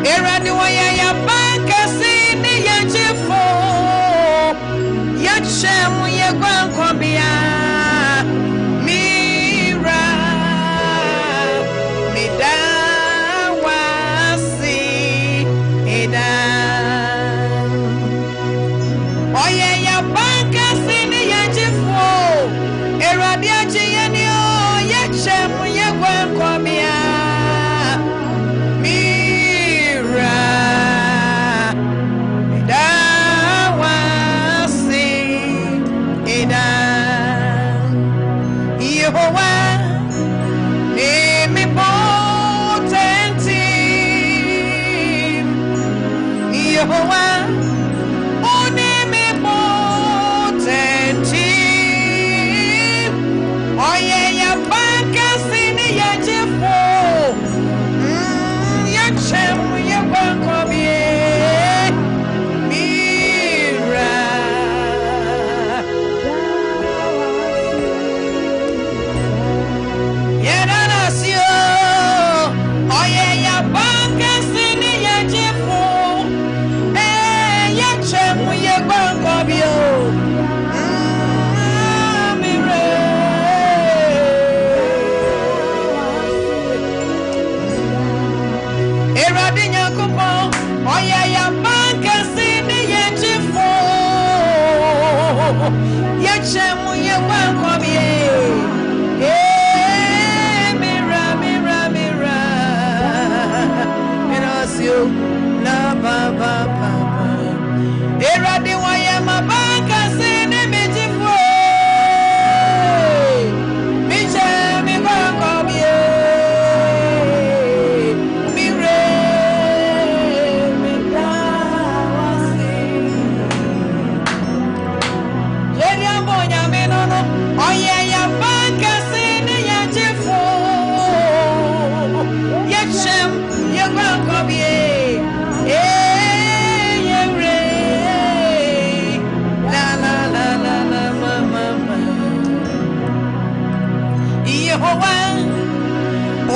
Era ni waya ya banka si ni ya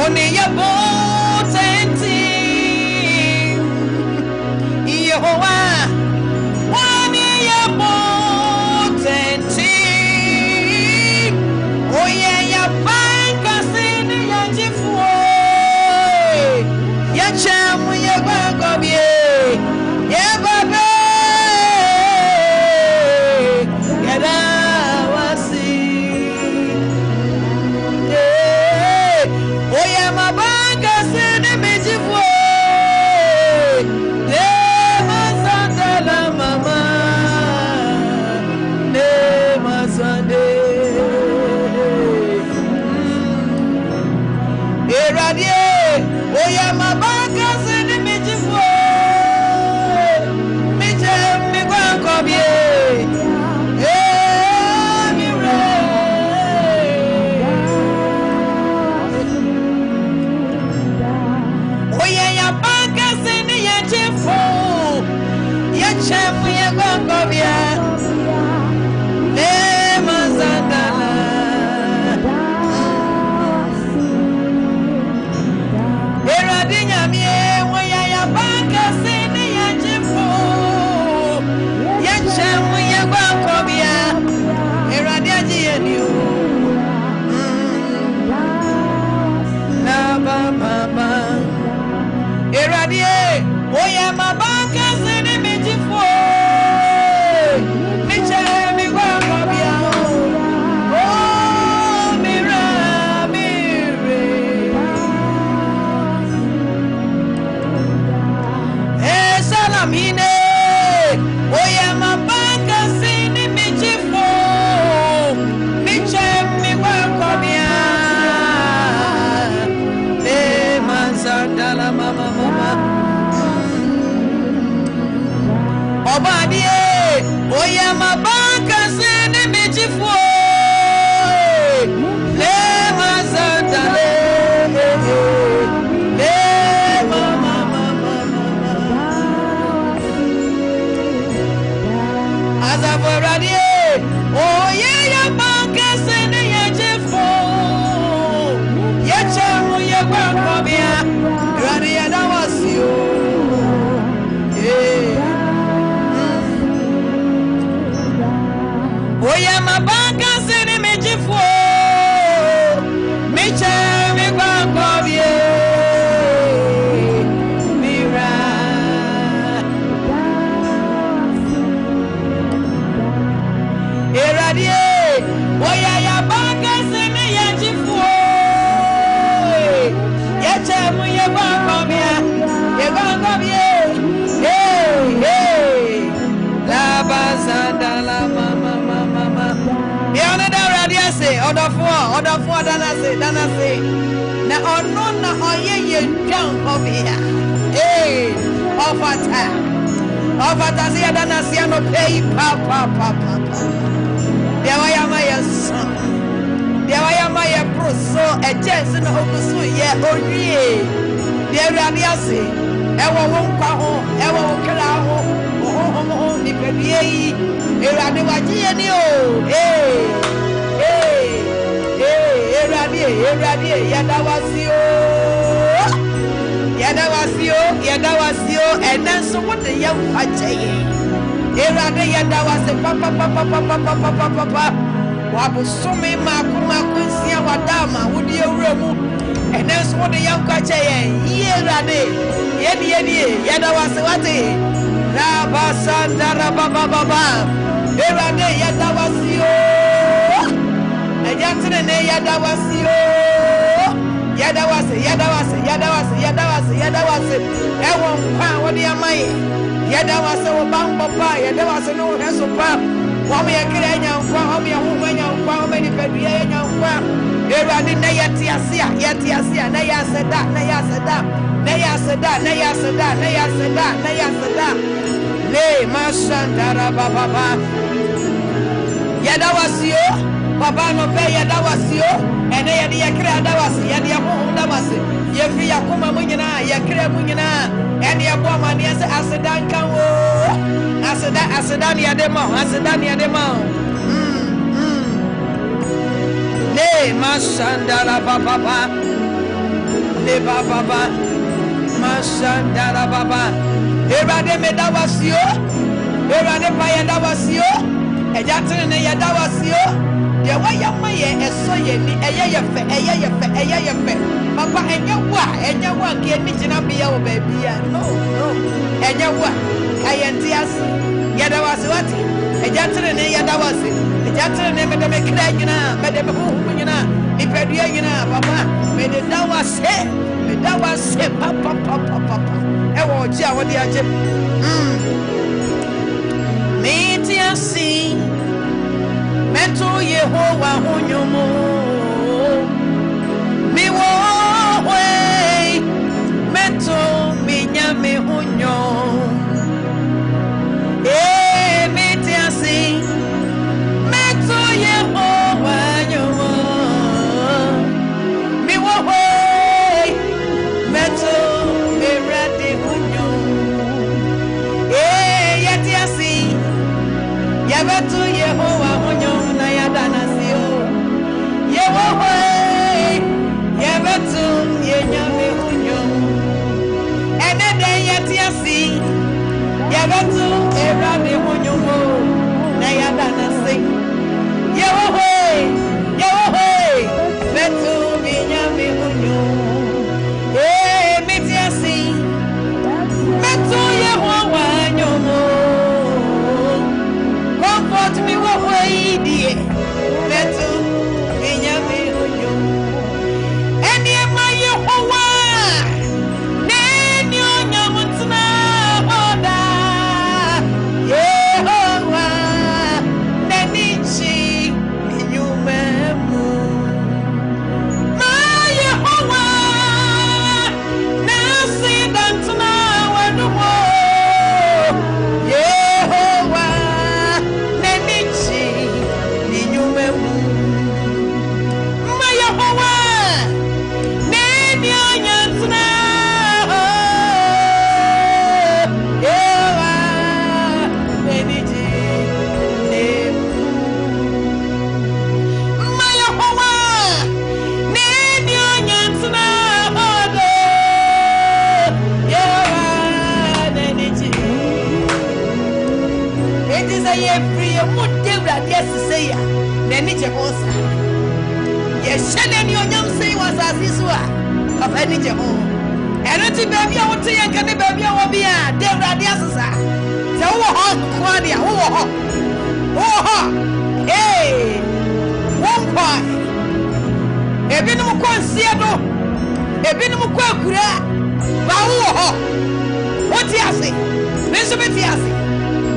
Only your boat and Yehovah, only your boat and oh yeah, your bank is in your jiffo. Your cham, your bank of ye, yeah, baby. Get out, see. Oh yeah, my bank is in the jiffo. Oh yeah, my back is in the middle. Me jam me go come here. Me oh yeah, your back is in the middle. Your jam me go come here. Oh yeah, my bank is in the middle. Me tell me what come here. Oh, mira. Hey, Salamine. Oh yeah, my bank is in the middle. Me tell me what come here. Hey, Manzandala, mama. Obadie, oh yeah, my bank is in the middle. Le mazandale, le mama. Azaboradie, oh yeah, your bank is in the middle. Yechamu ye bank obia, radia that was you. Oh yeah, my bank is in the middle. Me tell me bank of ye, mira. Eradie, oh yeah, your bank is in the middle. You tell me your bank of ye, your bank of ye. Hey, la bazanda la mama. Order for dana say. Na ono na oye ye down over here. Hey, ofata say dana say no pay papa. There why am I son. There why am I pro so a chance na obusu ye owie. There radia say. Ewo won kwa ho, ewo kra ho. Oh ni pebie yi. Erade waje ni o. Eradi, Yadawasio, and then so what the young Pache. Eradi, Yadawasi, Papa. Wabu Sumi, Makuma, Kunsia, Wadama, would you remove? And then so what the young Pache, Yeradi, Yadawasi, Wati, Rabasandara Baba, Eradi, Yadawasio. Yatene Yadawasi. Ewon pa wodi amai. Yadawasi wo bambo pa, Yadawasi no heso pa. Wo me yakire nyankwa, wo me ho nyankwa, wo me ni pedua nyankwa. Erade na yatiasia, na yaseda. Le mashandara baba. Yadawasi Papa no pay Yadawasio, and they had Yakra Dawasi, and Yamu Dawasi, Yafri Yakuma Munina, Yakra Munina, and Yabuama, yes, Asedan Kango, Asedania demo. Ne Mashandara Papa. baba masandara baba erade medawasio erade paya dawasio ejatene ne yadawasio de waya maye eso ye ni eye fe papa enya wa ke ni jina bia wo babia no enya wa ayenti as yadawasi wati ejatene ne yadawasi ejatene ne medeme kira nyina medeme hu nyina ipadua nyina papa mede dawase papa ewo ji a wode aje metiasi meto Yehowa honyomo mi wo we meto minyame honyo metiasi meto Yehowa honyomo mi wo we meto merade honyo yetiasi yabeto Yehowa honyo na yadanasio Yehowa yabeto yenyame honyo enede yetiasi yabeto erade honyo na yadanasi Yehowa beto yenyame honyo metiasi meto Yehowa honyo comfort me what way dear beto yenyame honyo eni ma Yehowa neni onyamutna oda Yehowa neni chi nyumemu ma Yehowa nasi dantna wadumo Yehowa neni chi nyumemu ma Yehowa neni onyamutna Yehowa neni chi ma Yehowa neni onyamutna odo Yehowa neni chi it is a year free what David yes say ya neni Jehosa yes shene onyam say was asiswa of any Jeho and ti baby I want to yank any baby I will be a David asasa so ho kwadia ho hey one point ebinum kwansie do ebinum kwakura ba ho what yase menso beti yase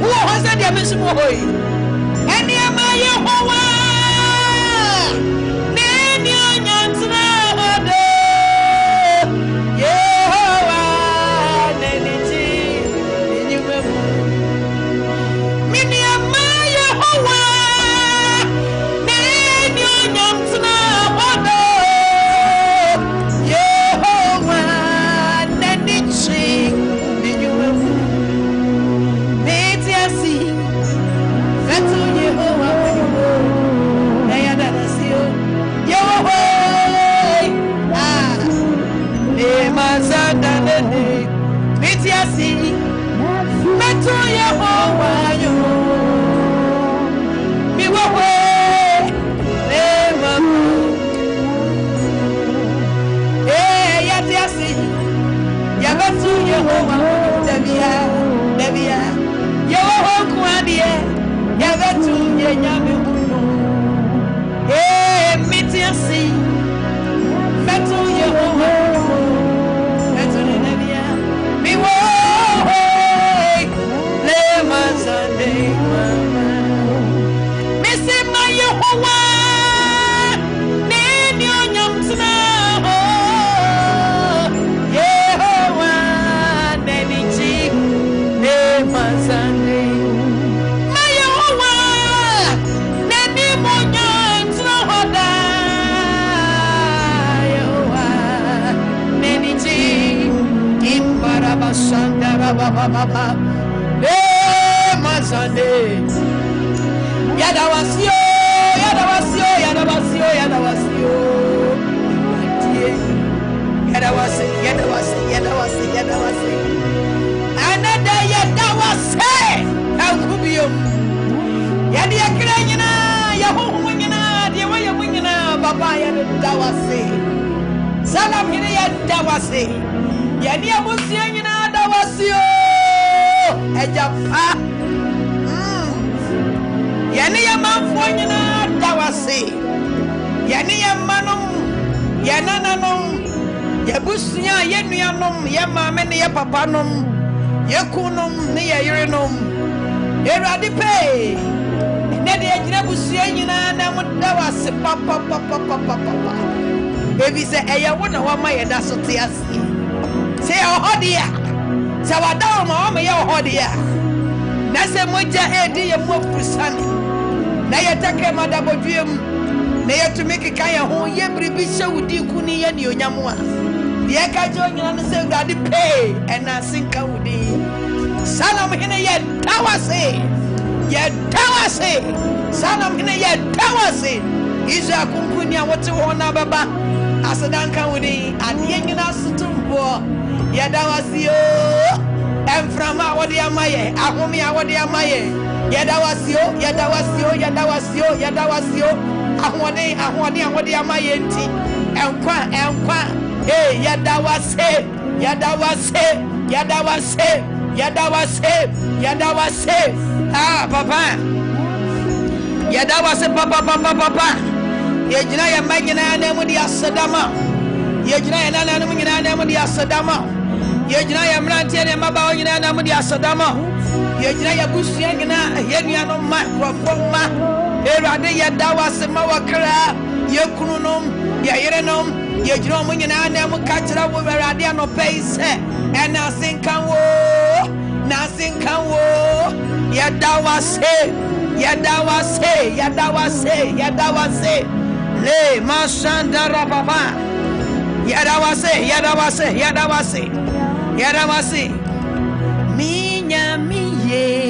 ho say dia menso mo hoyi eni ama Yehowa neni onyantna odo Yehowa neni chi nyumemu mini ama Yehowa neni onyantna odo Yehowa neni chi nyumemu metiasi fetu Yehowa na yadanasio Yehowa mazanda nene metiasi fetu Yehowa yo mi wowe mamu yatiasi yabetu Yehowa Debia Yehowa kuadie yabetu yenyame huno metiasi fetu Yehowa fetu Debia mi wowe le mazande mama Misima Yehowa neni onyamtna Yehowa neni chi mazande ma Yehowa neni monyamtna hoda Yehowa neni chi imbarabasanda baba mazande yadawasio yadawasio dawase yɛne abusua nyinaa dawase o ɛgyafa yɛne yɛmanfoɔ nyinaa dawase yɛne yɛmanom yɛnananom yɛbusua yɛnuanom yɛmaame ne yɛpapanom yɛkunom ne yɛyerenom Awurade pɛ ne de agyina busua nyinaa na mo dawase papa ebi sɛ ɛyɛ wo na wama yɛda so te ase sɛ yɛ hɔ de a sɛ wadawo ma wama yɛ hɔ de a na sɛ mogya edi yɛ mo afurusane na yɛtaka madabɔdwuam na yɛtumi keka yɛ ho yɛ biribi hyɛ wo diku ne yɛ ne onyam a deɛ ka gye onyina no sɛ Awurade pee ɛna asenka wo din Sanam hene yɛ dawase Sanam hene yɛ dawase Israel kunkuni a wote hɔ na bɛba asedanka wo din adeɛ nyina sotomboɔ yɛdawase o ɛmframa a wɔde ama yɛ ahome a wɔde ama yɛ yɛdawase o ahoɔden a wɔde ama yɛ nti ɛnkwa yɛdawase papa yɛdawase papa yɛgyina yɛ mma nyinaa na mu de asedama yɛgyina yɛ nananom nyinaa na mu de asedama yɛgyina yɛ mmeranteɛ ne mmabaawa nyinaa na mu de asedama yɛgyina yɛ busua nyinaa yɛnuanom ma nkurɔfoɔ ma Awurade yɛdawase ma wɔkra yɛkununom yɛyerenom yɛgyina ɔmo nyinaa na mu ka kyerɛ wo Awurade anɔpɛ yi sɛ ɛna asenka wo yɛdawase le mashandara papa yɛdawase minyamiye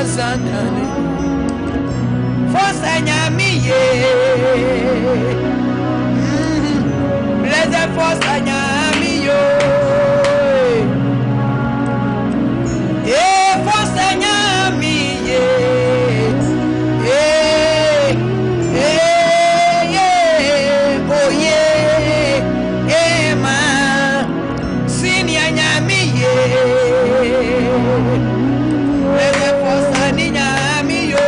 Sandani Fosa Nyamiye Blessed Fosa Nyamiyo Fosa Nyamiye Oh yeah ma Senior Nyamiye Blessed Fosa Nyamiyo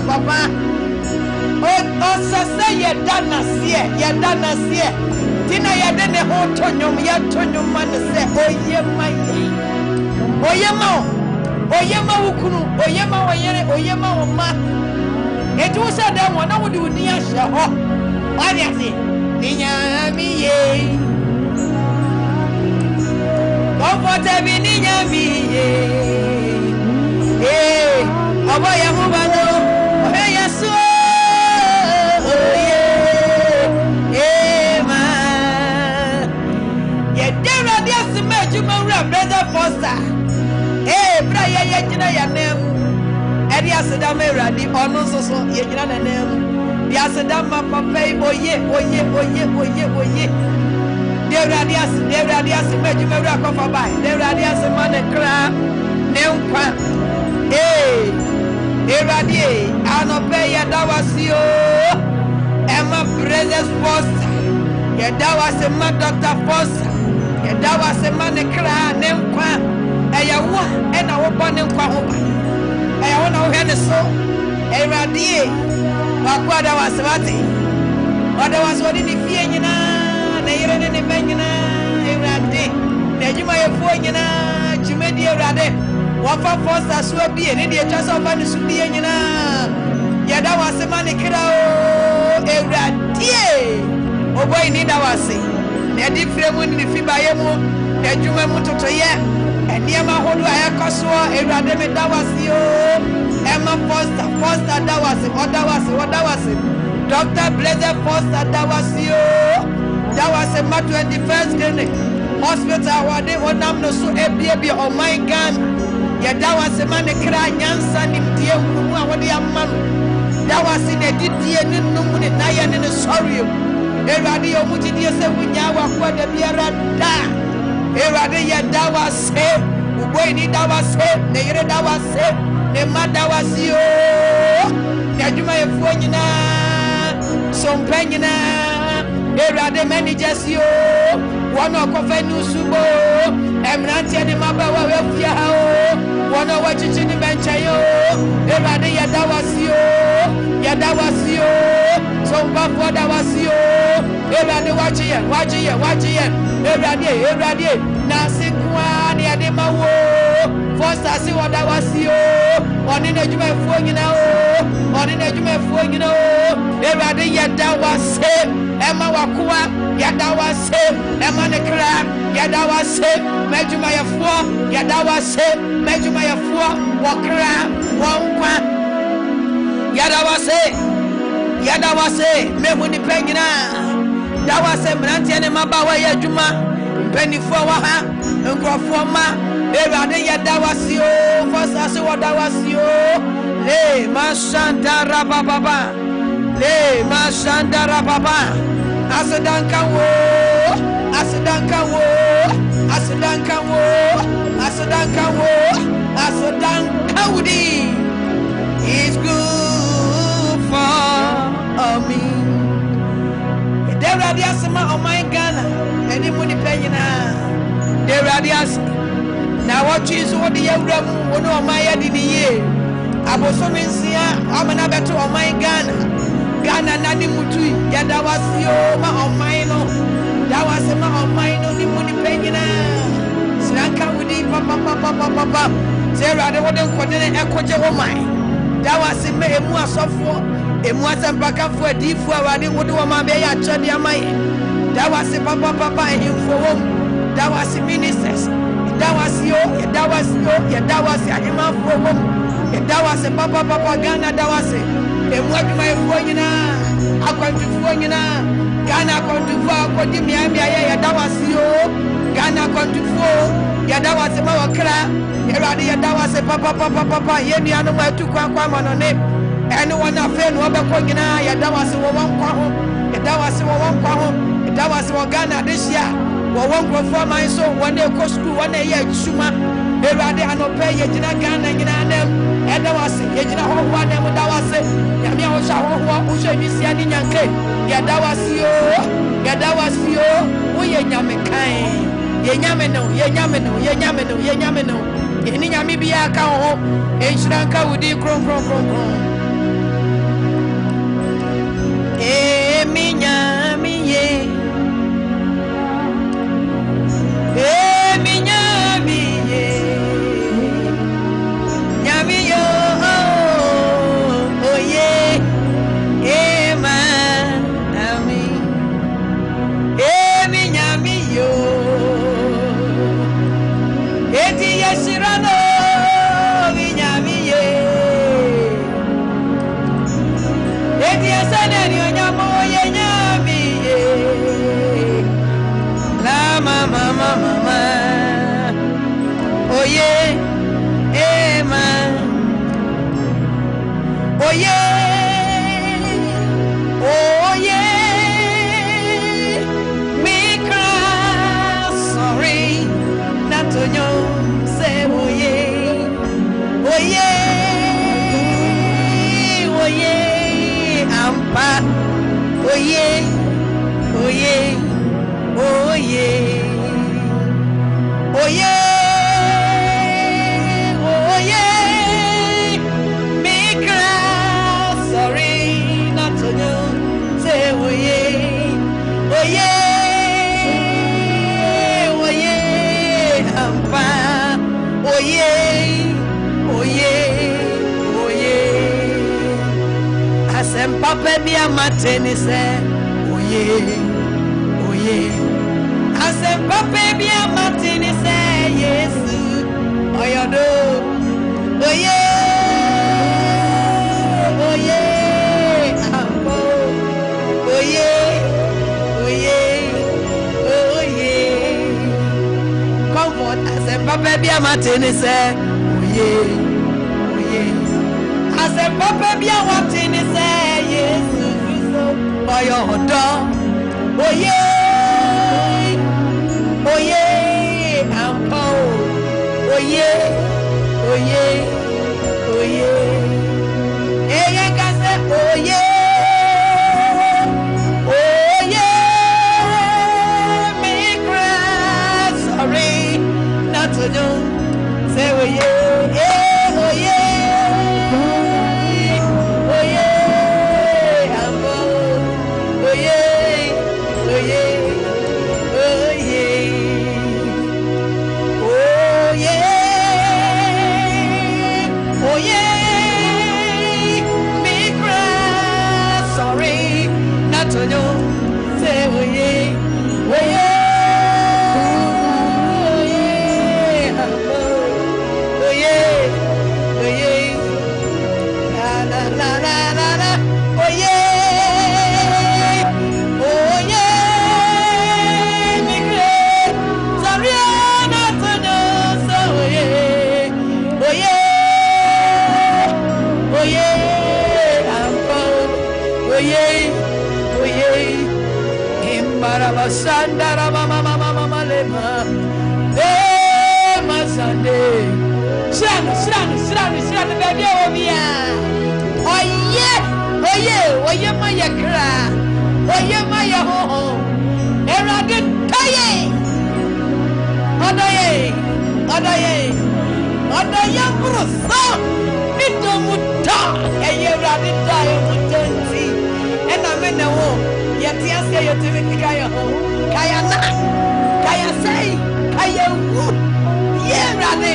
Papa, oh, say ye done as ye. Tina ya dene ho tonyum ya tonyum man say oh ye ma wukunu oh ye ma wayere oh ye ma woma. Etu say dem wona wo di udi ahye ho. Wani ase ninya mi ye. Comfort bi ninya mi ye. Obo ya hu bano Yesu Brother Foster, bra ye jina ya nem. Edi aseda me radi ono so ye jina na nem. Di aseda ma papa oye. De radi as me juma ra ko fa bai. De radi as ma ne kra ne nkwa. Radi anope ya dawasio. Emma Brothers Foster. Ya dawase ma Dr. Foster. That was a man cry, name qua, a one, and our bonnet qua. I want to hear the soul, a radie, but what I was writing. What I was what in the Fiena, they ran in the Benina, a radie, the Juma Foyana, Jimedia Rade, what for Foster swap be an idiot just of one Supiana. Yet that was a man cry, a radie, oh boy, need our say. Na different when the fiba yemu na djuma mu totoye eniema hodo ayakoso ewrade me dawasio Emma Foster dawasi Dr. Blessed Foster dawasi ma 21st clinic hospital wade onam no so ebie oh my God ya dawasi ma ne kra nyansa nimdie hunu a wode amman dawasi na didie ne numu ne na ye ne sorry Eradi omutidi ese wunya wakwa de biara da. Eradi ya dawa se, uboy ni dawa se, ne yere dawa se, ne ma dawa si o. Ne adwuma ye fo nyina, sompa nyina. Eradi manager si o. Wono kofa nu subo, emrantie ni mabawa we fia o. Wono wachichi ni bencha yo. Eradi ya dawa si o. Ya yada wasio so bafo da wasio Ewurade wache ye Ewurade na sekwa ne ade mawo foster se wada wasio oni na djuma efuo nyina o Ewurade yada wase ema wakoa yada wase ema ne kra yada wase medjuma yefuo yada wase medjuma yefuo wokra wonkwa yada wase memu ni pengina da wase mrantie ne mabawa ye adwuma penifo wa ha nkrofo ma Ewurade yada wase o foster se wada wase o le mashandara baba asidanka wudi is good for me. Ewurade asema my Ghana eni muni penyina Ewurade as na watchi so wode yawram woni oman di ni ye aboso nsia amana beto oman Ghana nani mutu yada wasio ma oman no da wasema oman no ni muni penyina siranka wudi papa se Ewurade wode nkodene ekoje oman da wasema emu asofo emu asempakafo adifo Ewurade wode oman be ya chade amai da wase papa ehimfo wom da wase ministers da wase ahimafo wom da wase papa Ghana da wase emu adwuma efo nyina akwantufo nyina Ghana akwantufo akodi miamia ye da wase o Ghana akwantufo ya da wase ma wakra Ewurade ya da wase papa ye nuano ma tukwa manone ene wona fe no obekọ nyina ya da wase wo wankwa ho ya da wase wo wankwa ho ya da wase wo Ghana this year wo wankwa man so wona eko school wona ye adwuma Ewurade anope ye gina Ghana nyina nem e da wase ye gina ho ho nem da wase ya mi ho sha ho sha ni sia ni nyanke ya da wase o wo ye nyame kan ye nyame no ye ni nyame bia ka ho e shranka wudi kron mi nyame ye nyame yo oh ye man ami mi nyame yo eti yeshirano mi nyame ye eti yasanani onyamo ye nyame ye la mama oh yeah man oh yeah me cry sorry not to know say oh yeah ampa oh yeah me cry sorry not to know say oh yeah ampa oh yeah asem papa bia mateni say oh yeah asem papa bia mateni say yes oyodo oh yeah ampo oh yeah comfort asem papa bia mateni say oh yeah asem papa bia mateni say yes oyodo oh yeah ampo oh yeah ella case oh yeah me cry sorry not to do say oh yeah Masandara mama lema. Masande. Shirano baby obia. Oye maya kra. Oye maya ho. Erade kaye. Odaye brusa. Idomuta. Eye rade dayo mutanti. Ena mena wo. Yatia se yote kaya ho. Kaya na. Kaya sei. Kaya wu. Ye rade.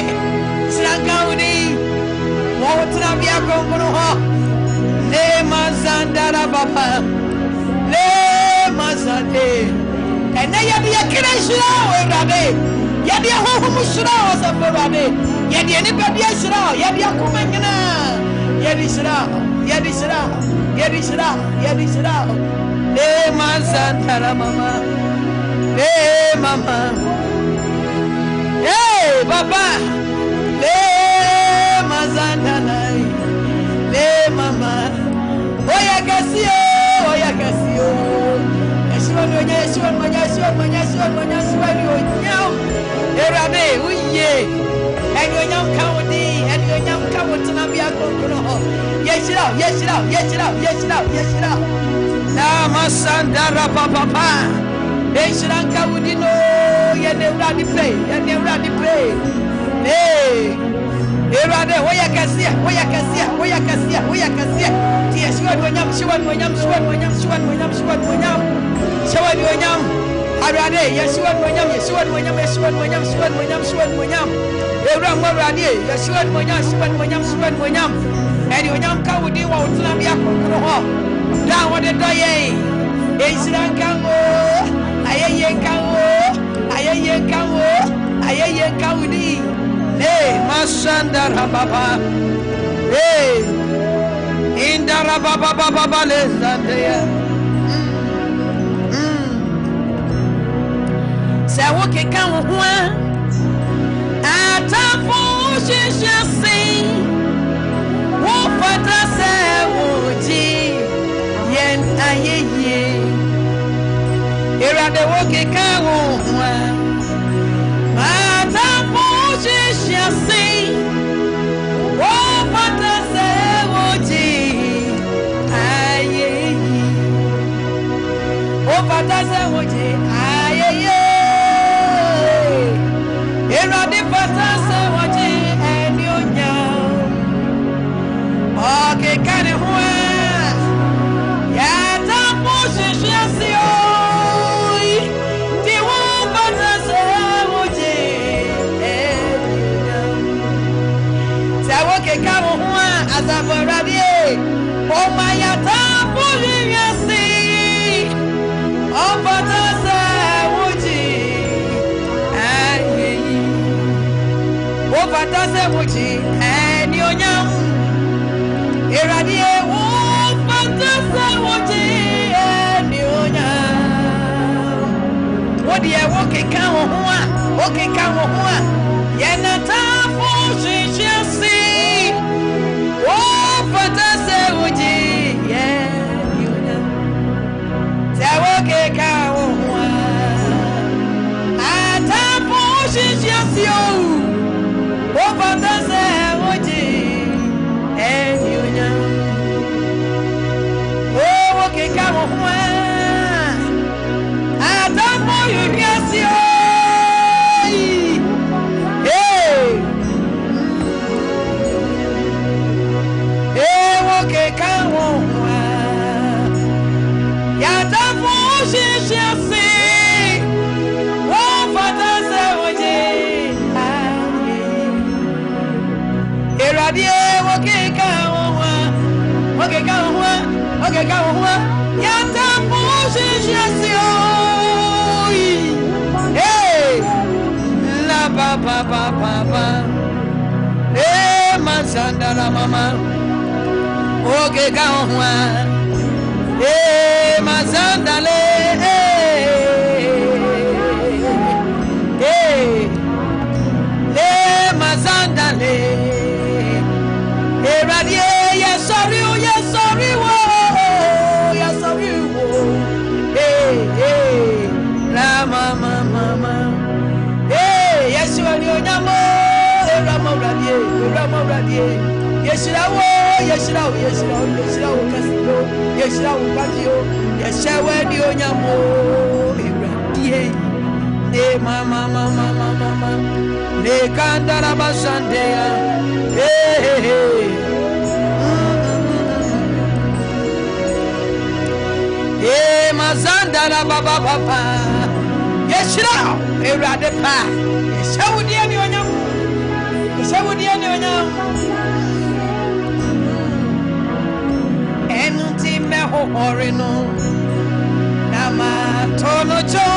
Siranga uni. Wo trabia kongono ho. Le mazandara baba. Le mazande. Ena yadi yakira shira o rade. Yadi ho shira o sa rade. Yadi ni badia shira. Yadi akumengena. Yadi shira. Le mazandara mama. Le mama. Hey baba. Le mazandana. Le mama. Oya kasio. Yeshua Erade uye. Enyonyam kawdi. Enyonyam kawtina biya konkono. Yeshira. Na masandara papa. Yeshira kawdi no. Yene uradi play. Hey. Erade oya kasia. Ti Yeshua wonyam. Arade Yeshua wonyam. Ebra morade Yeshua wonyam. Eri wonyam kawdi wa utuna biya kokro ho. Da wode doye. Yeshira kango. Ayeye kawdi. Hey, Masandara Baba. Hey, Indara Baba Lezandaya. Sawoke Kanwa. Atapo Shishasi. Wofata Sawoji. Yen Ayeye. Irade Woke Kanwa. Atapo Shishasi. Wofata Sawoji. Ayeye. Wofata Sawoji. Ayeye. Irade Fata Sawoji. Enyonya. Okay, kane huwa. Yatapo Shishasi. Kamu hua azaborade o mayata puliasi o batasa wuji ayi o batasa wuji eni onyam erade o batasa wuji eni onyam wodi e wo kekamu hua yenata fujiasi Okay, kawa. Atapo shishasio. Ofantase oji. Enyunya. Oh, okay, kawa. Atapo yunyasio. Okay, kawa. Yatapo shishasi. Ofantase oji. Eradie okay, kawa. Okay, kawa. Yatapo shishasi. Hey, la pa. Hey, masandara mama. Okay, kawa. Hey, mazandale. Hey, mazandale. Hey, radie, yes, sorry, wo. Hey, Radie. Yeshirawo, Yeshirawo, Yeshirawo, Yeshirawo, Kasio, Yeshirawo, Patio, Yeshawa, Dionyamo, Radie. Ne mama, mama, mama, ne Kandara Basandea. Hey, hey. Hey, Mazandara Baba Papa. Yeshirawo, Eradepa. Yeshawo, Dionyamo. Yeshawo, Dionyamo. Enuti meho horino nama tono jo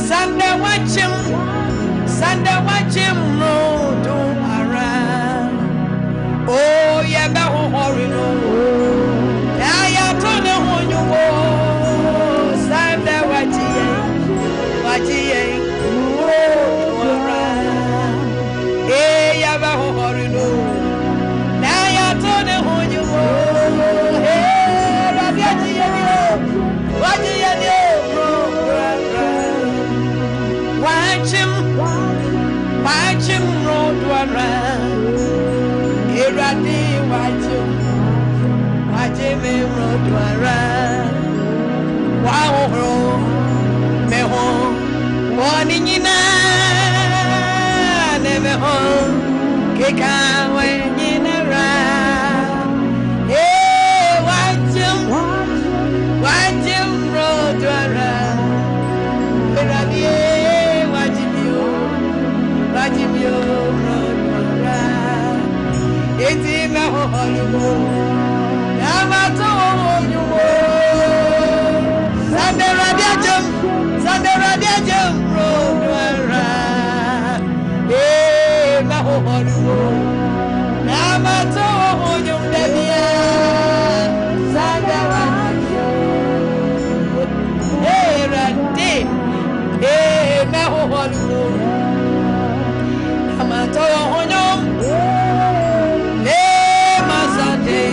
sanda wachim no do ara oh ya meho horino ya tono honyo sanda wachiye oh ara ya meho horino ya tono honyo Wachim road around. Iradi wachim road around. Wow, meho, wanina, never home, keka wenina ra. Wachim road around. Iradi wachimio road around. Eti na hoyumo, yamato hoyumo. Sandera diajum road around. Na hoyumo, yamato hoyum debia. Sandera Rande, na hoyumo. Amato hoyum, mazande.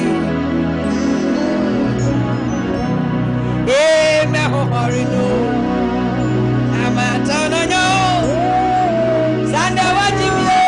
Na hoyumo. Amato no. Sanda wachimio.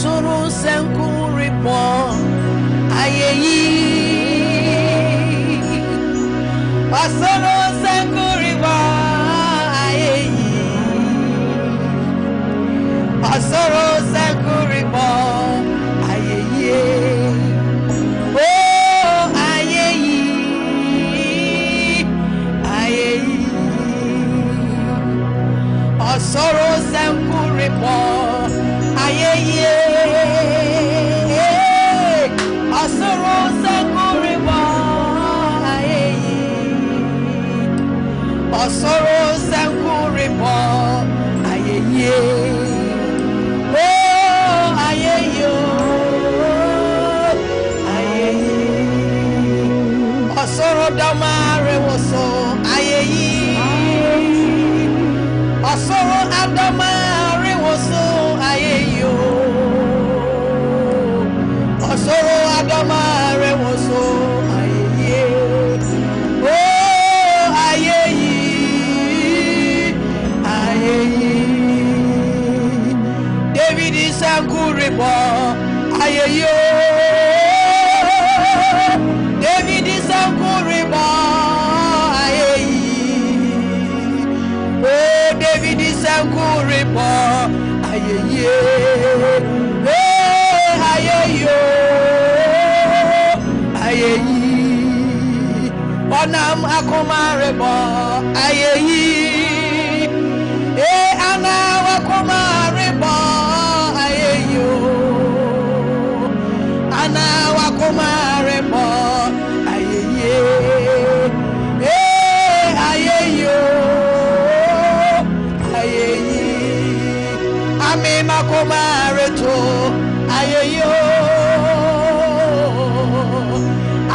Osoro senkuri bo ayeyi Osoro senkuri bo ayeyi Osoro senkuri bo ayeyi Oh ayeyi ayeyi Osoro senkuri bo ayeyi Osoro senkuri bo ayeyi Osoro senkuri bo ayeyi Oh ayeyi ayeyi Osoro damare woso ayeyi Osoro adamare woso ayeyi Osoro adamare woso ayeyi Oh ayeyi ayeyi David isankuribo ayeyi David isankuribo ayeyi Oh David isankuribo ayeyi ayeyi ayeyi Onam akomarebo ayeyi ana wakomarebo ayeyi ana wakomarebo ayeyi ayeyi ayeyi ame makomareto ayeyi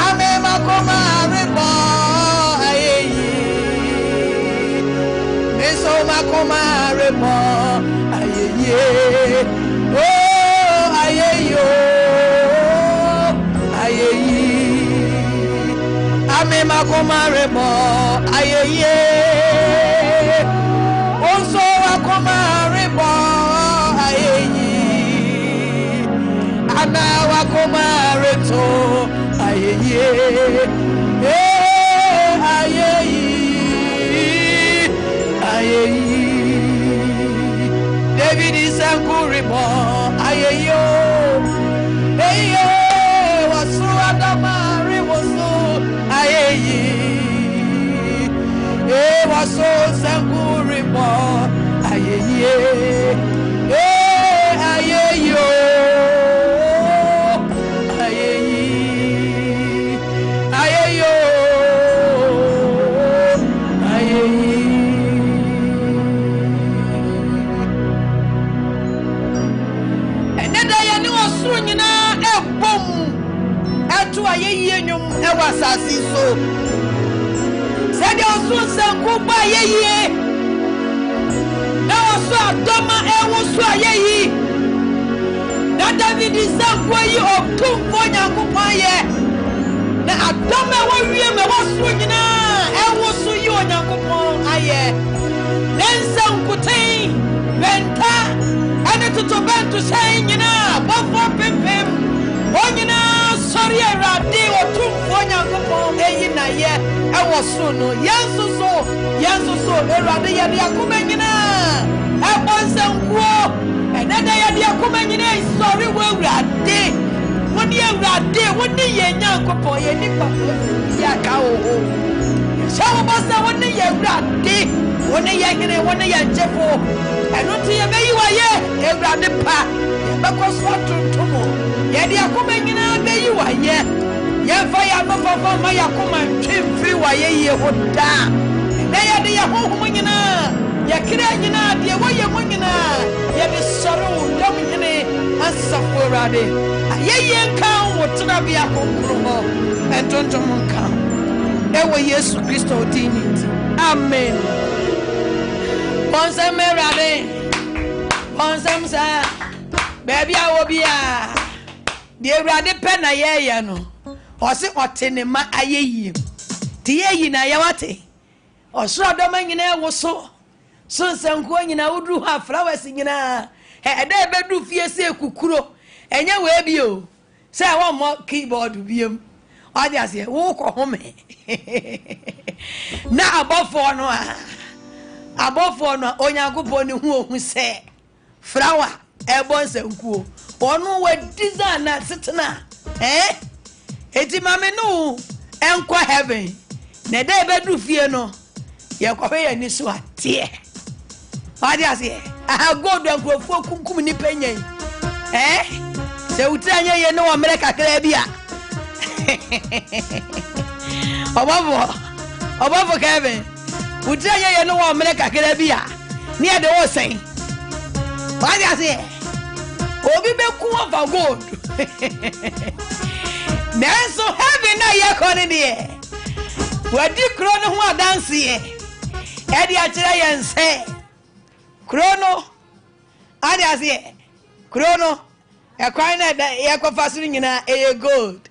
ame makomarebo ayeyi meso makomarebo ayeyi oh ayeyi ayeyi ame makomarebo ayeyi onso makomarebo ayeyi ana wakomareto ayeyi ayeyi ayeyi David isankuribo ayeyi wasu adamare wasu ayeyi wasu sankuribo ayeyi ayeyi ayeyi ayeyi nyum ewa sasi so said osu sanku ba ayeyi na osu adoma ewo so ayeyi na David sanku yi otumfo nyankopon ye na adoma wo wie me wo so nyina ewo so yi onyankopon aye nensanku tin benta ane tutu bentu sai nyina bofo pempem onyina sorry erade otumfo nyankopon eyi na ye ewo so no yenso erade ye de akoma nyina ebonsankuo enede ye de akoma nyina sorry wo erade woni erade woni ye nyankopon ye nipa ya ka oho shawo bosa woni ye erade woni ye nyine woni ye jefo eno ti ye beyi wa ye erade pa ye bekoso atuntumo ye de akoma nyina beyi wa ye fa ya no papa ma ya koma ntwemfiri wa ye ye hoda na ye de ye hohom nyina ye kire nyina de wo ye mo nyina ye de soro dom nyine asafo rade ye nkan wo tena bia kokoro ho entontom nkan ewo Yesu Kristo dinit amen ponsem rade ponsem sa baby awo bia de rade pe na ye no Osi otene ma ayeyi ti yeyi na yawate osro adoma nyina ewoso so nsanko nyina wudru ha flowers nyina ede bedu fie se kukuro enye we bi o say one more keyboard biem odi ase wo ko home na abofo no onyankopon ni hu ohun say flower ebon sankuo onu we design na setena eti mame no enkwa heaven na dey bedru fie no ye kwa ye ni so atie odi ase aha god enkrofo kunkum ni penyen se utanye ye no America kra bia Obavo Kevin utanye ye no America kra bia ni e de wo sen odi ase obi be ku over god nenso heaven na ye kone de wadi krono ho adanse e di a kire ye nse krono adi ase krono e kwan na ye kofa so nyina eye gold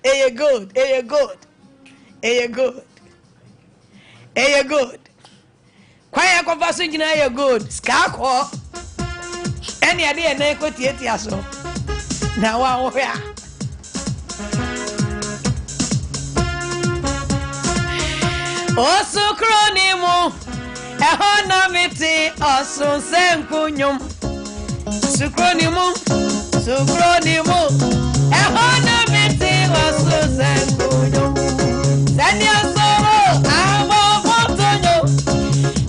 kwan ye kofa so nyina eye gold ska ko eni ade ye na ekotietie aso na wa wo ya osu kronimu ehona miti osu senkunyum sukronimu ehona miti osu senkunyum sani asoro abo fotonyo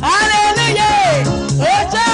hallelujah ojo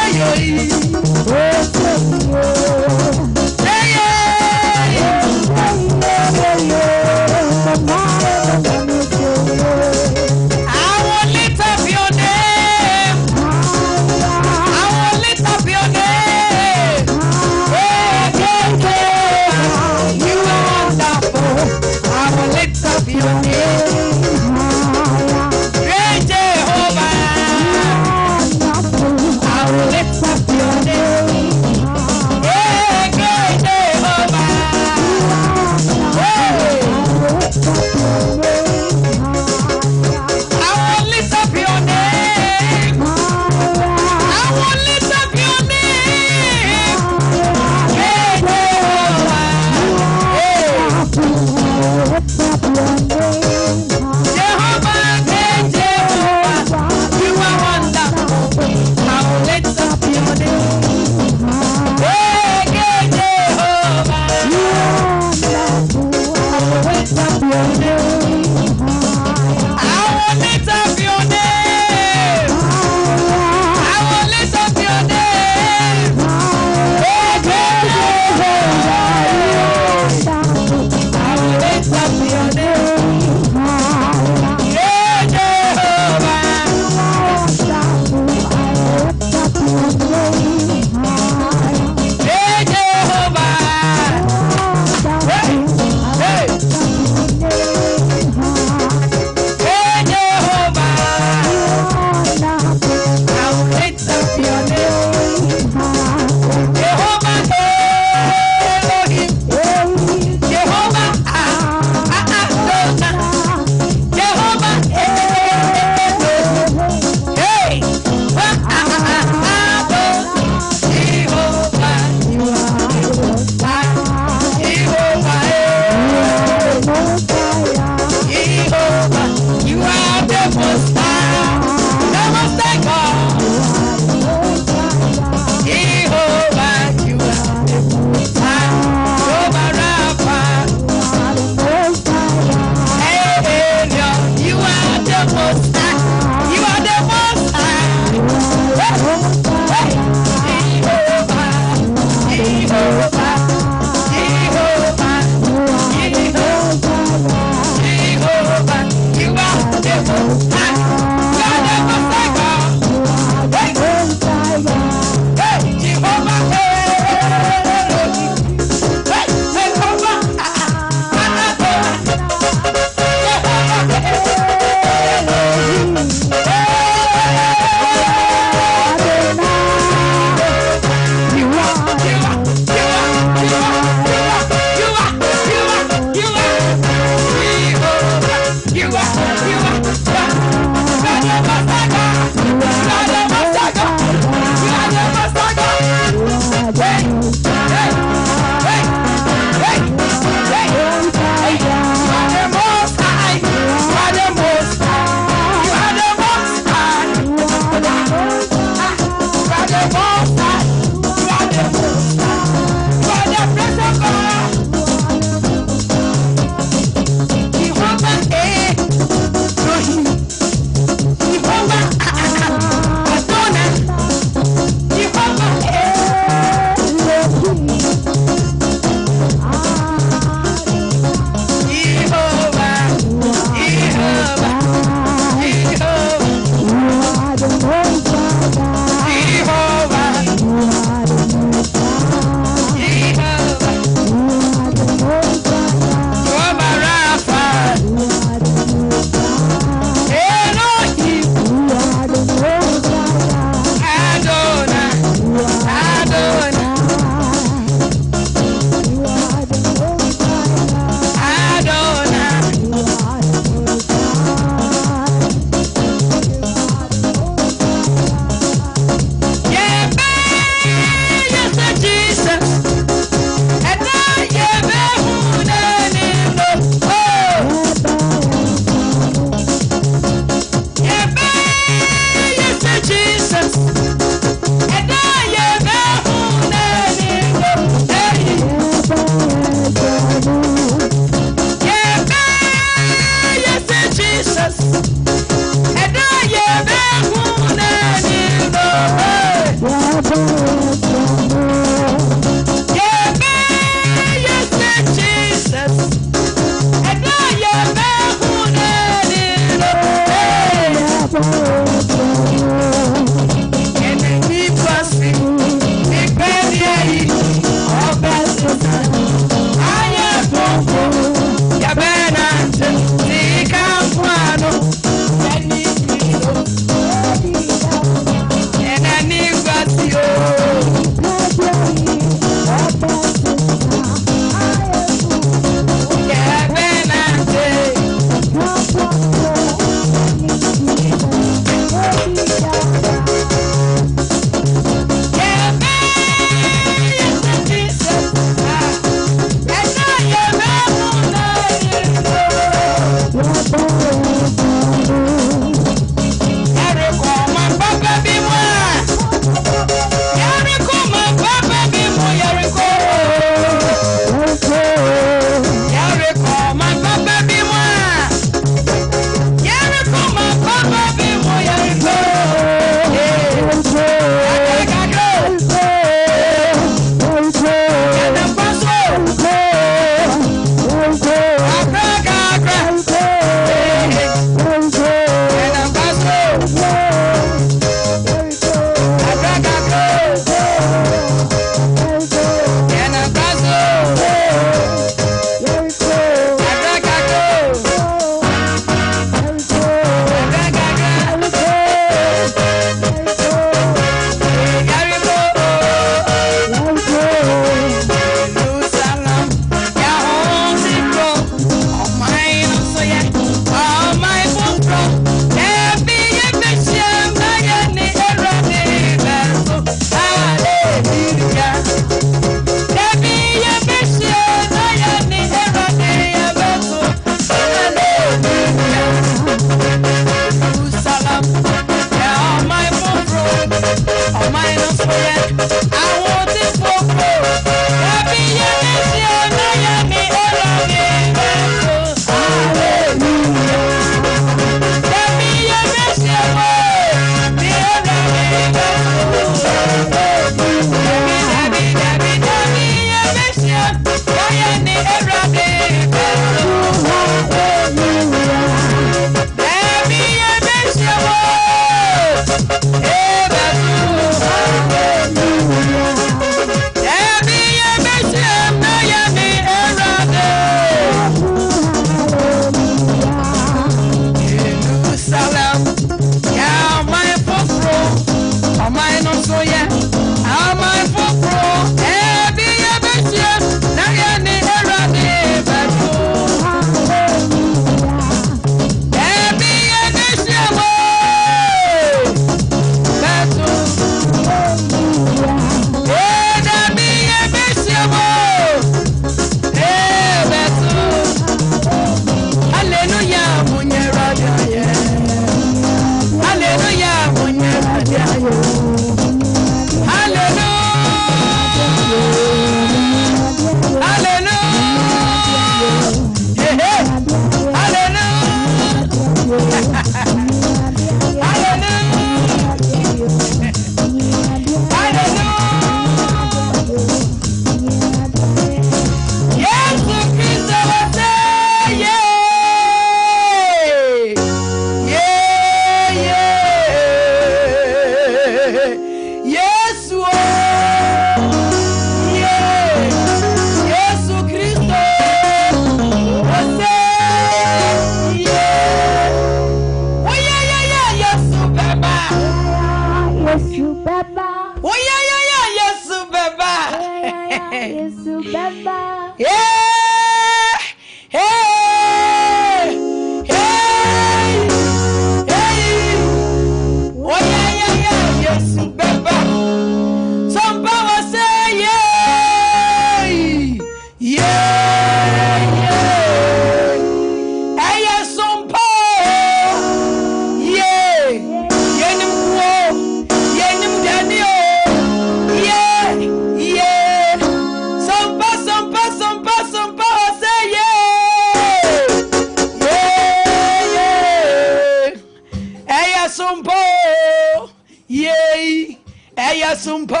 Eya sumpo.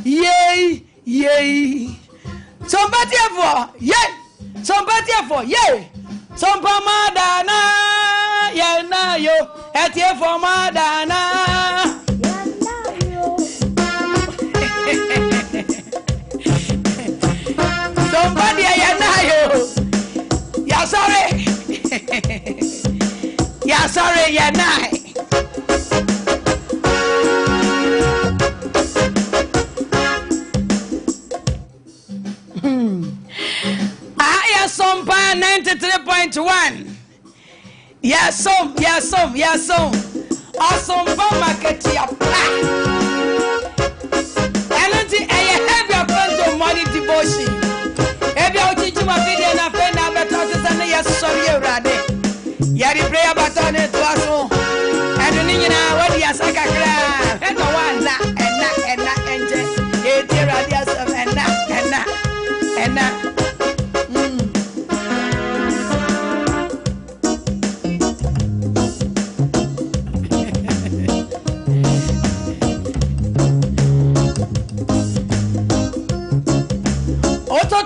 Yay. Somebody for yay. Somebody for yay. Sompa madana. Yeah na yo. Etie for madana. Somebody yeah na yo. Yeah sorry. Yeah sorry yeah na. Sompa 93.1. Yes, awesome market ya pa. Anything I have your friends of morning devotion. If you are teaching my video na friend na better to say yes sorry already. Yari prayer button it was so. And you know what you say kakra. And the one na enje. It radius of and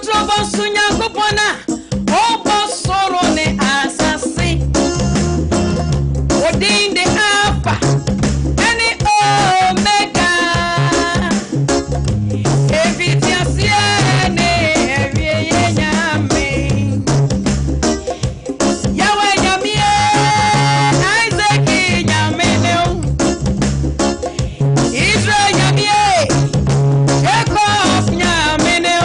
Trouble sunya kupona obo soro ne asasi odin de alpha any omega efitiasia ne ewie nyame yawe nyamie Isaac nyame ne Israel nyamie Jacob nyame ne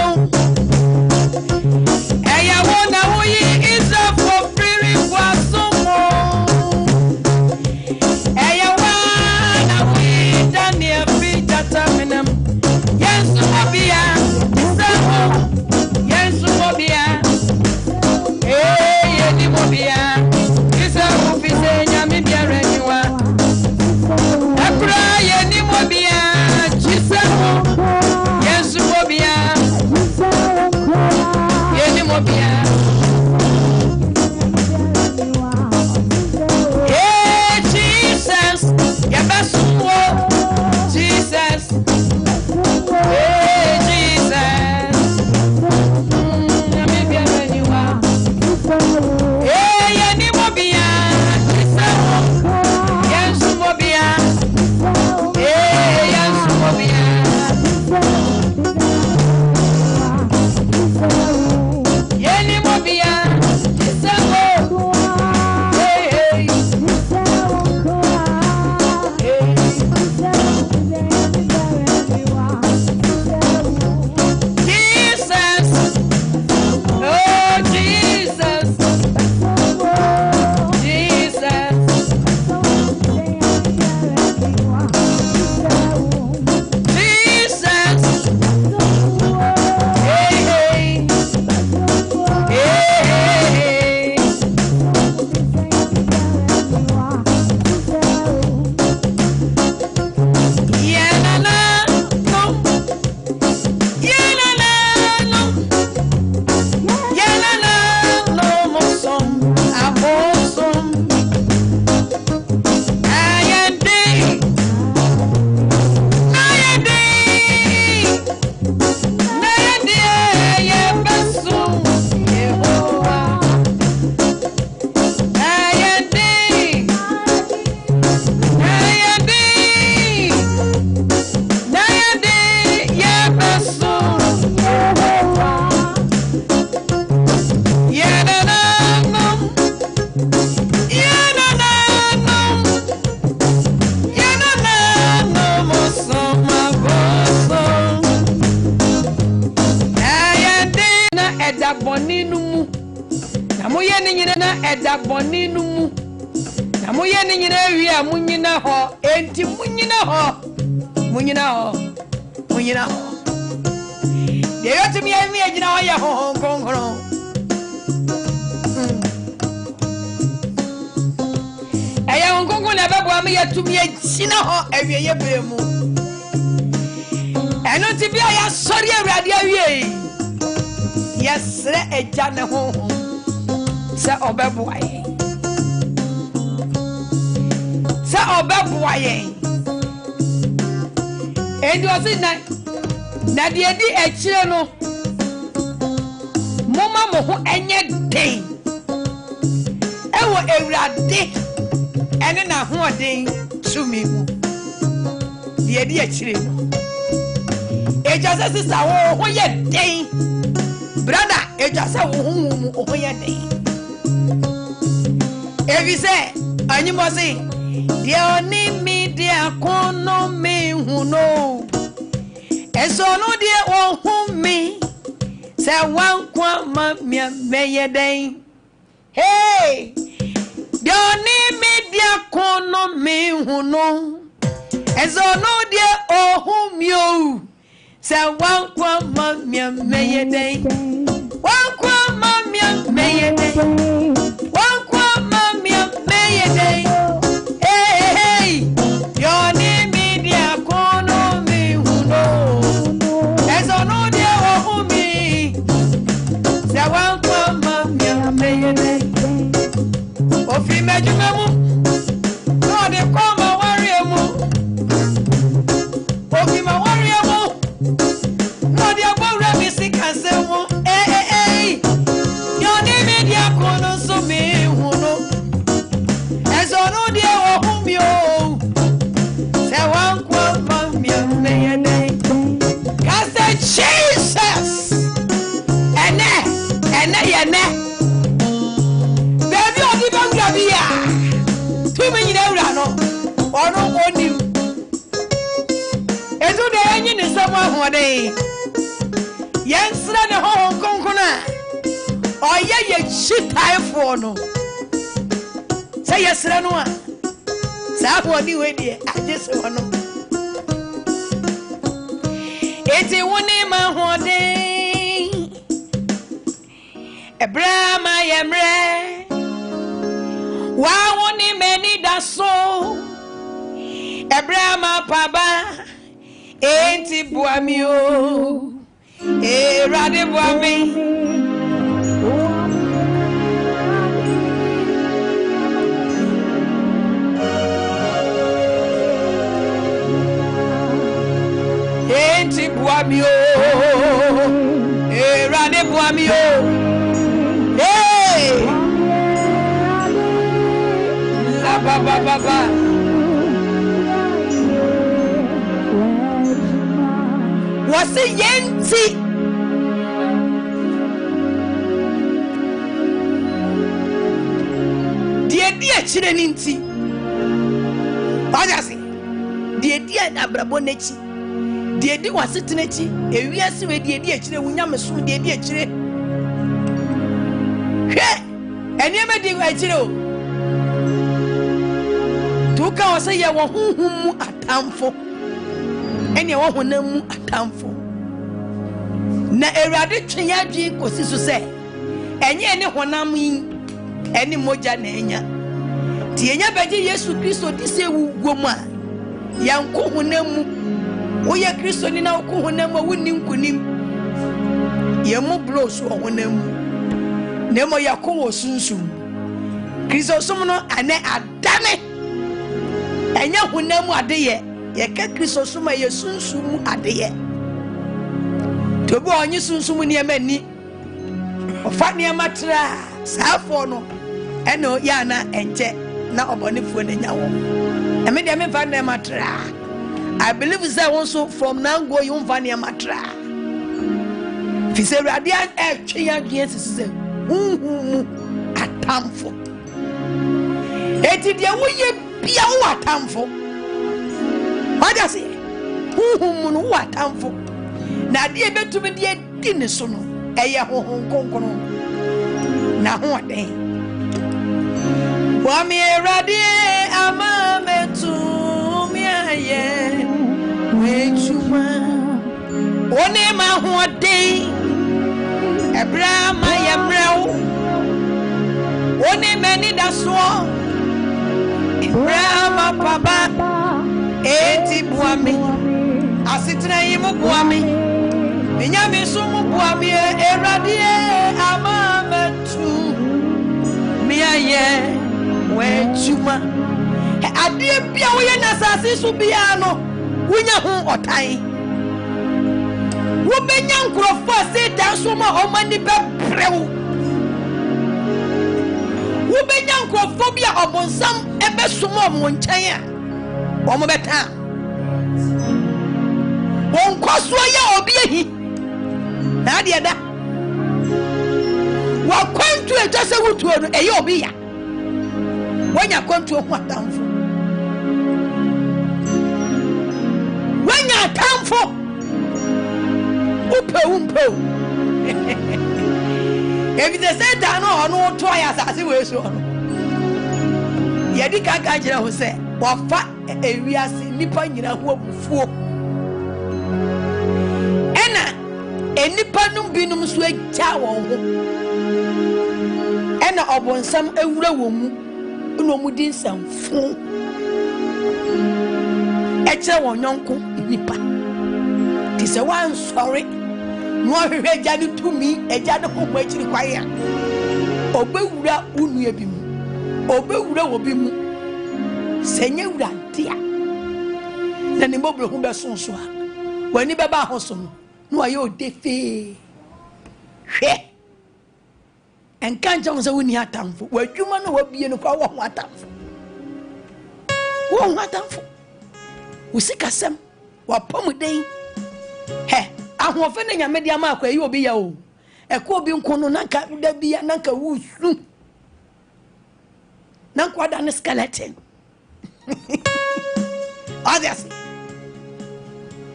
eda boni numu na moye ni nyina wi a munyina ho enti munyina ho de yotumi emi agina ho ye ho konkoro aya konkoro na babo am yatumi agina ho awieye bremu eno ti bia ya sori awrade awie yesre eja ne ho se obebuaye And was it na the idea a chino Mama Moho and yet day. Ewa Erade and then a whole day to me. The idea chino. It just says, oh, yet day. Brother, it just said, oh, yet day. If you say, and you must say, the only media corner me who know. And so no dear oh whom me say one quama me day. Hey, the only media corner me who know. And so no dear oh whom you say one quama me day. One quama me day. One quama me day. Hey, your name media corner me who know. As I know dear oh me, say one quama me day. Of imagine no they come a warrior mo. Of him a warrior mo. No they about me sick and say mo. Hey, your name media corner so me who know. As I know dear oh me oh. Say one quama me day. God said Jesus. And baby on the Bangabia. Too many no or no one you. As the engine is someone one day. Yes, run a home concona. Or ye shit time for no. Say yes, run one. Say what you idea. I just want to. It's a one name one day. Abraham Yamre. Why won't he many that so? Abraham Paba. Ain't it Buamio? Eh, Rade Buami. Ain't it Buamio? Eh, Rade Buamio. Hey! La ba. Was it Yenti? Dear Chineninti. Pagasi. Dear Abrabonechi. Dear was sitting at you. A year so dear Chile, we never saw dear Chile. And never did I tell you. Toka was say, you want whom a town for. And you want whom a town for. Na erade twenyaji kosi so say enye ne honam eni moja na enya ti enya beje Yesu Kristo di se wugo a yanko honam wo ye Kristo ni na wo honam wonni nkunim ye mo blows wo honam ne mo yakko wo sunsum Kristo som no ane adane enya honam adeye ye ka Kristo som ye sunsum adeye Tobo onyi sunsum ni emani ofa ni amatra saafo no eno ya na enche na obonefo na nyawo eme de me fa na amatra I believe say also from now go you fa na amatra fi se radia e twe ya dwen sese atamfo eti de wo ye bia wo atamfo wada se no wo atamfo na die betumi die dine so no eye hohon konkono na ho den wa mi erade ama metu mi aye wechuma one ma ho den Abraham yemrew one mani da so Abraham papa eti buami asitna yimu buami Minyami sumu buami eradi amametu miaye wechuma adie bia wo ye nasase so bia no Wunya hu otan. Wo benya nkrofo se dan so ma o mani be brew. Wo benya nkrofo bia obonsam ebe sumo mo nchen a. Wo mo beta. Won kwaso ya obi ehi. Na de da. Wa kwantu e jase wutuo no e ye obi ya. Wanya kwantu ho atamfo. Wanya atamfo. Umpe. If they say that no to ya asase we so no. Ye di ka jira ho se wo fa ewiase nipa nyina ho abufuo. Ena enipa num binum so agya won ho. Ena obonsam ewura wo mu no mu din samfo. Eche won yonko nipa. Ti se wan sorry. No hwehwe agya ne tumi agya ne kokwa akiri kwae a. Obewura unu ebi mu. Obewura wo bi mu. Senye wura ntia. Na ne mobro hu be sonso a. Wani beba hoso no. No aye odefe. Hwe. Enka nja wonse woni atamfo. Wadwuma no wabie no kwa wo ho atamfo. Wo ho atamfo. Usikasem wapomuden. He, ahofe na nyame dia ma akwa yi obi ya o. Eko obi nkono nanka da bia nanka wusu. Nanka da ne skeleton. Obviously.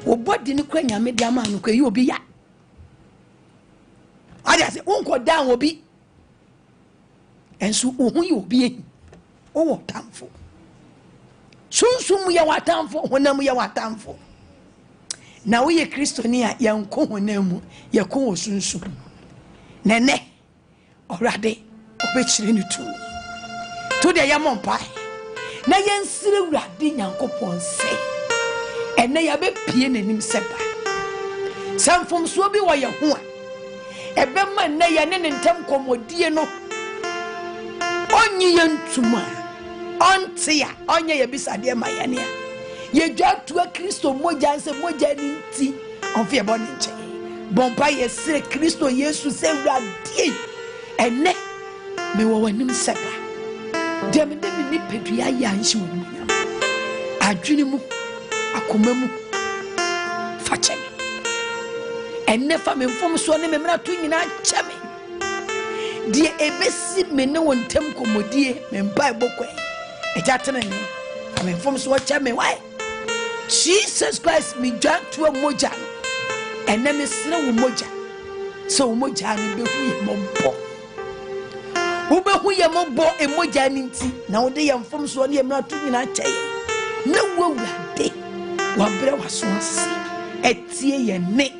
O body ni kwa nyame dia ma no kwa yi obi ya. Obviously, unko down obi. Enso ohun yi obi ehi. O wo tamfo. Sunsum ya watamfo, honam ya watamfo. Na wo ye Kristoni a yanko honam yakon osunsum. Nene orade obechire ni tu. To de ya mompa. Na yensire urade Nyankopon se. Ene ya be pie nanim seba. Samfom so bi wo ye ho a. Ebe ma na ya ne ntem komodie no. Onyi yentuma. Ontia onye ye bisade ma yane a ye dwatu a Kristo moja nse moja ni nti onfie bo ni nche bompa ye sire Kristo Yesu se wradie ene me wo wanim seka dem ni pedua ya nshi wo nyam adwene mu akoma mu facheme ene fa me mfom so ne me mra to nyina cheme die ebesi me ne wontem komodie me mpa ebokwe ejatene ni ame from so watch me why Jesus Christ me dwan to a moja ene me sene wo moja so wo moja ni be hu ye mombo wo be hu ye mombo e moja ni nti na wo de ye mfom so ne ye mra to nyina cheye na wo wurade wa bre wa so ase etie ye ne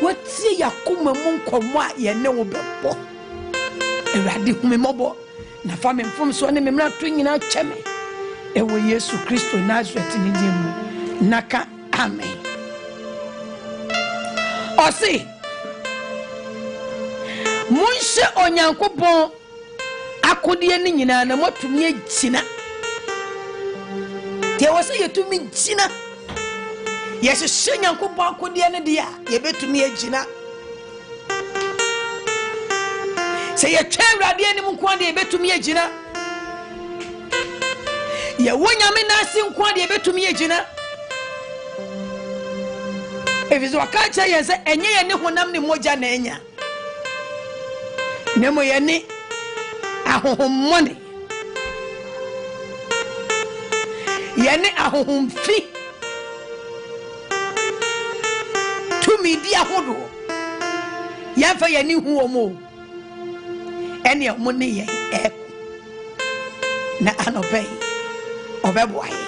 watie yakoma mu nkomo a ye ne wo bebo ewurade hu me mobo na fami mfom so ne memra to nyina cheme ewo Yesu Kristo Nazareth ni dimu naka amen. Osi munse Onyankopon akodie ni nyina na motumi agina te wose yetumi gina yehye Nyankopon akodie ne dia ye betumi agina se ye twawrade ani mu kwande ye betumi agina ye wonyame na asi nkwande ye betumi agina evizo akacha ye se enye ye ne honam ne moja na enya nemo ye ne ahohommone ye ne ahohomfi tumi di ahodo ya fa ye ne hu omo ene omone ye na anobe obeboaye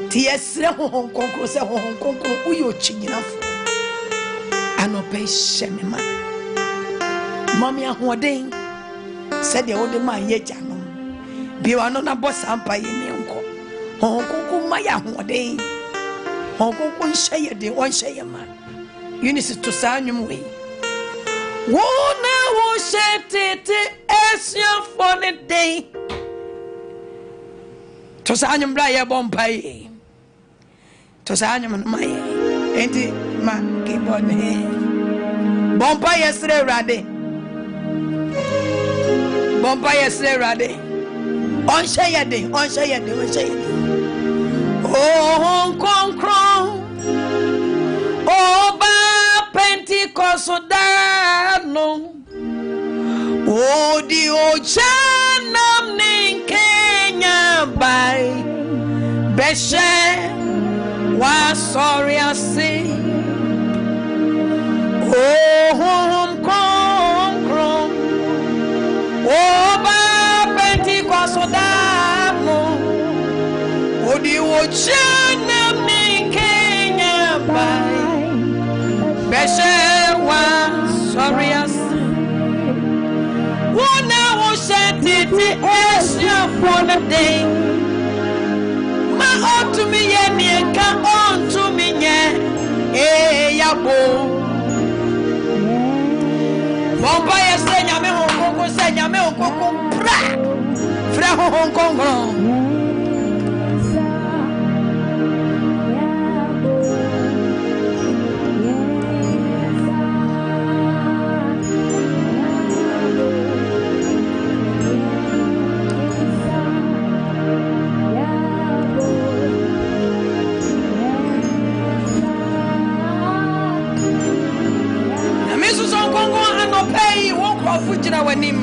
ti esre hohon konkro se hohon konkro uyo chinyinafo anobe shemema mami ahoden se de wode ma ye janom biwa no na bossa ampa ye ne nko hohon konkro ma ya ahoden hohon konkro nhye de won hye ma unisi to sanwum we wona wo shetete esya for the day to sanwum bra ye bompai to say anyam no my enti ma keyboard ne bompa yesre rade bompa yesre rade on shayede oh konkron oba Pentecost dano o di ojanam nin Kenya bai beshe wa sorry asi oh konkron oba Pentecost dano o di ojanam nin Kenya bai beshe wa sorry asi one hour sent it for the day. My on to me, yeah, come on to me, yeah, yabo. Vampire say, Yame Hong Kong, say, Yame Hong Kong, Fra Hong Kong. Fujina wanim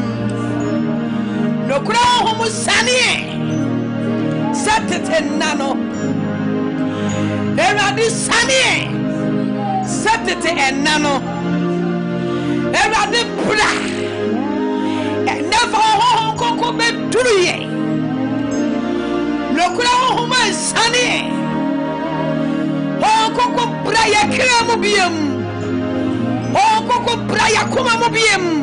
no kura homo sanie satete nano eradi sanie satete enano eradi bra never ho koko be duruye no kura homo sanie ho koko bra ya kira mo biem ho koko bra ya kuma mo biem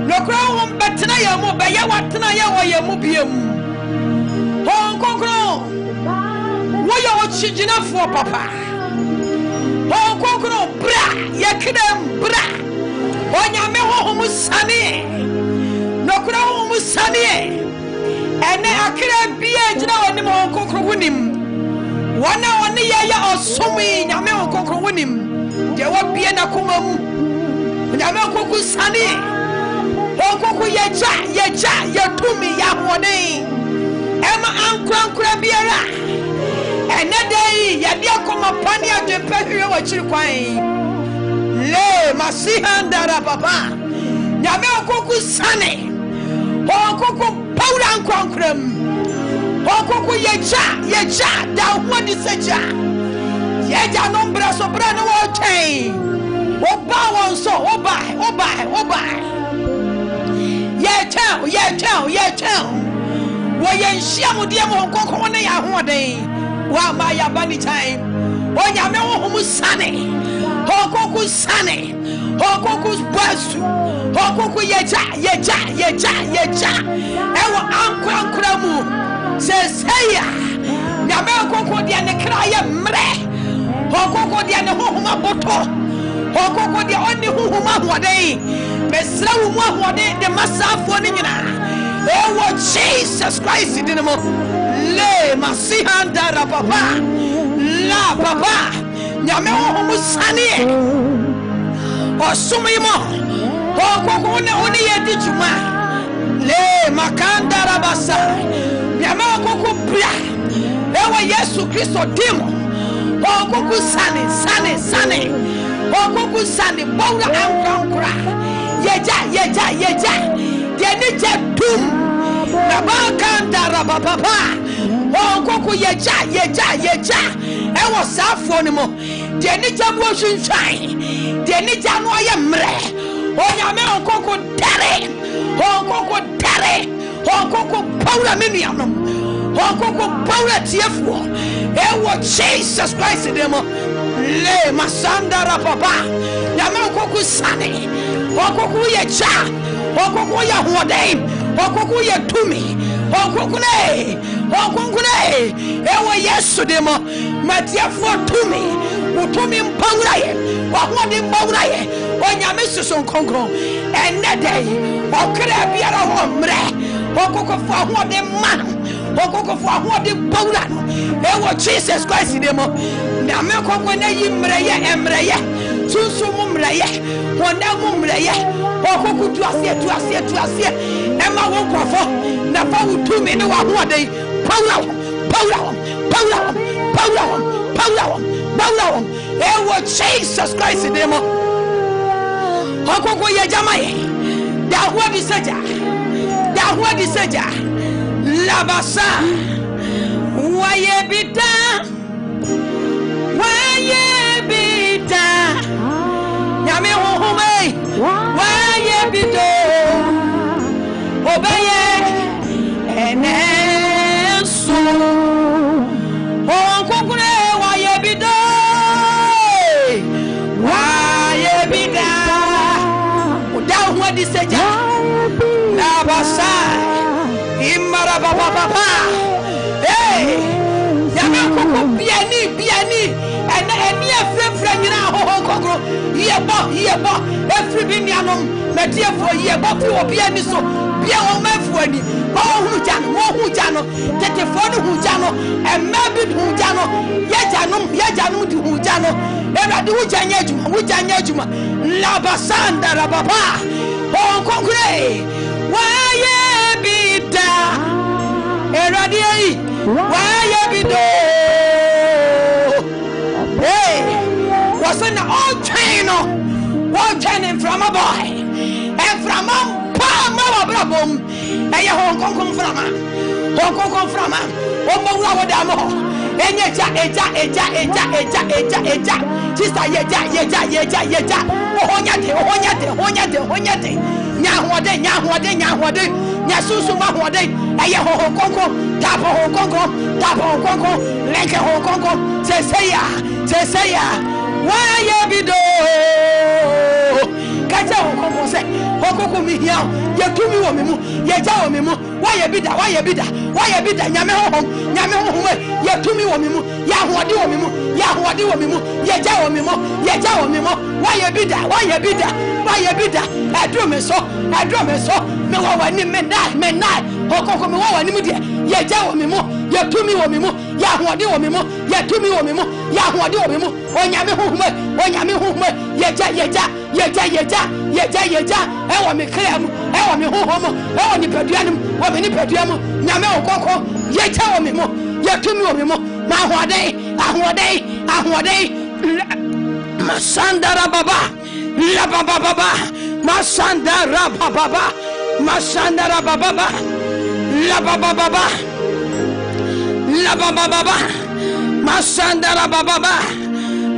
no crown betna ya mo be ya watna ya wo ya mu biem ho konkro wo ya wo chigina fo papa ho konkro bra ya kidam bra onya me ho mu sane no crown mu sane ene akira bia gina woni mo konkro wonim wana woni ya osumi nya me ho konkro wonim de wo bia na kuma mu nya me konkro sane Okoku yeja tumi ya hone ema ankra biara enedei ya dia koma pani adwempa hwe wa chiri kwan le masihanda papa nyame okoku sane okoku paula ankram okoku yeja da hodi seja yeja no mbra so bra no wo twen oba won so oba Yeah, tell. Why you sham dear Monco ne ya hode. Wa ma ya bani time. O ya me ho sane. Hokoku sane. Hokoku basu. Hokoku yeja. Ewo ankra mu. Says hey. Ya me hokoku dia ne kraye mre. Hokoku dia ne ho boto. Hokoku dia oni ho hode. Mesra wo mu ahode de masafo ni nyina ewo Jesus Christ dinamo le masihanda papa la papa nyame wo mu sane osumi mo okoko ne oni ye di juma le makanda rabasa nyame okoko bra ewo Yesu Kristo dimo okoko sane okoko sane bawra ankra yeja deni jetum na bakanda papa okoku yeja ewo safo ni mo deni jabu sunshine deni janu aye mre onyame okoku dare okoku paula miniano okoku paula tiefo ewo Jesus Christ demo le masanda papa nyame okoku sane okoku yeja okoku ya hode okoku ye tumi okoku ne ewo Yesu demo matiafo tumi mpawraye wahode mpawraye onyame susun konkron enedei okra biara ho mre okoku fo hode man okoko fo ahode bawura no e wo Jesus Christ dem na me kokko na yi mreye sunsu mu mreye wona mu mreye okoko tu ase e ma wo nkofo na fa wutumi ne wa hoade bawura e wo Jesus Christ dem okoko ye jamaye da ho bi seja labasa waye bida nyame hohome waye bido obeye enesu onkokure waye bida da ho di seja labasa imara baba nyame koko biani eni afrefre nyina ho kokoro yebo efri bi nianom mediefo yebo fi obiani so bia o mafu ani hu jano tetefo no hu jano emma bi hu jano yejanum di hu jano erade hu janya adwuma labasanda rababa o kokore waye bida erade yi waye bido wasn't all chain from a boy and from a brabum and your Hong Kong from a damo and eja sister yeja honyate nyahode nyasusu mahode eye Hong Kong tapo leke Hong Kong seseya why bido kacha Hong Kong se okoko mi hia ye tumi wo memu ye ja wo memu why bida nyame ho ye tumi wo memu ya hoade wo memu ye ja wo memu why bida adro me so me wo wani me nai okoko me wo wani mu de ye ja wo memu ye tumi wo memu ya hoade wo memu ye tumi wo memu ya hoade wo memu onyame ho yeja ewo me krem ewo me hohomo ewo ni paduanum wo me ni paduamu nyame okoko yeja wo me mo yetumi wo me mo ma ahoade masandara baba la baba masandara baba la baba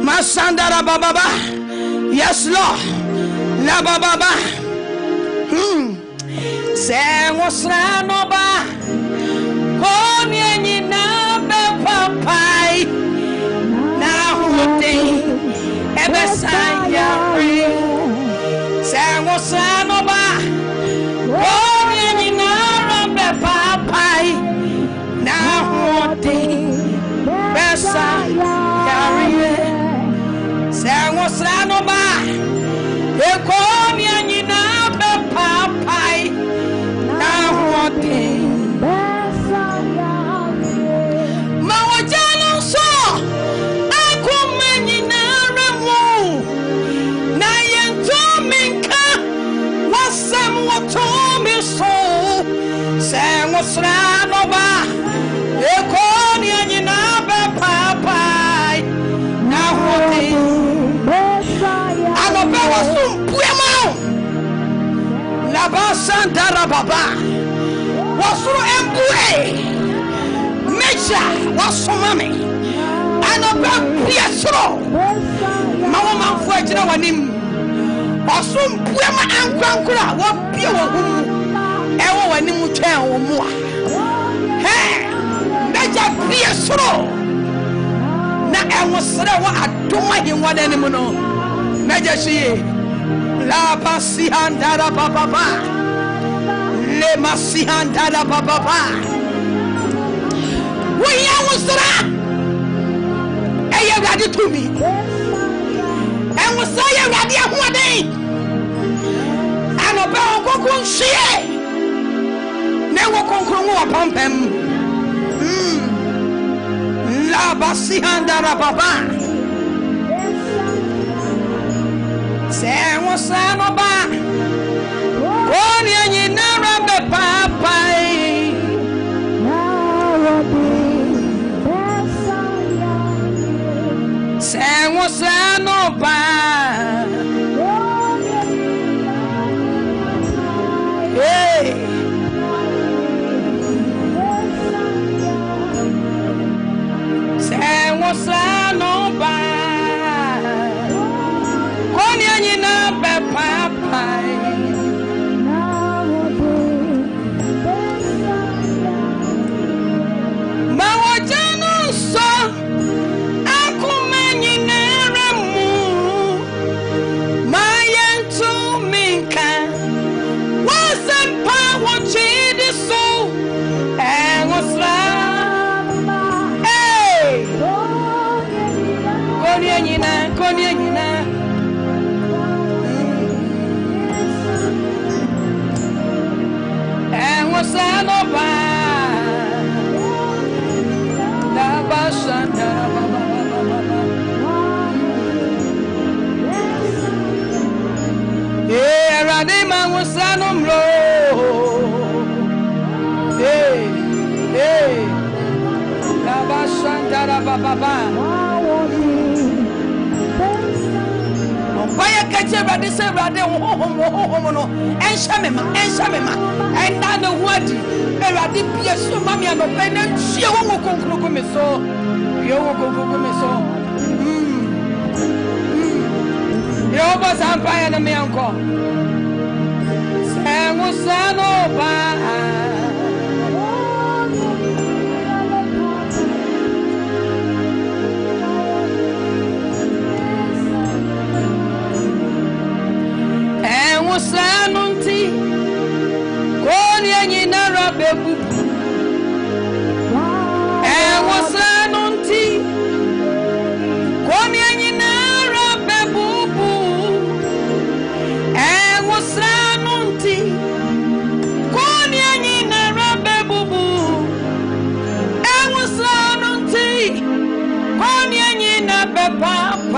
masandara baba yes Lord la baba se wosra no ba koni enyi na be papai na hote ebe sanya se wosra no ba koni enyi na be papai na hote be sanya se wosra no ba ekomi anyina be papai na hote ma wajalo so akumanyina remu na yento minka wasam watomi so se ngosra no ba ekomi anyina be papai na hote Labasandara baba wasuru embue mecha wasomame anoba piasro mawo manfo agira wanim wasum buema ankwankura wo pie wo hum ewo wanim twen wo mu he mecha piasro na ewo sere wo adoma hinwa nanim no mecha hie la pasihandara baba le masihandara baba we ya wosra eye gadi to me en wosra ye gadi ahoden anoba okokon hie na wo konkron wo pampam basi handara baba se wosano ba oni anyinara be papa se wosano ba hey Wosano ba Koni anyina be papa Ma wajano so akumanyi neramu Ma yentu minka Wasempa wachidi so Wosano Konya nyina Wosano ba da basanda baba rade ma wosano mro da basanda baba Why catch rade say rade ho no enshamema and na the word rade bia so mami no pe na tue wo konkro me so yo wo konkro me so yo ba sampaya na me anko se wosano ba Sanunti Koni anyina rabebu Sanunti Koni anyina rabebu Sanunti Koni anyina rabebu Sanunti Koni anyina bepapa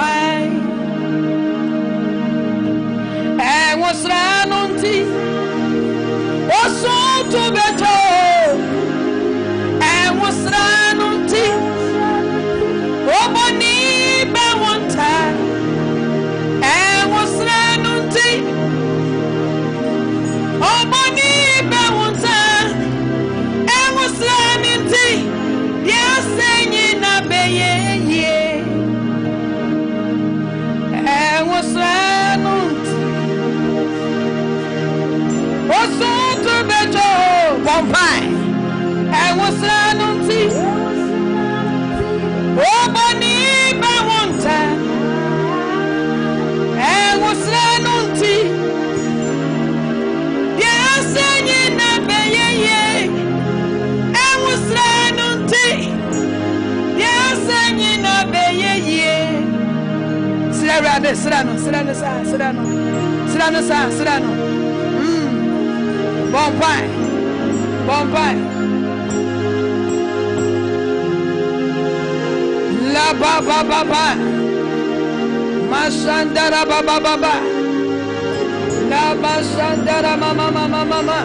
Wosranunti Osuntu beto Wosranunti Oboni bewonta Wosranunti Oboni bewonta Wosranunti Yasenyi na beyeye Wosranunti Osuntu beto Pompai Wosranunti Obani bewonta Wosranunti Yasenyi na beyeye Wosranunti Yasenyi na beyeye Sirano Bompai La baba Masandara baba La Masandara mama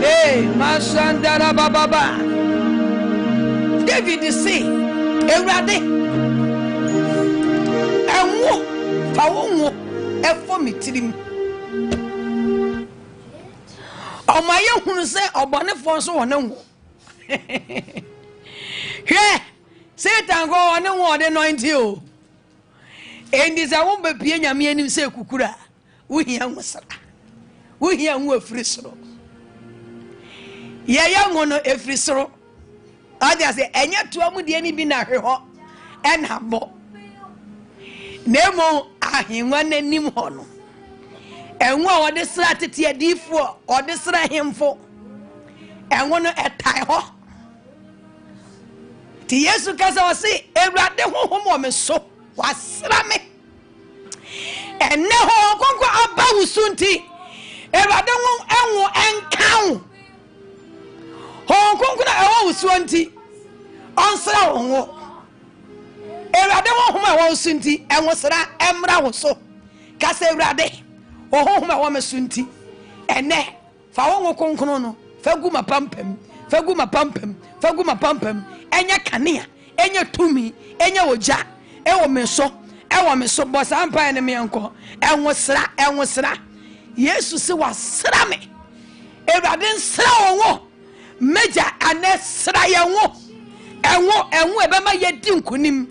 Hey Masandara baba David say Ewrade Enwo Fawo Efo mitirim Omaye hunu se obonefo so wona wo Hwe Satan go wona wo de 90 o Endi za wo be pie nyame anim se kukura wo hia nwosra wo hia nwo afiri soro Ye ya ngo no afiri soro Ade ase enya to mu de ni bi na hwe ho ena bo Nemo ahinwa nanim ho no Enwo ode sra tete adifo ode sra hemfo enwo no etai ho Ti Yesu kasa wasi Ewrade honhom o me so wasra me enne ho konko aba wusunti Ewrade ho enwo enkan ho konko na ewo wusunti onsra wo ewrade wo homa wo sunti enwosra emra wo so kase ewrade wo homa wo mesunti ene fa wo konkono no fagu mapampam enya kanea enya tumi enya oja ewo meso bosa ampa ene me enko enwosra Yesu se wasra me ewrade nsra wo meja anesra ye wo enwo ebema ye di nkonim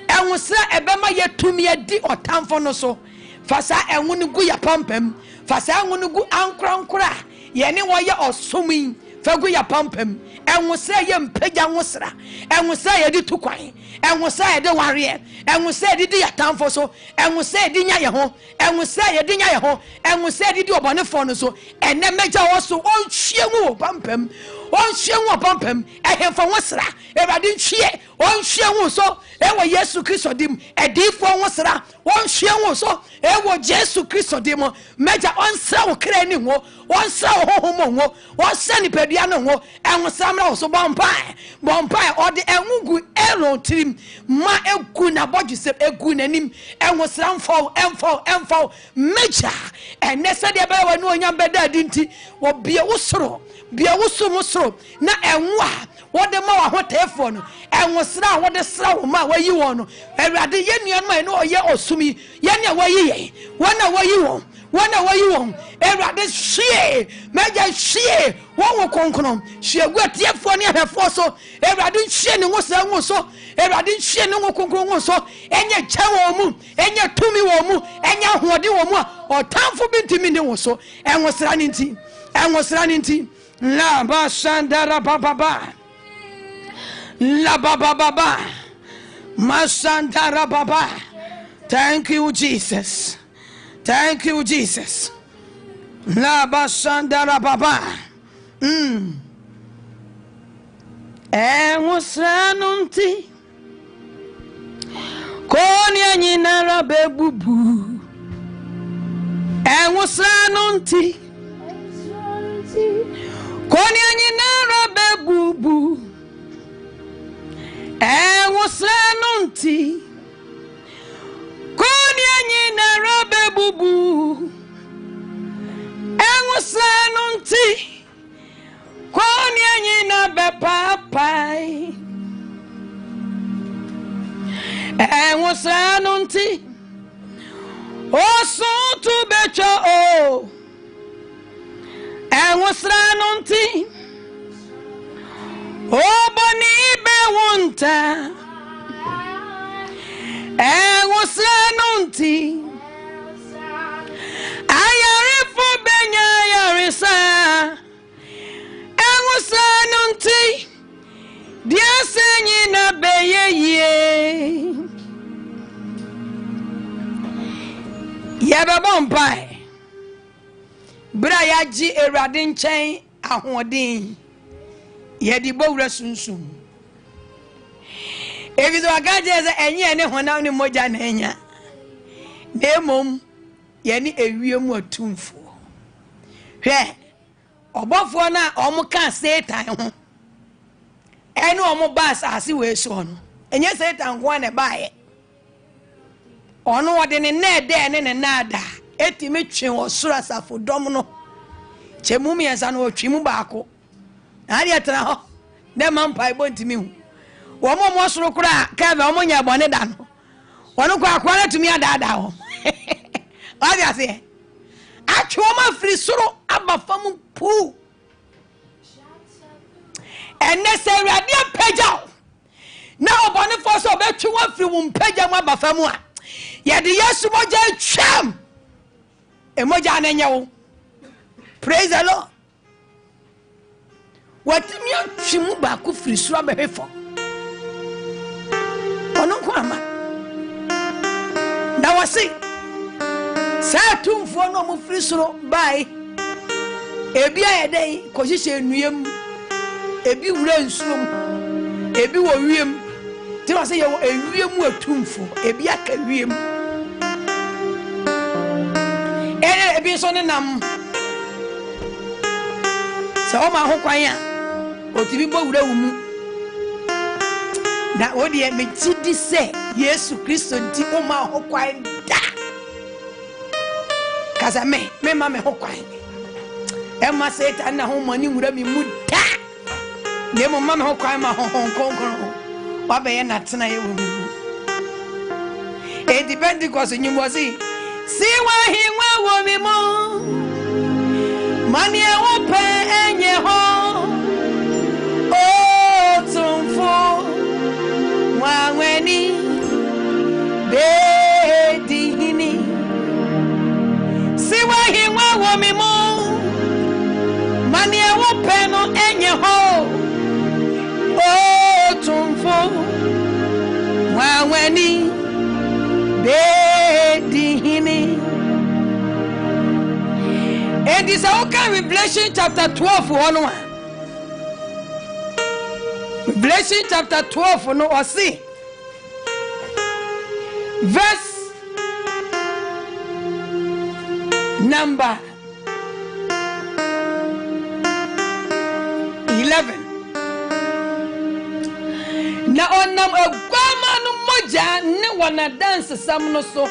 enwosra ebema ye tumi ye di otamfo no so fasa enwo ne gu ya pampam fasa enwo ne gu ankrankra ye ne wo ye osomi fagu ya pampam enwosra ye mpega nwosra enwosra ye di tukwan enwosra ye de ware enwosra ye di ya tamfo so enwosra ye di nya ye ho enwosra ye di nya ye ho enwosra ye di obonefo no so ene meja wo so onhwie wo pampam onhwie wo pampam ehemfo nwosra ewade nhwie onhwie wo so ewo Yesu Kristo dim edifo nwosra onhwie wo so ewo Yesu Kristo dim meja onsra wo kra ni ho onsra wo hohomo ho onsa ni padua no ho enwosra mra wo so bompai ode enwugu elo trim ma egu na bodjuse egu nanim enwosra emfo meja enese de ba wanu onyam beda dinti wo bia wo soro bia wo soro na enwa wode ma wa hotefo no enwosra wode sra wo ma wayi won no ewrade ye nuan ma no oye osumi ye ne wayi ye wona wayi won ewrade hwie meja hwie wo konkono hwie guatiefo ne ahefo so ewrade hwie ne nwosra nwoso ewrade hwie ne nwokonkro nwoso enye cha wo mu enye tumi wo mu enye hoode wo mu otamfo bintimi ne woso enwosra ninti la ba shandara baba la baba masandara baba. Thank you Jesus la ba shandara baba enwosra nunti koni anyinara bebubu enwosra nunti koni anyinara bebubu enwosra nunti koni anyinara bebubu enwosra nunti koni anyina bepapai enwosra nunti oso tu becho o enwosra nunti oboni be wonta enwosra nunti ayarefo benya yarisa enwosra nunti dia senyi na beyeye yebabompai bra yaji ewrade nchen ahoden yedi bowura sunsun ebizo agaje ze enye ne honam ne moja na enya nemom ye ne ewiem atumfo hwe obofo na omuka Satan ho ene omu bas ase we so no enye Satan ho na baaye ono wode ne na de ne nada etime twen osoro asafo dom no chemum yensa no otwimu baako ari atra ho de mampai bontimi hu wo mo soro kura ka be omo nya bone da no wono kwa akwara tumi adada ho ari ase atwo ma firi soro abafam pu enne se awrade pagya na obone fo so betwe wa firi wo pagya mu abafam a ye de Yesu moja twam emoja na nyawo. Praise the Lord. What me atwimu ba ku firi sura be hefo ono ko ama na wasi sa tumfo no mo firi suro bai ebi ayedai ko hihye nuem ebi wura nsuom ebi wo wiem ti wase ye ewiem atumfo ebi aka wiem ebi so ne nam sa o ma ho kwan a o ti bi bo wura wumu na odi e me gidi se Yesu Kristo nti o ma ho kwan da kaza me ma me ho kwan e ma Satan na ho mani wura mi mu da ne mo ma me ho kwan ma ho konkon wa be ye na tena ye wo mi e depend cause nyimbo si wa hi wa wo mi mo mani e wo pe enye ho o tumfo mwaweni bedini si wa hi wa wo mi mo mani e wo pe no enye ho o tumfo mwaweni bedini. And this is Revelation chapter 12 1. Revelation chapter 12 no or see verse number 11. Na onam agwama no moja ne wana dance sam no so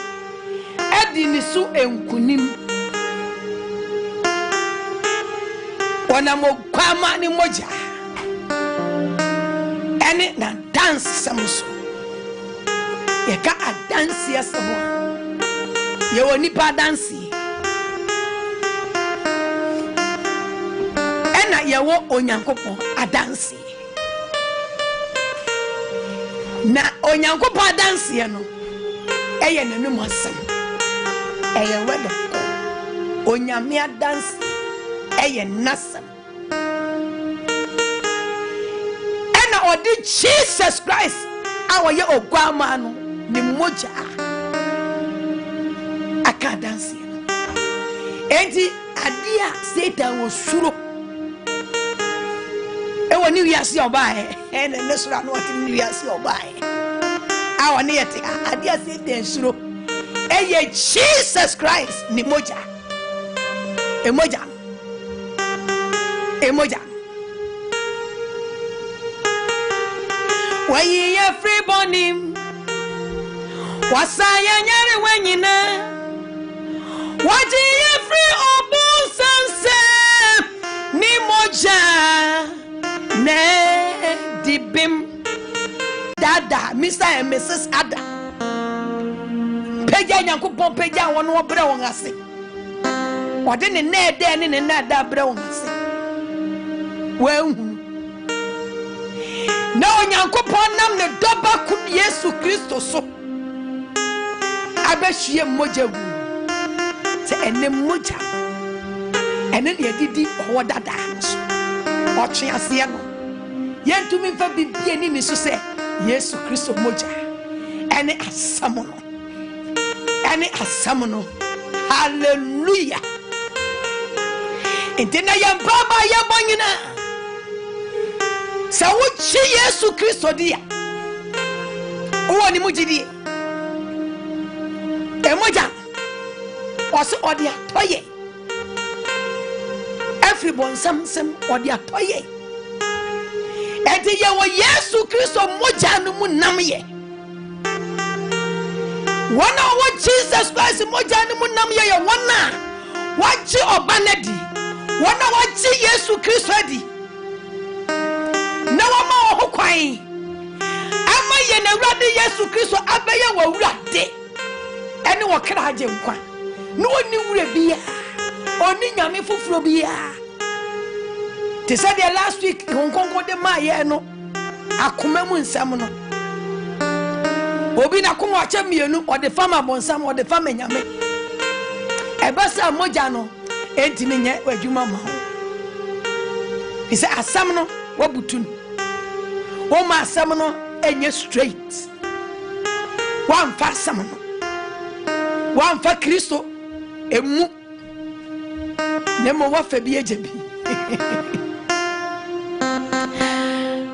edi ni su enkunim onam agwama ni moja ene na dance sam so ye ka a dance ya samo ye woni pa dance ena ye wo onyankopon a dance na onyankopon dance ye no eye nanum asem eye weda onyame dance eye nasem ena odi Jesus Christ awoye ogwama no ni moja aka dance ye no enti adia Satan wo suro ewo ni wiase obae ene ne sura no oti ni wiase obae awo ne yete adia Satan suro eye Jesus Christ ni moja emoja wayi ya free bonim wasaya nyare wenyina waji ya free obu sanse ni moja ne dibim dada Mr. and Mrs. Ada peja nyankopon peja wono obra won ase ode ne na de ne na da bra won ase wahu na onyankopon nam ne doba ku Yesu Kristo so abehwie moja gu te ene moja ene ne didi owo dada so otwe ase no yentumi fa bibie ni so se Yesu Kristo moja ene asamono hallelujah entena ya baba ya bonyina sa wuchi Yesu Kristo dia uwo ni mujidi emoja oso odi atoye everyone sam odi atoye enti ye wo Yesu Kristo moja no mu namye wana wo Jesus Christ moja no mu namye ye wana wachi obanedi wana wachi Yesu Kristo adi na wama ho kwan ama ye na wurade Yesu Kristo abeye wa wurade ene wo kra haje nkwa no oni wure bia oni nyame foforo bia te said the last week honkonko de maye no akoma mu nsam no obi na koma acha mienu o de fama bonsam o de fama nyame ebasa moja no entimi nye wadwuma ma ho ise asam no wabutun wo ma asam no enye straight wan fa asam no wan fa Kristo emu nemo wa fa bi ejebi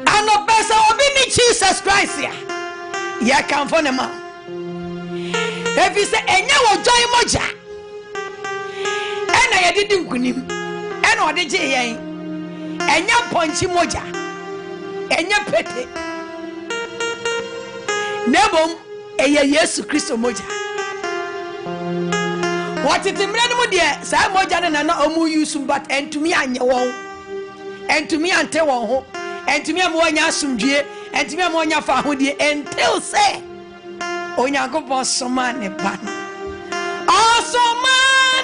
ano pesa obi ni Jesus Christ ya kan fo ne ma efi se enye wo joy moja ena ye didi nkunim ena ode je yen enya ponchi moja enya pete nebom eye Yesu Kristo moja watete mre no de sa moja na omu use but entumi anye won entumi ante won ho entumi amonya asumdue entumi amonya fa hodie until say onyankopon soma ne ba no asoma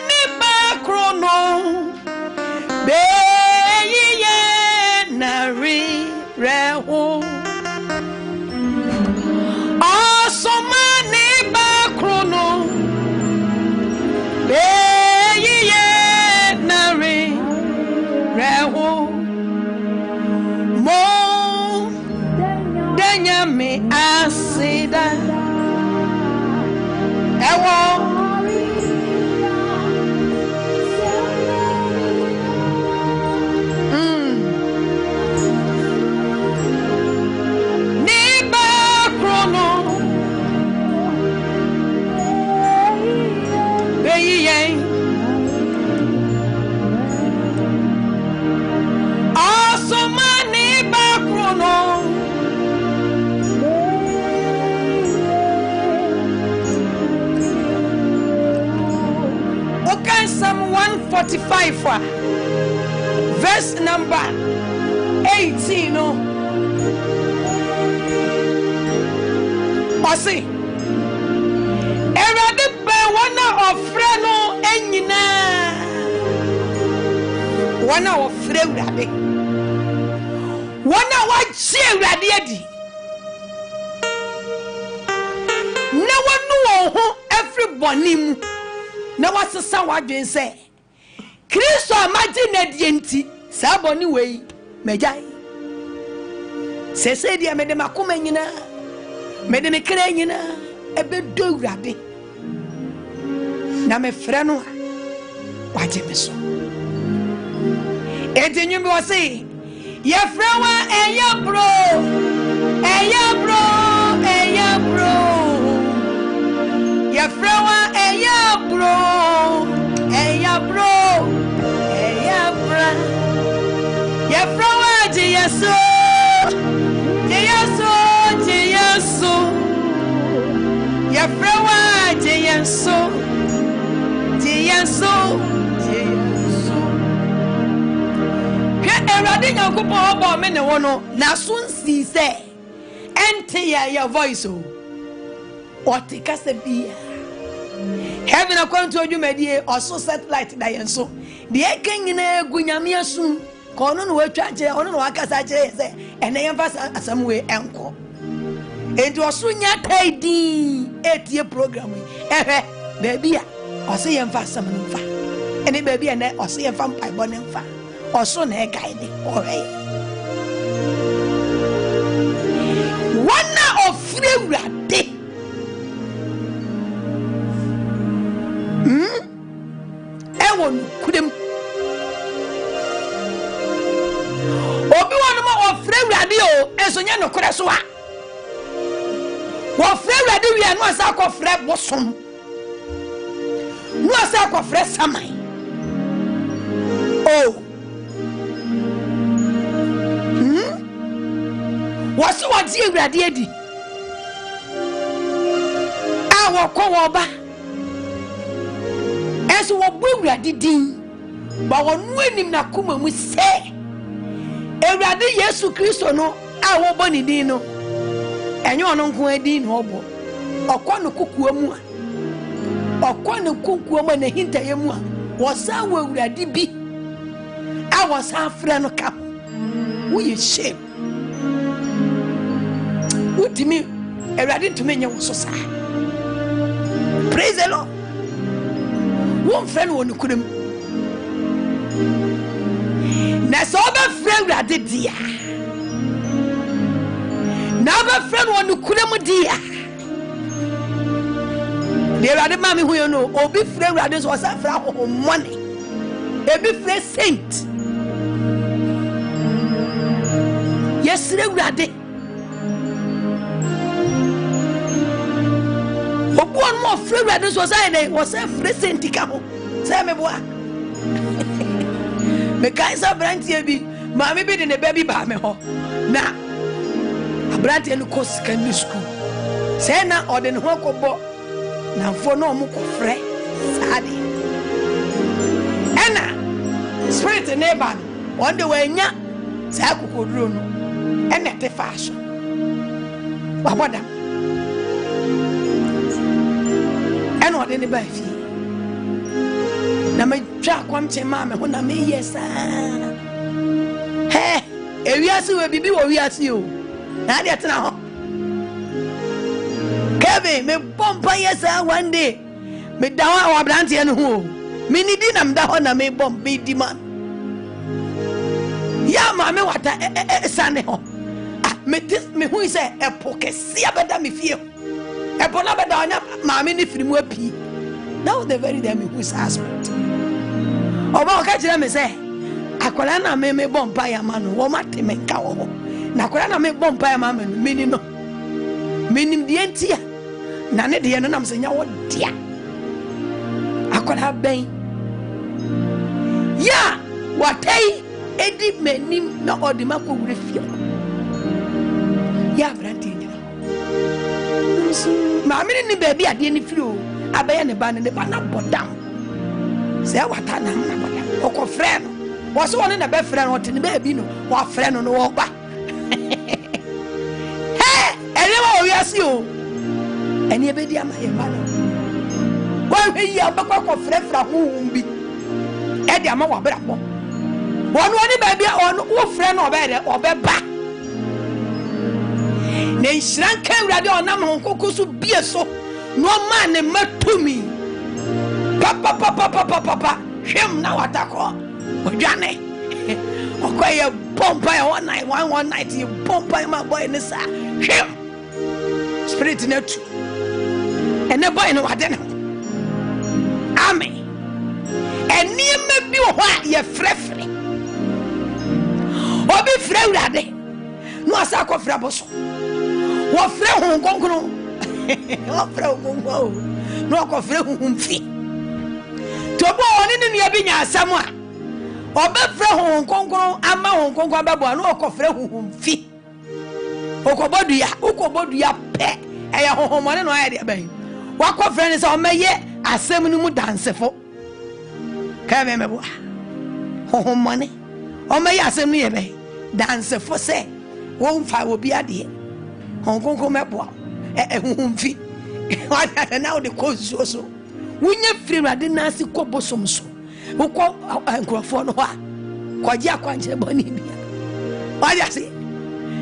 ne ba krono be ye na ri reho asoma ne ba krono be ye na ri reho mo denya me asida ewo ni ba krono be ye asoma ni ba krono Psalm 145 verse number 18 no Osi Erade be wana ofre no enyina wana ofre urade wana wachi urade adi na wanu ho everybody mu na wasesa wadwen se Kristo amaji na die nti sa boni wei mejai sese dia mede makoma nyina mede me kra nyina ebedo urade na me frɛ no waje me so etinyu bi wose ye frɛ wa eya bro ye frɛ wa eya bro ye frɛ wa Jesus ye frɛ wa Jesus ke erade nyankopɔ ɔbɔ me ne wo no na so nsi sɛ ente ya voice o otika se bia heaven according to adwumadie also satellite da yen so de ekanyina egu nyame asum ko ono no watwa kire ono no wakasa kire se ene yemfa asam we enko enti oso nya taidi etie program ehwe baby a oso yemfa asam no mfa ene baby ene oso yemfa mpaibo ne mfa oso na e guide alright wana ofre urade ewon kudem obi wonu ma ofre urade o enso nya no kore so a wo ofre urade wi anu asa akofre bosom nu asa akofre saman oh wasi wadi urade edi awo ko wo ba eso wo bu urade din ba wonu anim na kuma mu se urade Yesu Kristo no a wo boni din no enye ono nko adin no obo okwa no kukuwa mu a okwa no kukuwa mu na hintaye mu a wo sa wo urade bi a wo sa afra no ka wo ye shame utimi urade ntumi nye wo so sa praise the Lord one friend won kudem na so ba friend urade dia na ba friend won kudem dia de urade ma me hu no obi friend urade so sa fra ho money ebi friend saint yes urade obuon mo frɛ urade so say dey was a frɛ sentika ho say me boa me kai sa brantie bi ma me bi de ne baby ba me ho na abrantie no kos kan ni school say na or den ho kobo na fo no mo kofre sade ena spirit neighbor one day we nya sa kokoduro no ena te fashion waboda ena o den ba fi na me twa kwamche ma me ho na me yesa he ewiase we bibi wo wiase o na de tena ho Kevin me bomba yesa one day me dawa wa brante no ho me ni di na me da ho na me bomb me di man ya ma me wata sane ho me hu say epokesi abeda me fie epo na beda onya ma me ni firimu api now the very day me who is husband oba o ka kire me say akola na me bomba ya ma no wo mate me nka wo na akola na me bomba ya ma me ni no me nim de entia na ne de no nam se nya wo dia akola ben ya watai edi menim na odi mako wure fie ya brante ni ma me ni baby ade ni firi o abaye ne ba na bodam se wata na bodam okọ frɛ no wo so woni na be frɛ no tini baby no wa frɛ no wo ba ene wa wi asi o ene e be di ama ye ba no wa hwe yi abakọ kọ frɛ ho bi e di ama wa bra bo wonu oni baby onu wo frɛ no obe ba ne nshran ka wurade onam ho kokoso bie so no man ne matumi papa hwem na watako odwane okoye bomba ya one night you bomba my boy ne sa hwem spirit na tu ene boy no wade na amen eni me bi ho a ye frefre obi frɛ wurade no asa ko frɛ boso wo frɛ ho nkonkron wo frɛ ho nkonkron no ko frɛ ho mfi to bo oni ne nua bi nya asam a obe frɛ ho nkonkron ama ho nkonkron bebo no ko frɛ ho mfi okobodua pe eya ho homone no ayede abai wa ko frɛ ne se o meye asem no mu dansefo ka me mebo ho homone o meye asem no ye bai dansefo se wo mfa obi ade ho nkonkron mebo ho mfi wa na o de ko so wunya firi rade nasi ko bosom so ukọ nkrofo no ha kwaji akwanche boni bia waja se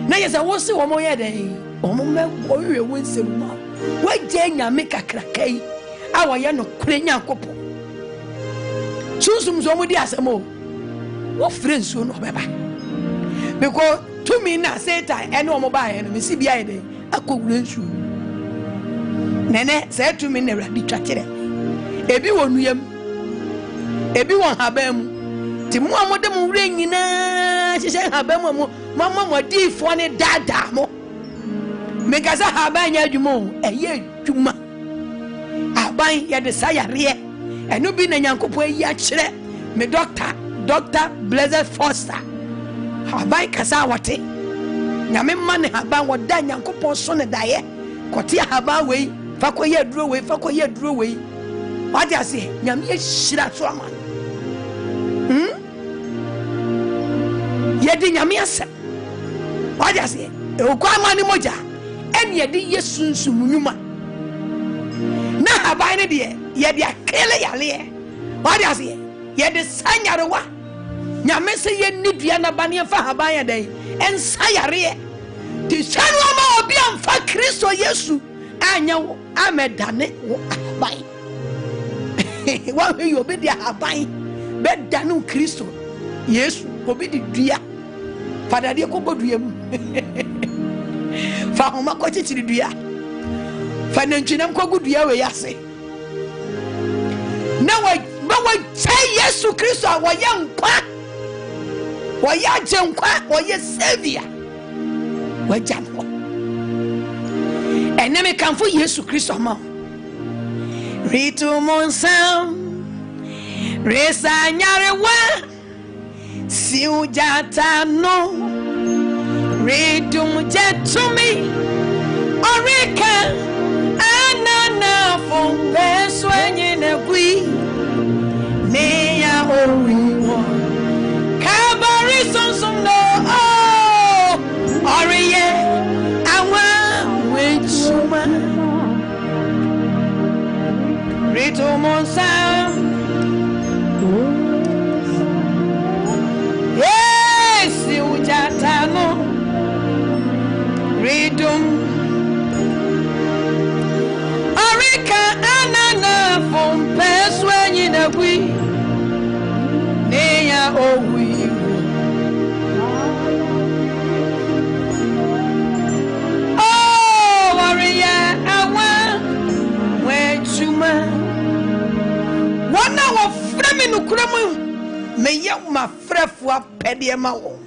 na yesa wo se wo mo ye den wo mo me wo we wonsem ma waje nyame kakrakai awo ye no kure nyakopo susum so mo di asemo wo fire nsuo no beba because to me na satan ene wo mo ba ye no me si bia ye den akogure nsuo nene se to me na radi twakere ebi wonuyam ebi won habam ti mu amode mu wure nyina hyehyɛ habam mu mama modifo ne dada mo megaza haban nya adwuma ɛyɛ adwuma aban yɛ de sayare ɛno bi na nyankopɔ ayi akyerɛ me doctor Blessed Foster haban kasa wote nyame ma ne haban woda nyankopɔ so ne daye kɔte haban wei fa kɔyɛ duro wei what you say? Nyame shira so man. Yedi nyame asa. What you say? E okwa mani moja. En yedi yesunsu munuma. Na haban ne de yedi akele yale. What you say? Yedi sanyarewa. Nyame se ye nidua na bane fa haban ya dai. En sayare. Ti sanwa ma obi amfa Kristo Yesu anya wo amedane wo haban. Wa we obi dia haban be danu Kristo Yesu obi di dua fada de ko bodua mu fa homa ko chichiri dua fa nantwinam ko gudua we yase na wa say Yesu Kristo wa yankwa wa ya jenkwa wa ye savior wa janko eneme kanfo Yesu Kristo ma Ritu monsam Resa nyarewa Si ujata no Ritu mjetumi Orika from best when in a we near Oriwo. Calvary some no Oriye Awa with Suma Rito Monsam. Yes, you jatano Ridum Anana from past when you know we near oh we oh warrior I want when you man 1 hour frame no kuramu me yam ma frefo apede ma wo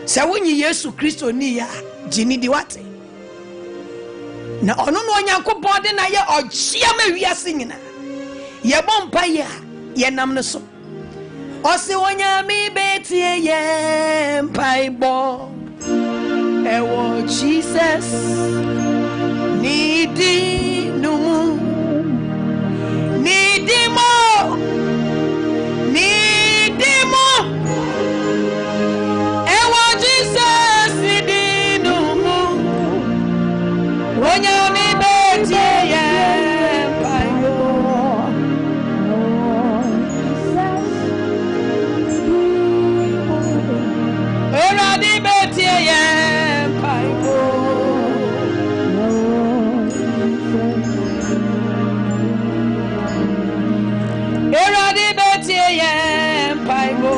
se wonyi Yesu Kristo ni ya jini di wate na ono no onyankopon de na ye ogyea ma wiase nyina ye bompa ye ye nam no so o se onyame betie ye mpaibo ewo Jesus nidi numu nidimo ewo Jesus nidi numu onyame betie ye mpaibo eradi betie ye mpaibo eradi betie ye mpaibo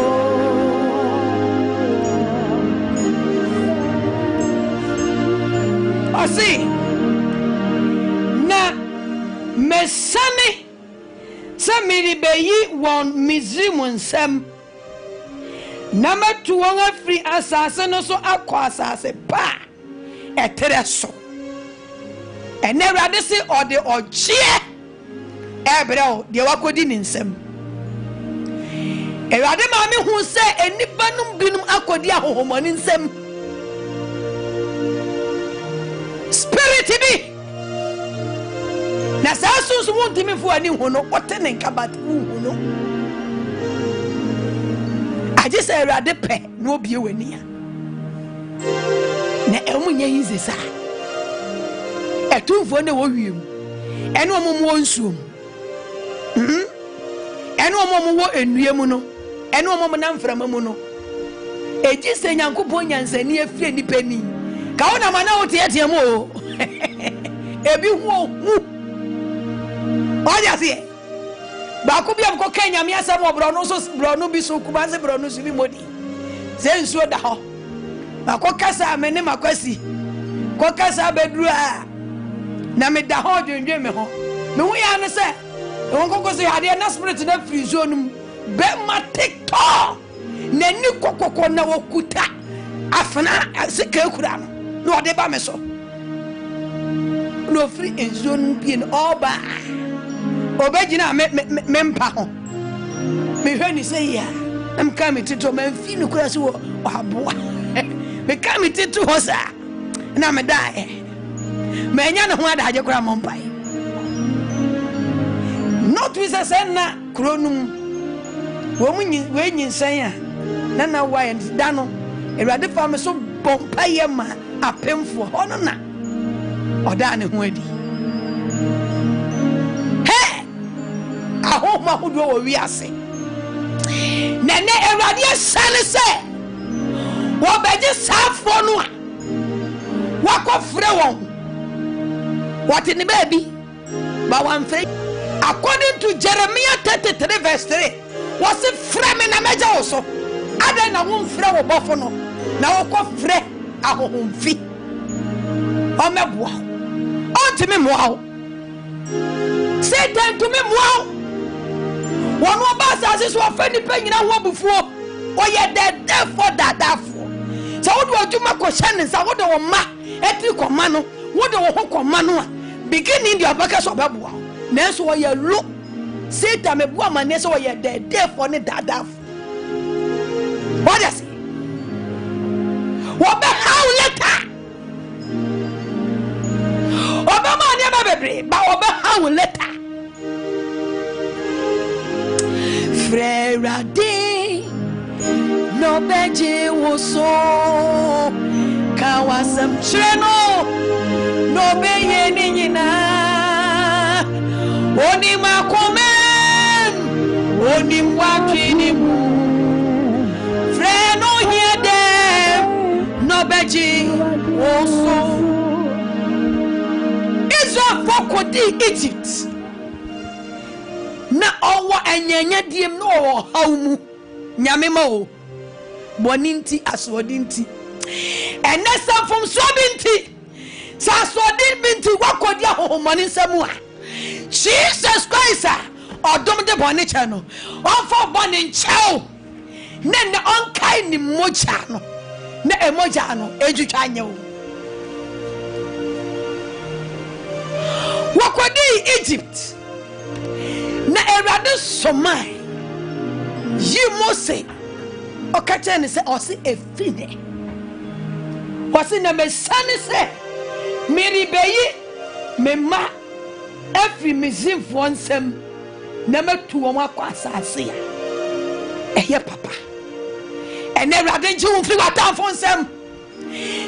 Asi na mesane se miribeyi won Misrim nsem na matu won afri asase no so akọ asase pa etere so enewrade se ode ogie ebreo de wakodi ni nsem ewrade ma me hu se enipa num binum akodi ahohomoni nsem spirit bi na sasunsu wontimi fu ani hu no otene nkabat hu no aje se ewrade pe na obie wani a na emunye yize sa etumfo ne wo wiem ene omomo wonsuom ene omomo wo enuemu no ene omomo na mframa mu no eji se nyankopon nyansani afie ni pani ka wona mana wo tie mu o ebi hu oja sie ba ko bia ko Kenya mi asam obro no so bro no bi so kuba se bro no so bi modi se nsuo da ho ba ko kasa amene makwasi ko kasa bedru a na me da ho dwendwe me ho me hu ya ne se won ko so ya de na spirit na free zone be ma tiktok na ni kokoko na wokuta afana sika ekura no no ode ba me so no free in zone bin oba obegina me mpa ho me hwe ni say ya am ka me tito man fi no kura so aboa me ka me tito ho sa na me dae me nya no ho adaje kura mo mpai not with a senna kronum wo munyi we nyinsan a na wa ya dano ewrade fa me so bompa ye ma apemfo hono na oda ne ho adi ahoma hodo wo wiase nene ewrade asane se wo beje safo no a wakofre won what in the baby but one thing according to Jeremiah 33 verse 3 was it frame na meja also ada na won frɛ wo bofo no na wo kɔ frɛ ahohomfi o meboa o timi moa Satan to me moa one wo ba sa so afani pa nyina ho abufuo o ye the for dadafo so wo do adwuma kɔ hyɛ nsa wo do wo ma etri kɔma no wo do wo ho kɔma no a beginning the abaka so beboa nanso wo ye lo Satan me boa mane so wo ye the for ne dadafo. What is it? What about how later? Obama never be, but wo later. Frerade no beje wo so kawasam cheno no beye ni nyina oni makomem oni mwatwi ni mu fre no hiede no beje wo so Israel fokodi Egypt na owo anyanya diem no owo hawmu nyame ma o boninti asodinti enesa from sobinti sa sodinti wakodi ahomani nsamu a Jesus Christ odom de boni cha no onfo boni nchao na onkai ni moja no na emoja no ejutwa anya o wakodi Egypt na erade somai yi Mose okache ni se osi efine wasi na mesane se meribeyi mema every mizim for nsem na metu won akwa asase ya eye papa ene erade nji wo firi wata for nsem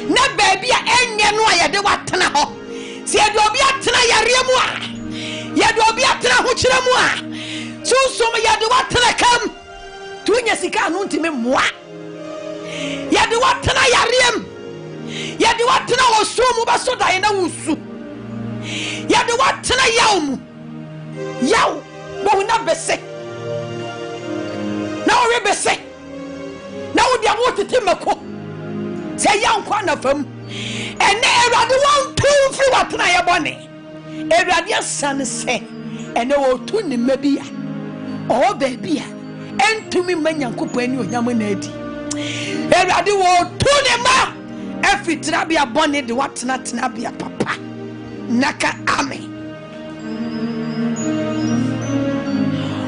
na baabi a enye no ayede watena ho se ade obi atena yare mu a yede obi atena ho kire mu a susum yede watena kam tunya sika no ntime moa yede watena yarem yede watena osumu baso dai na wusu yede watena yawmu yaw bo na bese na ore bese na wo dia wotete mako se yankwa na fam ene erade won tu fri watena ye bone erade san se ene wo tu ni mabia o baabia entumi manyankopɔ ani onyam na adi erade wo tu ne ma afitra bia bone de watena tena bia papa naka amen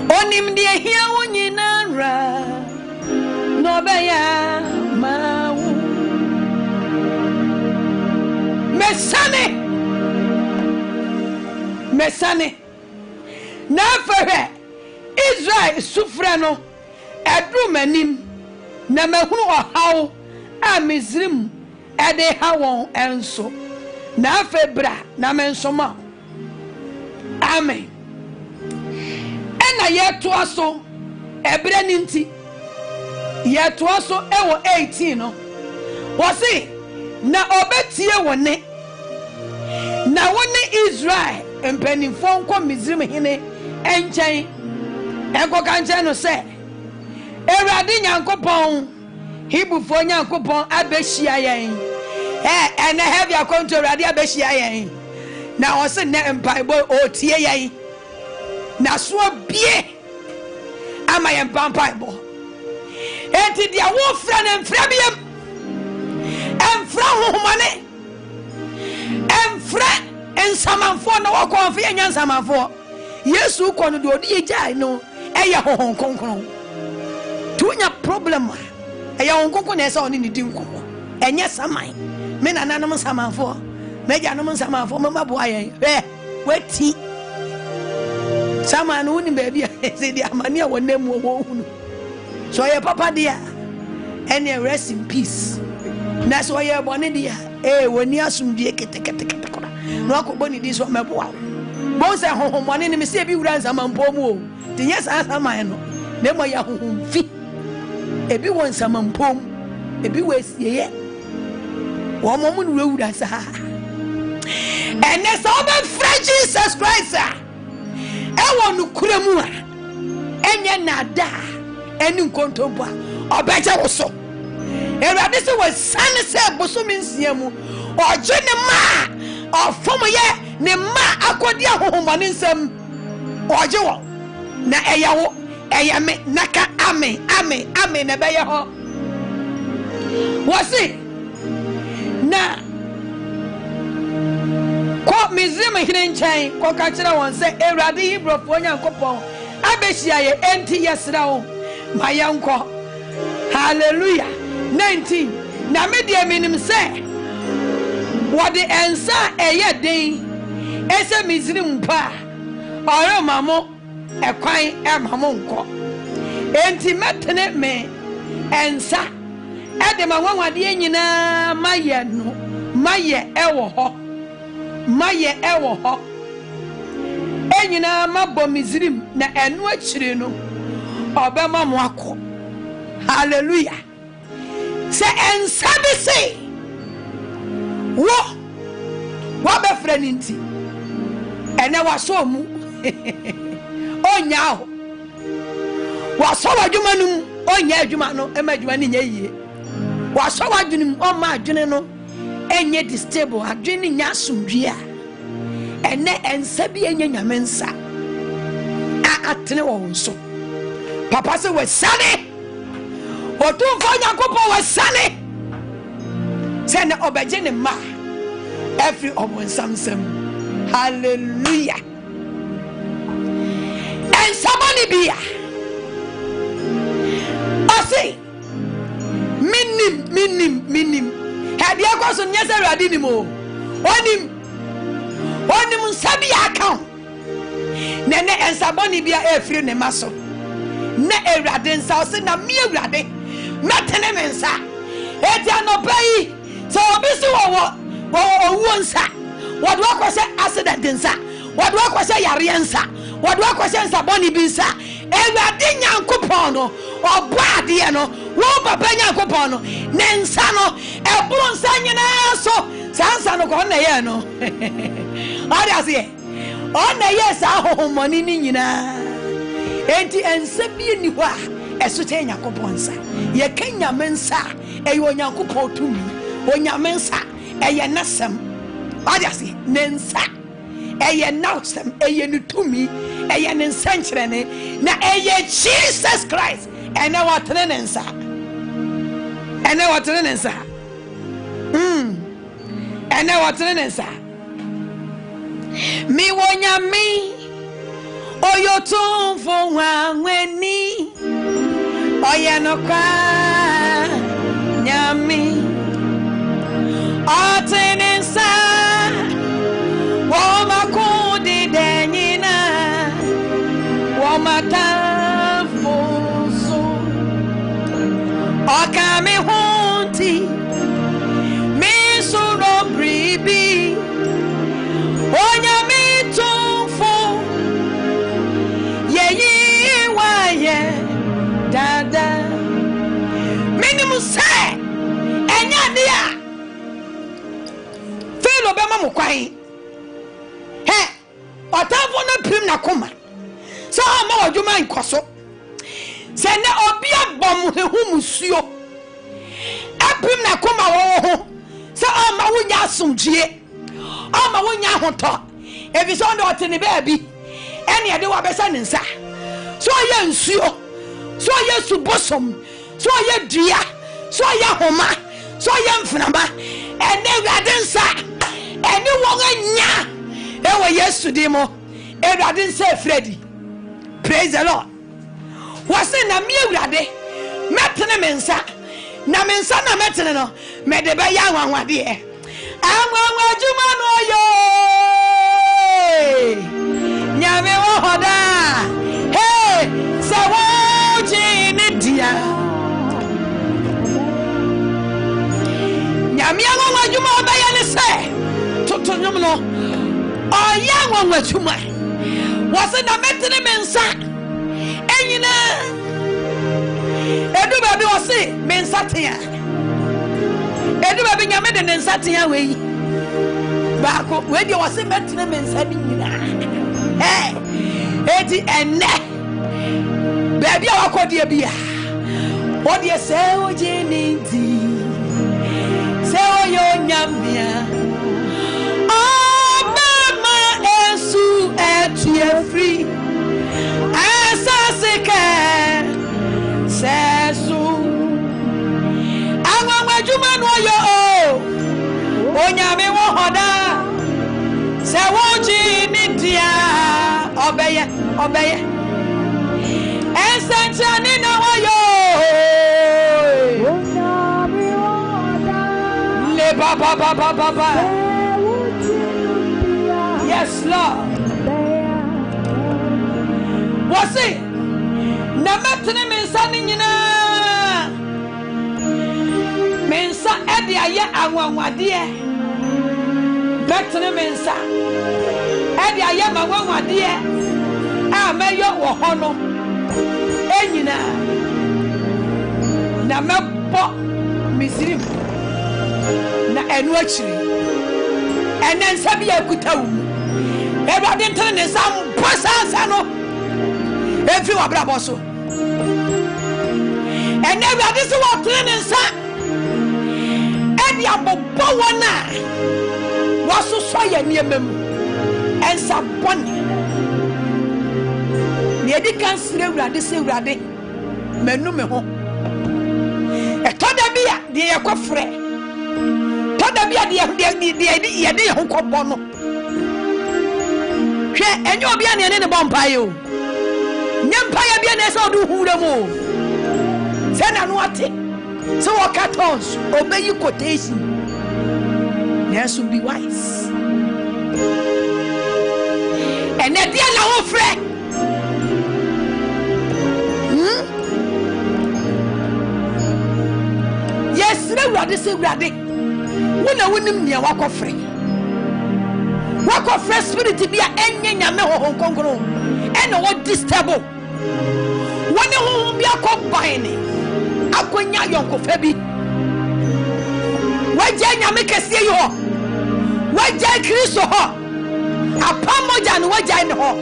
onim de hia wonyina ra no beya mawo mesane na fere Israel sufre no edumanim na mahunu ohaw a Misrim ede ha won enso na febra na mensoma amen ena yeto aso ebre ninti yeto aso ewo 18 no wose na obetie wone na wone Israel empanifo nko Misrim hene enchen enko kanche no se Erade Nyankopon Hebufo Nyankopon abehia yen ene have your control Erade abehia yen na o se ne empaibo o tie yen na so bie ama yen pampaibo enti dia wo fra na mfra biem emfra hohomane emfra ensamanfo na wo konfe enyansamanfo Yesu kono de odi ejai no eye hohon konkron tunya problem eye honkon na esa oni ni di nkomo enye saman me nananom samanfo meja nom samanfo mama bo ayen wati saman uni baby se di amani a wonem wo hunu so ye papa dia ene rest in peace na so ye bone dia woni asumdie ketekete kora no akoboni di so mebo awo bon se honhomane ni me se bi wura samanfo mu o tinya sa saman no na mo ya honhomfi ebi won samampom ebi wesieye wo mo mu wura sa ene so be Jesus Christ e wonu kuremu a enye nada eni nkontompo a obeje wo so erade se wo san se bosomi nsiamu oje ne ma ofomo ye ne ma akodi ahohomane nsam oje wo na eyawo eyame naka amen na beye ho wasi na ko Misrim hine nchen ko ka kira won se Erade Hebrofo Nyankopon abehia ye enti yesra wo mayanko hallelujah 19 na media minim se wode ensa eye den ese Misrim pa ɔyɛ mamo ɛkwan ɛmamo nkɔ enti mɛtene me ɛnsa ɛde ma nwanwadeɛ nyinaa mayɛ no mayɛ ɛwɔ hɔ enyinaa mabɔ Misrim na ɛno akyiri no ɔbɛma mo akɔ. Hallelujah. Sɛ ɛnsa bi se wo wabɛfrɛ ne nti ɛnɛ wasɔ mu ɔnya ho wasɔ w'adwuma no mu ɔnya adwuma no ɛma adwuma no nyɛ yie wasɔ w'adwene mu ɔma adwene no ɛnyɛ distable adwene nya asomdwie a ɛnɛ ɛnsa bi ɛnyɛ nyame nsa a atene wɔ wo nso. Papa sɛ wɔsane ɔtumfo Nyankopɔn wɔsane sɛ ne ɔbɛgye ne mma ɛfiri ɔbɔnsamsam. Hallelujah. ɛnsabɔ ne bi a ɔse minim ɛdeɛ kɔ so nyɛ sɛ Awurade nim o ɔnim nsa bi aka ho na ɛnɛ ɛnsabɔ ne bi a ɛfiri ne ma so na Awurade nsa ɔse na me Awurade mɛtene me nsa eti anɔpa yi sɛ obi si wɔwɔ owuo nsa wɔde wakɔhyɛ accident nsa wɔde wakɔhyɛ yareɛ nsa wɔde wakɔhyɛ nsabɔne bi nsa Awurade Nyankopɔn no ɔbɔ adeɛ no wo papa Nyankopɔn no ne nsa no ɛboro nsa nyinaa so saa nsa no kɔ ɔna yɛ no ɔde aseɛ ɔna yɛ saa ahohommɔne ne nyinaa enti ɛnsa bi ni hɔ a ɛso kyɛ Nyankopɔn nsa yɛka Nyame nsa ɛyɛ Onyankopɔn tumi Onyame nsa ɛyɛ nasɛm ɔde aseɛ ne nsa ɛyɛ nasɛm ɛyɛ ne tumi ɛyɛ ne nsɛnkyerɛnne na ɛyɛ Jesus Christ ɛnɛ wɔtene ne nsa ɛnɛ wɔtene ne nsa ɛnɛ wɔtene ne nsa mi wɔ Nyame oyo tumfo wanweni oye no kwa Nyame atenensa woma kundi denyina woma tafuso okame hunti misuro bribi Onyame tumfo dada minimum say enya dia felo be ma mo kwan he otafo na prim na koma so ma wadwuma nkoso se ne obi abom hehu musuo aprim na koma wo ho so ma wonya asomdwie ma wonya hoto ebi so ndo otene ba bi ene ye de wa besa ne nsa so ye nsuo so ye subosom so ye dua so ye homa so ye mfnama ene Awurade nsa ene won anya ewo Yesu di mo Awurade nsa Fredi. Praise the Lord. Wase na me Awurade metene me nsa na me nsa na metene no me de be ya anwanwade anwanwajuma no yo Nyame wo hoda hey sawo jinidia Nyame anwanwajuma obaya ne se tutonyum no oya anwanwajuma wase na metene me nsa enyina edu ba bi wase me nsa tia edu ba bi Nyame de ne nsa tia we baako we de wase metene me nsa ni nyina eti ene baby awakode bia wode se oje ninti se oyo Nyamia mama esu etie free asasike sesu anwajuma no yo Onyame wo hoda se woji nidia obeye esenchani na wayo Onyame wo hoda le baba yes Lord Wasi na metene mensa ni nyina mensa ede aye anwanwade metene mensa ede aye manwanwade a meyo wo hono enyina na mebo Misrim na enu akiri enen sabi akutawu Ewurade ntene ne sam posansa no efi wa brabo so ene Ewurade se wo tene ne nsa edi abobbo wona waso so ya niemam ensa bone ne edi kan sire Ewurade se Ewurade manu me ho etoda bia de yakofre toda bia de ye ho kobbo no hwe enyo obia ne ne bompaye o nyampaye bia ne se odu hure mo se na no ate se wo cartons obeyi quotation yes be wise ene dia la ho frɛ yes Ewurade se Ewurade wona wonim nia wakɔfrɛ wakɔfrɛ spirit bia enye nyame hohon konkron ene wo disturb woni hohon bia kɔban ne akonya yonkofa bi wagya nyame kɛse yi ho wagya Kristo ho apamoja ne wagya ne ho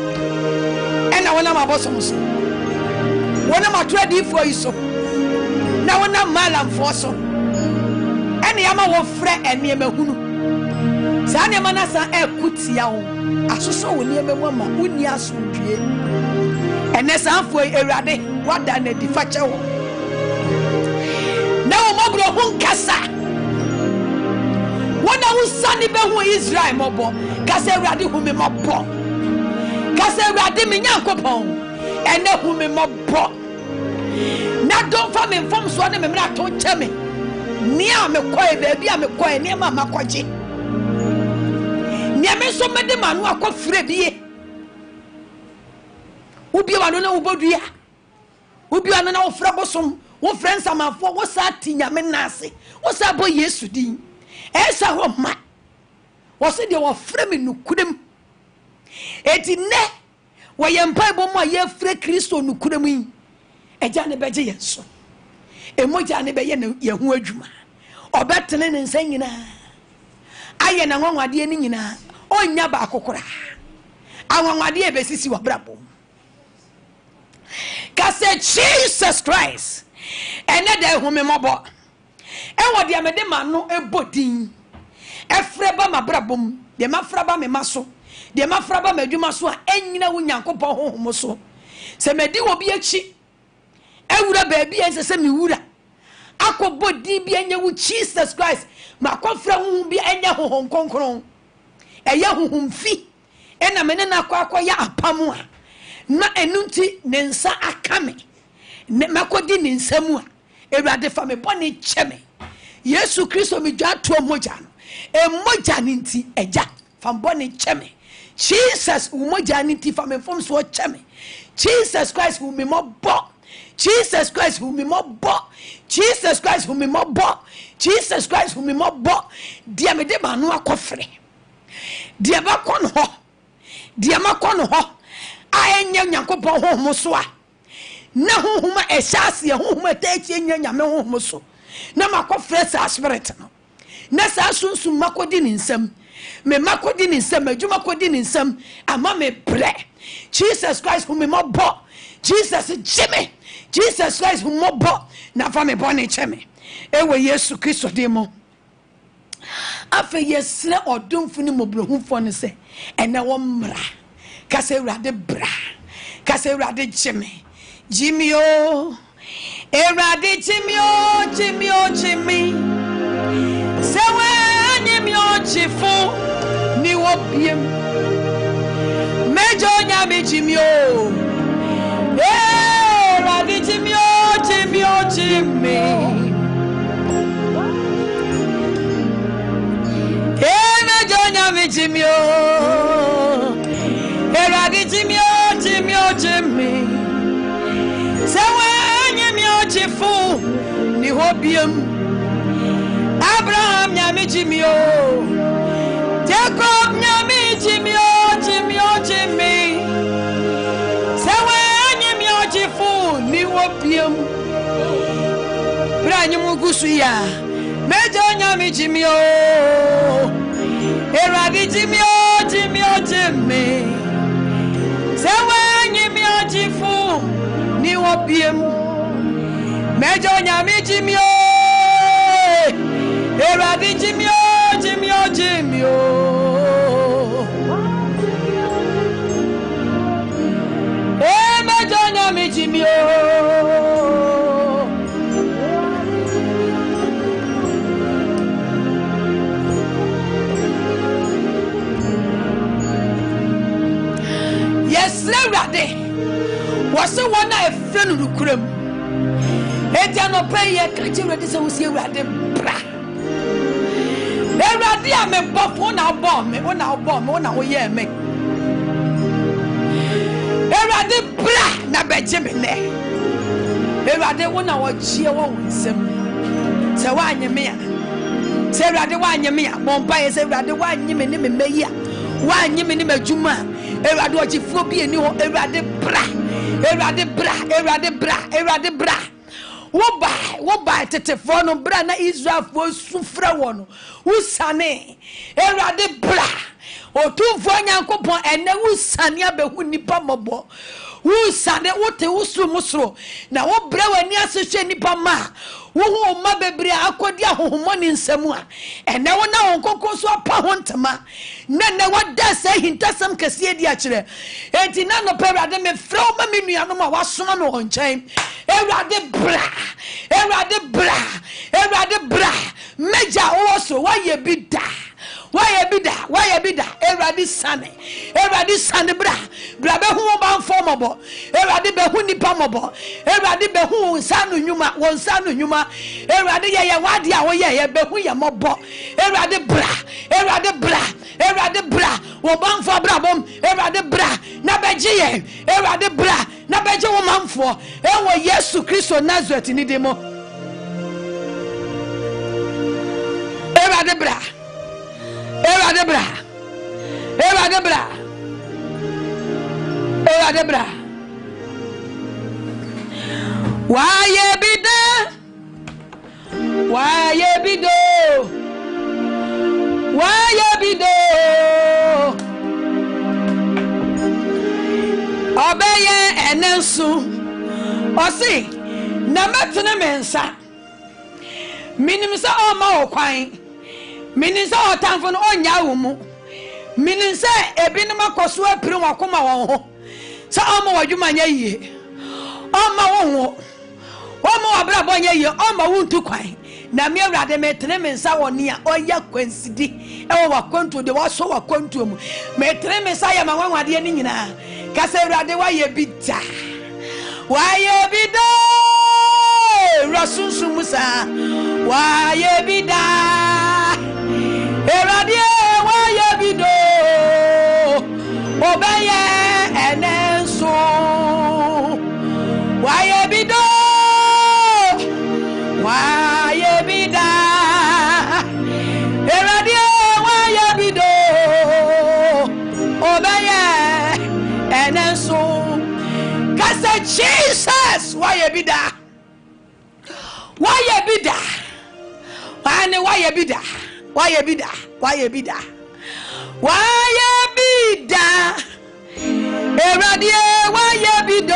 ena wona mabosom so wona matradi fo yi so na wona malamfo so ene yama wo frɛ ene mahunu sa ne mana sa ekutia wo asoso wo ne memu ma uni asodue ene sanfo Ewurade wada na di fache wo na wo mobro hu nkasa wona wo sani be hu Israel mobo kasa Ewurade hu me mobo kasa Ewurade me Nyankopɔn ene hu me mobo na don't fa me fom so ne me mra to cheme nia me koe baby a me koe ne ma makoje nia me so me de manu akofre bie ubi wano na ubodua ubi wano na ofra bosom wo friends amafo wo sa tinya me nase wo sa bo Yesu din esa ho ma wo se de wo frɛ me nukurem eti ne wo ye mpa bo mo ye frɛ Kristo nukurem yi eja ne beje yenso emoja ne be ye ne ye ho adwuma obetene ne nsa nyina aye na nwanwade ni nyina onya ba akokora anwanwade e besisi wa brabo kase Jesus Christ ene da hu me mobo e wode amede ma no ebodin efre ba mabrabom de mafra ba me maso de mafra ba madwuma so a enyina wo Nyankopɔn honhom so se medi wo bi achi ewura ba bi ense se me wura akobodin bi enye wo Jesus Christ makofra honhom bi enye honhom konkron eye honhom fi ena me ne na akwa apam a na enunti ne nsa akame ne makodi ne nsamu a Ewurade fa me bone cheme Yesu Kristo mi dwa to moja no emoja ne nti eja fa bone cheme Jesus umoja ne nti fa me fom so cheme Jesus Christ who me mobo Jesus Christ who me mobo Jesus Christ who me mobo Jesus Christ who me mobo dia me de ma no akofre dia ba kon ho dia ma kon ho ayenye Nyankopɔn honhom so a na honhom a ehase honhom a tachi enya nyame honhom so na makofre sa spirit no na sa sunsun makodi ni nsam me makodi ni nsam adwuma kodi ni nsam ama me bre Jesus Christ who me mobo Jesus Jimmy Jesus Christ who mobo na fa me bone cheme ewe Yesu Kristo demo afa yesre odomfu ni mobrohufo ne se ene wo mra kase Ewurade bra kase Ewurade Jimmy o Ewurade Jimmy sewe anyimi o chifo ni wo biem mejo nyame Jimmy o Ewurade Jimmy mejo nyame Jimmy o Ewurade Jimmy wobiem Abraham nyame jimio Jacob nyame jimio jimi Sewe anyimio jifu ni wobiem Bra nyimu gusu ya Mejo nyame jimio Eradi jimio jimi Sewe anyimio jifu ni wobiem Mejo nyame jimio Eradi jimio Mejo nyame jimio Yes, Eradi was the one I friend who could no pay a catching ready so see Eradi bra Eradi ame buff on our bomb on our year make Eradi bra na Benjamin Eradi one our cheer one sim so why you me say Eradi why you me Bombay say Eradi why you me meya why you me juma Eradi what you phobia new Eradi bra Wo buy tetefo no bra na Israel fo sufra wono wo sane Erade bra otumfo nyankopon ene wo sane abehu nipa mobo wo sane wo te wo musro na wo bra wani asehwe nipa ma wo hu ma bebre akodi ahohomo ni nsemu a ene wo na wonkoko so apa hontama na wada se hintasam kase di akire enti na no Erade me fra ma menuanom a wasoma no onchen Erade bra meja wo so why ye bida Erade sane bra be hu ban formobo Erade be hu nipa mobo Erade be hu sanu nyuma won sanu nyuma Erade ye wade a wo ye be hu ye mobo Erade bra wo ban for bra bom Erade bra na beje ye Erade bra na beje wo manfo e wo Yesu Kristo Nazareth ni demo Erade bra Why be do Obeye enensu Osi na metene mensa Minimsa o ma okwan Minimsa o tamfo no onya wo mu Minimsa ebinim akoso apiri wakoma won ho sa o ma wadwuma nya yie o ma wo ho o ma wabra bo nya yie o ma wo ntu kwan na me Erade metene mensa woni a oya kwansidi e wo wakwantu de waso wakwantu mu metene mensa ya manwanwade ni nyina kase Erade wa ye bida Rasunsu Musa wa ye bida Erade wa ye bido obeye enenso wa ye bida Erade wa ye bido obeye enenso kase Jesus wa ye bida Why Erade why bido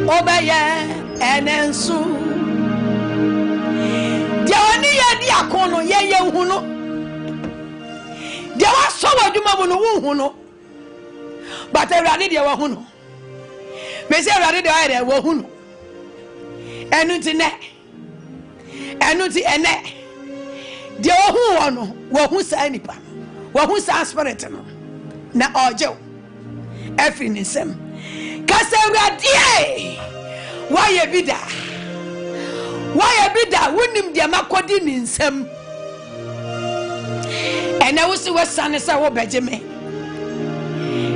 obeye enensu de oni ye di akono ye hunu de wa so waduma mu no hunu but Erade de wa hunu me say Erade de wa hunu Enuti ene de ohu wono wo hu sa nipa wo hu sa spirit no na oje every nisem kase Erade why bida wonim de makodi ni nsem ene wo se wasane sa wo beje me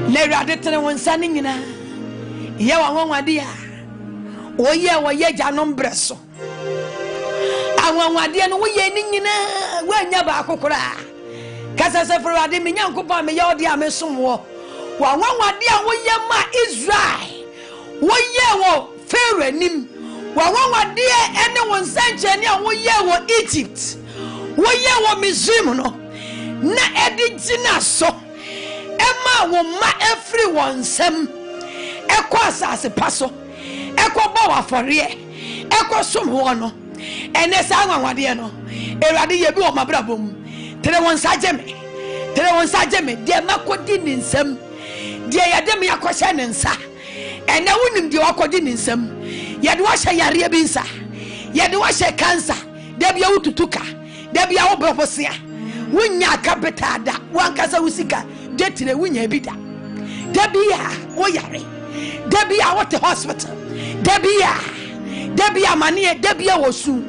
na Erade tene won sane nyina ye wa wonwade a Oye janom breso anwanwade no wo ye ni nyina wanya ba akokora kasa se Awurade me Nyankopɔn me ye odi amesom wo wanwanwade a wo ye ma Israel wo ye wo Pharaoh nim wanwanwade ene wo nsanche ne a wo ye wo Egypt wo ye wo Misraim no na edi gina so ema wo ma every one sem ekọ asase paso ekọ bo wafore ekọ som wo no ene sa anwanwade no Awurade ye bi wo mabrabom tere won sajeme de makodi ni nsam de yade me yakɔhye ne nsa ene wonim de wakodi ni nsam yade wahye yare bi nsa yade wahye cancer de bia wututuka de bia wo broposia wonya capital da wankasa wusika de tire wonya bi da de bia wo yare de bia wo te hospital de bia mane de bia wo su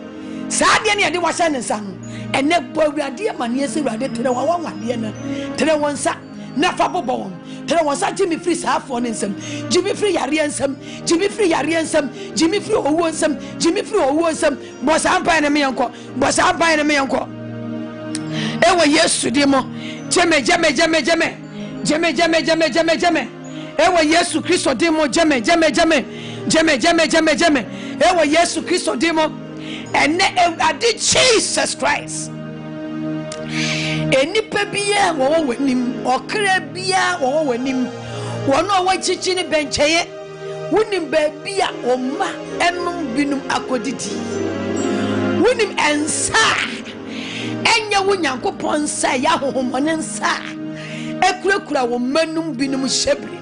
saa de ne yade wahye ne nsa no ene bo Awurade amane se Awurade tere wanwade na tere wonsa na fa bobon tere wonsa Jimmy free saafo ne nsam Jimmy free yare nsam Jimmy free yare nsam Jimmy free owo nsam Jimmy free owo nsam bo sa ampa ne me yanko bo sa ampa ne me yanko ewo Yesu di mo jeme ewo Yesu Kristo di mo jeme ewo Yesu Kristo di mo ene Awurade Jesus Christ enipa biya wo wanim okra biya wo wanim wono wachichi ne bencheye wonim ba biya o ma enum binum akodidi wonim ensa enya wo Nyankopɔn sa ya hohomone nsa ekurakura wo manum binum shebri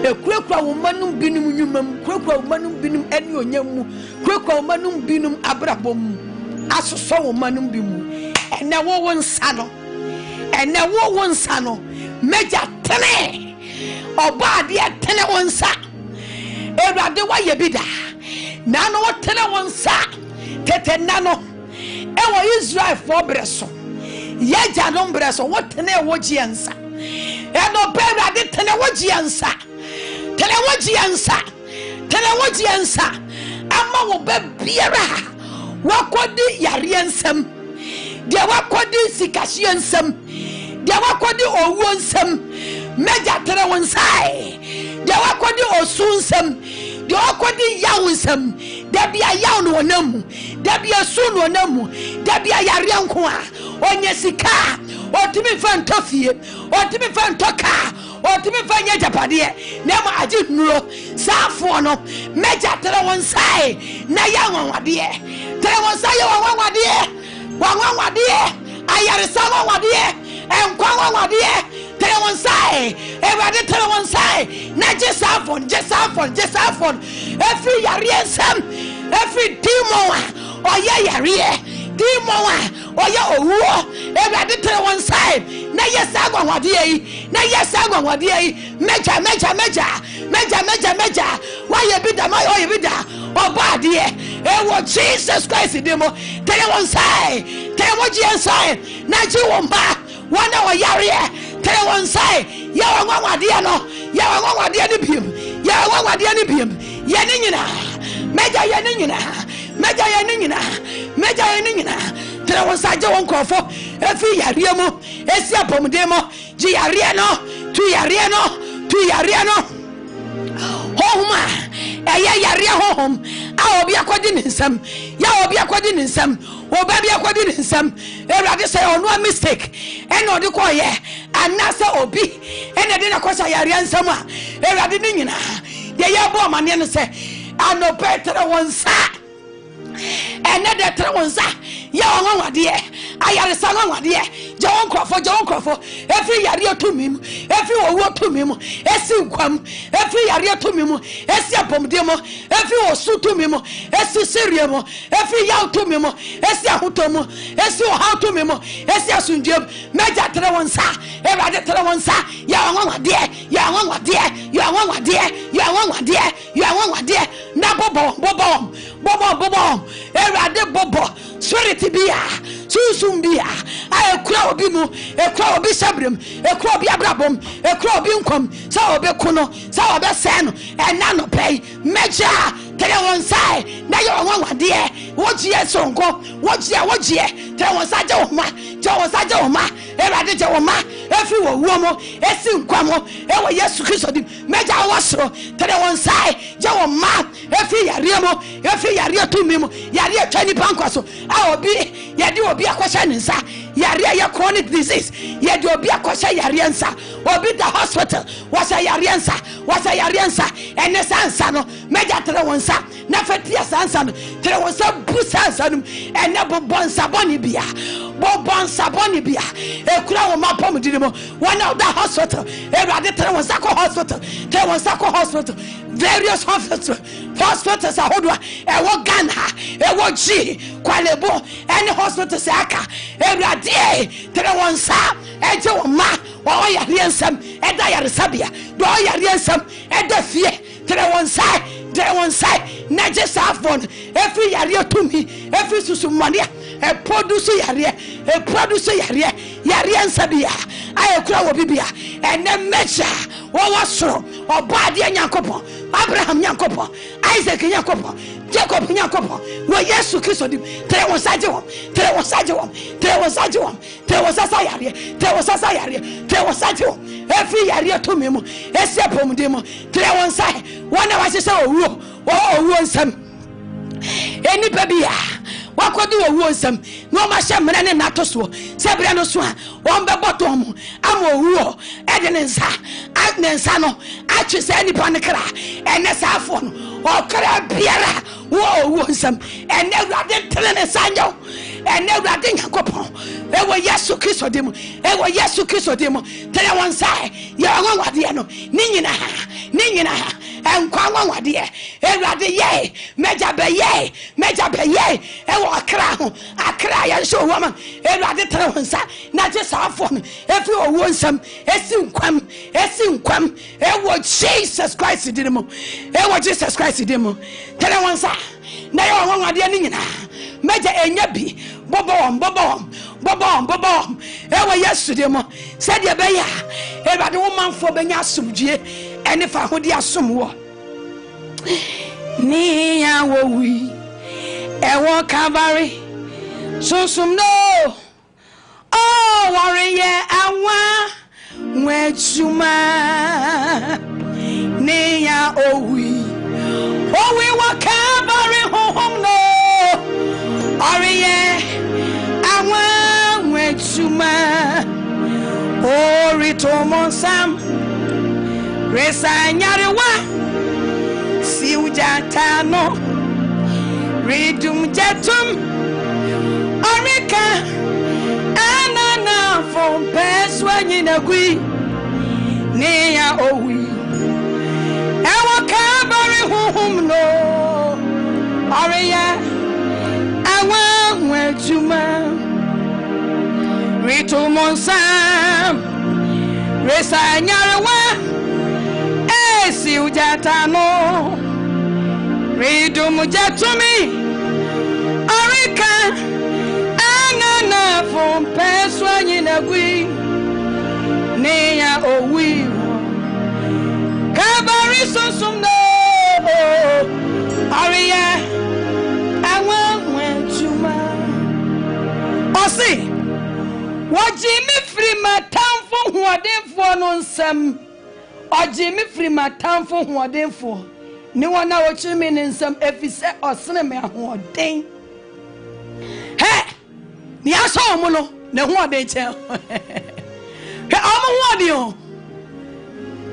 ekurakura wo manum binum nyumam ekurakura wo manum binum eni onyamu ekurakura wo manum binum abrabom asoso wo manum bimu ene wo nsa no meja tene oba de tene wo nsa Awurade wa ye bida na no wo tene wo nsa tete na no ewo Israel for breso ye jadom breso wo tene wo giansa eno be Awurade tene wo giansa ama wo be biara wakodi yare nsam de wakodi sikahye nsam de wakodi owo nsam meja tere wonsai de wakodi osu nsam de wakodi yawo nsam de bia yawo no namu de bia su no namu de bia yare nko a onye sika otimi fa ntofie otimi fa ntoka otimi fa nya japade na ma agi nuro saafo no meja tere wonsai na yawanwade tere wonsai wanwade ayare sawanwade enkwawade tere wonsai Awurade tere wonsai na jesafon every yare nsam every demon oya yare demon oya owo Awurade tere wonsai na yesagwanwade yi meja why you be da obade ewo Jesus Christ demo tere wonsai tere wogiensai na ji womba wana wo yare tere wonsai ya wanwade no ya wanwade ni biem ye ni nyina meja ye ni nyina tere wonsai je won krofo efi yare mu esi apomde mo ji yare no tu yare no homa eye yare hohom a obi akodi ni nsam ya obi akodi ni nsam oba bi akodi ni nsam Awurade say ono a mistake eno de ko ye anasa obi ene de na ko sha yare nsam a Awurade ni nyina ye ye bo mane no say ano petre wonsa ene de tre wonsa ya wanwade ayare sa wanwade jawon krofo every yare otumim every owo otumim esi nkwam every yare otumim esi apomde mo every osu otumim esi serie mo every ya otumim esi ahotomo esi oha otumim esi asundiem meja tere wonsa Awurade tere wonsa ya wanwade na bobo Awurade bobo spirit bia susum bia ekura obi mu ekura obi sabrem ekura obi abrabom ekura obi nkom sa obi kono sa obi se no ena no pay meja tell one side, now you're one dear. What ye so go? What ye? Tell one side, Joma, Eradijoma, every woman, Essin Quamo, Ewa Yesu Christo, Major Wasro, tell one side, Joma, every Yariamo, every Yaria to Mimo, Yaria 20 Panquaso. I will be, Yadi will be a question, sir. Yaria chronic disease, Yadi will be a question, Yariansa, or be the hospital, was a Yariansa, and the Sansano, Major Telewansa, Nafetia Sansano, Telewansa Busansanum, and Nabo Bon Sabonibia, Bobon Sabonibia, a crown of my pomodimo, one of the hospital, a rather Telewasako Hospital, various hospitals are Hodwa, a Wagana, a Waji, Qualebo, and the hospital Saka, a Radie, Telewansa, and Joma, or Yariansam, and Diarabia, do Yariansam, and the fear, Telewasai. There one side, not just half one. Every area to me, every susumania, a producer area, Yarian Sabia, I a crow of Bibia, and then measure what was so, or Badi and Yankopo, Abraham Yankopo, Isaac Yankopo, Jacob Yankopo, where yes to kiss on him. There was Sajo, there was Sajo, every area to me, except Pomodemo, there one side, one of us so. Oh, wonsome. Any baby, what could do a wonsome? No, my shaman and Natoso, Sabriano Swan, one babotom, Amo Ruo, Edenensa, Agnensano, Actress any panicra, and a saffron, or Carabiera, whoa, wonsome, and never did tell a sanjo, and never did a coupon. There were yes to kiss or demo, there were yes to kiss or demo. Tell one side, you're one what the Nina. And Kwangwa dear, Erade ye, Major Baye, a crown, a cry and show woman, Erade Travansa, not just half one, if you want some, Essim Quam, what Jesus Christ did him, what Jesus Christ did him. Tell one sa, now one what the Nina, Major Enyabi, Bobom, ever yesterday, said your Baya, Erade woman for Benyasum, and if I would assume what. Nia wowi ewo Calvary susum no oh warrior awa wechuma nia owi wa Calvary home no warrior awa wechuma orito monsam resa nyarewa Siujatano Redum Jatum Orika Anana from Peswanagui Nea Owi Ewa Calvary home no Aria Awa Wechuma Rito Monsam Resa Nyarawa Siujatano Redum Jatumi Arika Anana from Peswanagui Nea Owi Calvary Susum no Aria Awa Wechuma Osi What Jimmy Free town for what they for non some or Jimmy free my town for who are then for. No one now watching me in some effice or cinema who are dang. Hey, the answer mono, the one they tell. Hey, I'm a wardio.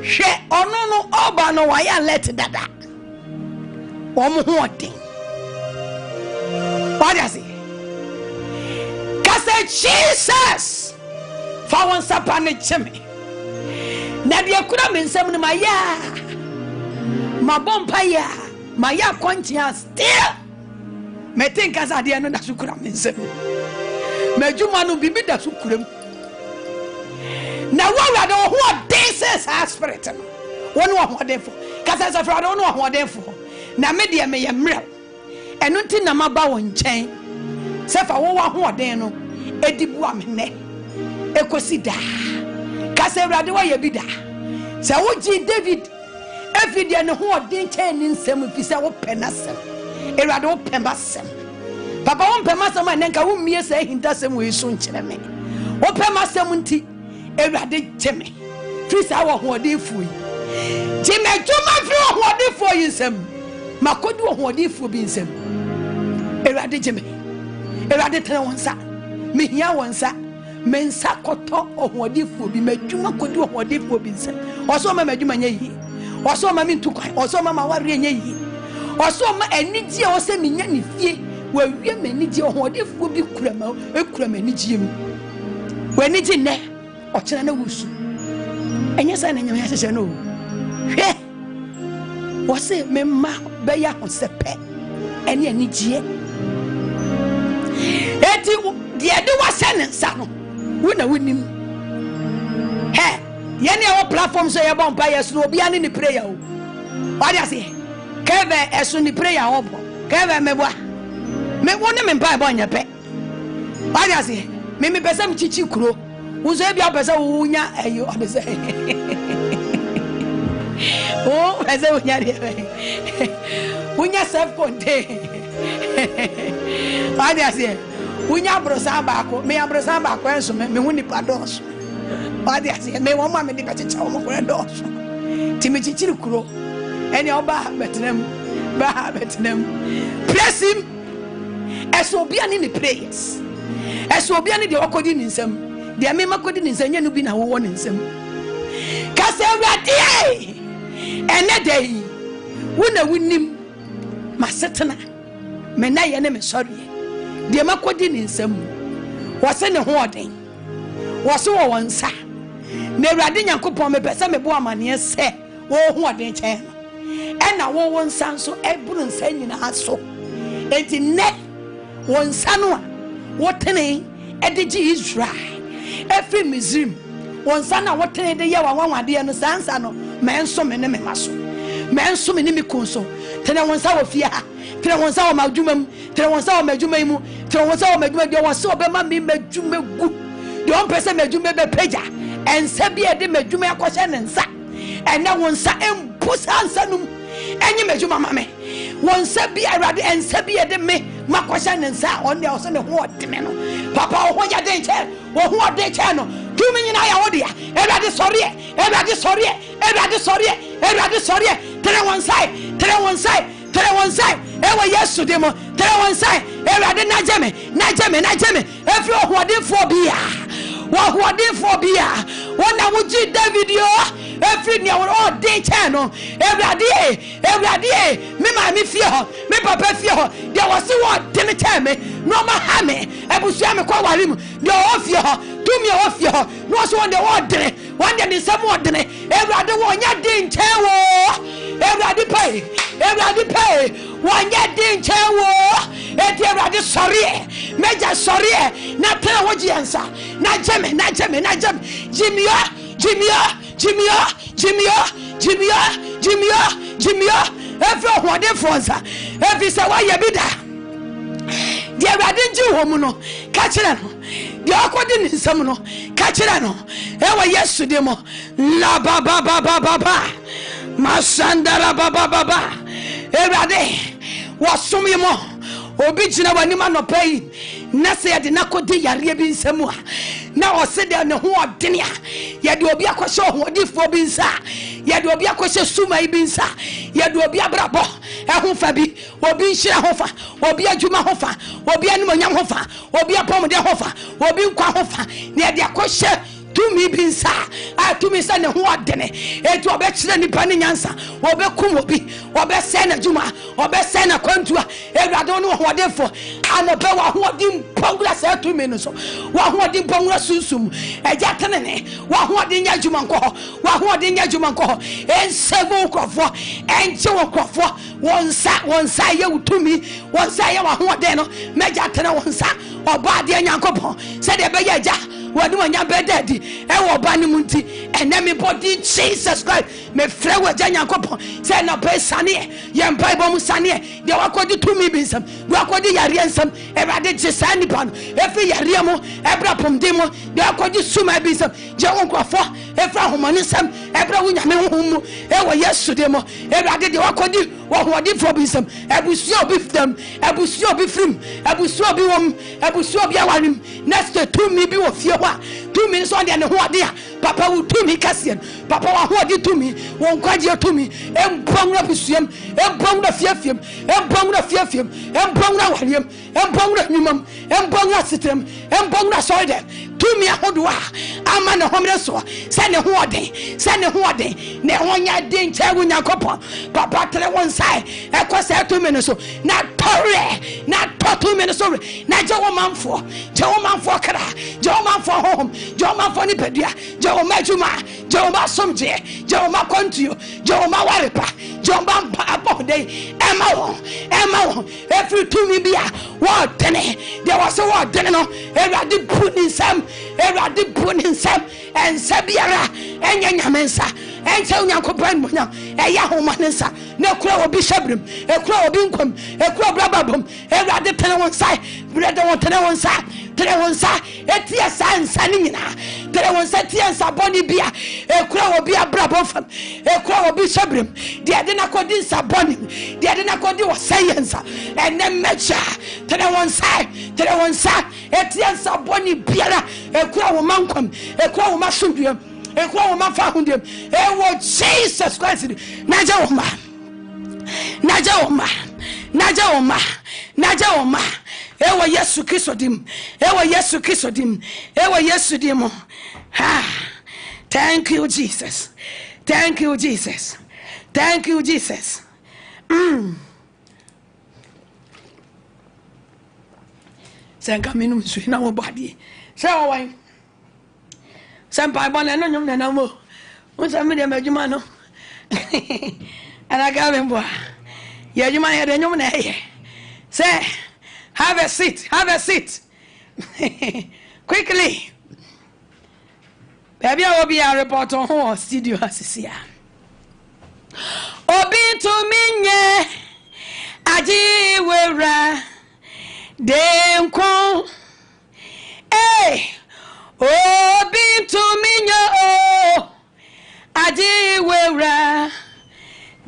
She or no, Oba no, I let that. One more thing. What does he? Cause Jesus for once upon a chimney. Nadia could have been some of my bompire, my quantia still. May think as I didn't know that you could have been some. May you man be bid that you could. Now, what I don't know what this is, spirit. One what they for. Because as if I don't know what they for. Now, media may a mirror. And nothing I'm about in chain. Say for what they know. Edibuamene. Ecosida. Kase rade wa yebida. Se woji David David and who didn't change some if you say open us. Erade open basem. Papa won pema man nka wo mie say hintasem we so nkyere me. Wo pema sem nti erade teme. Frisa wo hodefu yi. Time juma fri wo hodefu yi nsem. Makodi wo hodefu bi nsem. Erade jeme. Erade tena wonsa. Mehia wonsa. Mensa koto hodefu bi madwuma kodi wo hodefu bi nsem. Oso ma madwuma nya yi. Oso ma mintu kwan. Oso ma ware nya yi. Oso ma eniji o se minya ne fie. We wie maniji o hodefu bi kurama ekurama niji mu. We niji ne o kira na wusu. Enye sa na nyame ahye no. Hwe. Wo se memma be ya hosepe. Ene anijie. Eti de de wa se ne nsa no. Wo na wonim. He, ye ne o platform so ye bon pa yes no obi ane ni prayer o. What do you say? Keve esu ni prayer obo. Keve meboa. Me woni me mpa ebo nyepe. What do you say? Me pesa mchichi kuro. Uzo ebi apesa unya ayo abese. Oh, pesa unya re. Unya self contain. What do you say? Unya brosa baako. Me brosa baako enso me huni pados. What do you say? Me won ma me di kachicha wo mo dos. Ti me chichi kuro. Eni oba betenem. Ba betenem. Bless him. Eso obi ani ni prayers. Eso obi ani de okodi ni nsem. De me makodi ni nsem nya no bi na wo ni nsem. Ka se awade ene dey. Wo na wonim masetena. Me na ye ne me sori. De makodi ni nsem. Wo se ne ho oden. Wo se wo wonsa. Na Awurade Nyankopɔn me pese me bo amane se wo ho oden chen. Ena wo wonsa nso eburu nsa nyina so. Enti ne wonsa no a wotene edigi Israel every Misrim wonsa na wotene de ye wanwade no sansa no menso me ne me maso menso me ne me konso tene wonsa wo fie ha tene wonsa wo madwumam tene wonsa wo madwumai mu tene wonsa wo madwuma de wonsa obema me madwuma gu de on pese madwuma be peja ensa bi e de madwuma akɔhye ne nsa ene wonsa empusa nsa num enyi madwuma mame wonsa bi Awurade ensa bi e de me makɔhye ne nsa on de ɔso ne ho ɔdeme no papa ho ya de nche wo ho ɔde che no tumi nyina ya wo de Awurade sɔre Awurade sɔre Awurade sɔre Awurade sɔre tere wonsai ewa Yesu de mo tere wonsai Awurade najeme every ho ɔde fo bia wona wuji David yo every ne wo de che no Awurade me ma me fie ho me papa fie ho de wo se wo de me che me no ma ha me ebusua me kwa ware mu de wo fie ho tumi wo fie ho no so won de wo de won de nsam wo de Awurade wo nya de nche wo Awurade pay wo nya de nche wo eti Awurade sɔre meja sɔre na tena wo jiansa na jeme Jimmy every one day fonsa every say why you be da de Awurade nji wo mu no ka kire no de akodi ni nsam no ka kire no ewa Yesu de mo la ba masandara ba Awurade wasom yi mo obi gina wani ma no pay na se ya de nakodi yare bi nsam a na o se de ne ho odene a ya de obi akɔhye ho odifo bi nsa ya de obi akɔhye suma bi nsa ya de obi abrabɔ ehun fa bi obi nhira ho fa obi adwuma ho fa obi animonyam ho fa obi apɔmde ho fa obi nkwa ho fa na ya de akɔhye tumi bi nsa a tumi sa ne ho odene etu obɛkyerɛ nipa ne nyansa obɛkum obi obɛsɛ na dwuma obɛsɛ na kwantua Awurade no ho odefo anobe wa ho odim pongura sa tumi no so wa ho odim pongura sunsum eja tenene wa ho odim nya dwuma nkɔ wa ho odim nya dwuma nkɔ ensevo krofo enche wo krofo wonsa ye utumi wonsa ye wa ho oden no meja tene wonsa oba de nyankopɔ sɛ de be ye ja wadi wanya bedadi e wo ba ni munti enemy body Jesus Christ me frɛ wo ja nyankopɔ sɛ na pe sane ye mpa ibom sane de wakodi tumi bi nsam de wakodi yare nsam Awurade gye saa nipa no efi yare mo ebra pomde mo de wakodi suma bi nsam je wo nkrofo efra homani nsam ebra wo nyame honhom ewo yesu de mo ewrade de wakodi wo hodi for bisam ebusu obi fam ebusu obi frim ebusu obi wom ebusu obi awarim next to me bi wo fie ho a to me so de ne ho ade a papa wo to me kasien papa wa ho ade to me won kwaje to me empon na busuam empon na fiafiem empon na fiafiem empon na wariem empon na nyumam empon na sitem empon na soide to me ahodo a ama ne homre so se ne ho ade ne ho nya den chewu nyakopo papa tere won sai ekose to me no so na tore na to me no so na je wo manfo kra je wo manfo hom je wo manfo ni pedua je wo majuma je wo masomje je wo makontuo je wo mawarepa je wo mpa abode ema wo every to me bia wo tene there was wo tene no erade puni sam en sabiara enya nyamensa enche unyankopan munya eya homanensa na kura obi hyabrim ekura obi nkom ekura brababom erade tene won sai brede won tene won sai tere won sa etia sansa ni nyina tere won sa tia nsa boni bia ekura obi abrabom fam ekura obi hyabrim de na kodi nsa boni de na kodi wo sayensa ene mecha tere won sa etia nsa boni biara ekura wo mankom ekura wo masundiem ekura wo mafa hundiem ewo Jesus Christ naja wo ma ewa Yesu Kristo dim ha thank you Jesus senka minu su na wo body se wo wan sempa bon no nyum na mo unsa me de madwuma no ana ga ben bo ya dwuma ya de nyum na ye say have a seat quickly baby I will be a report on who studio asisia obi to minye aji wera denko obi to minye aji wera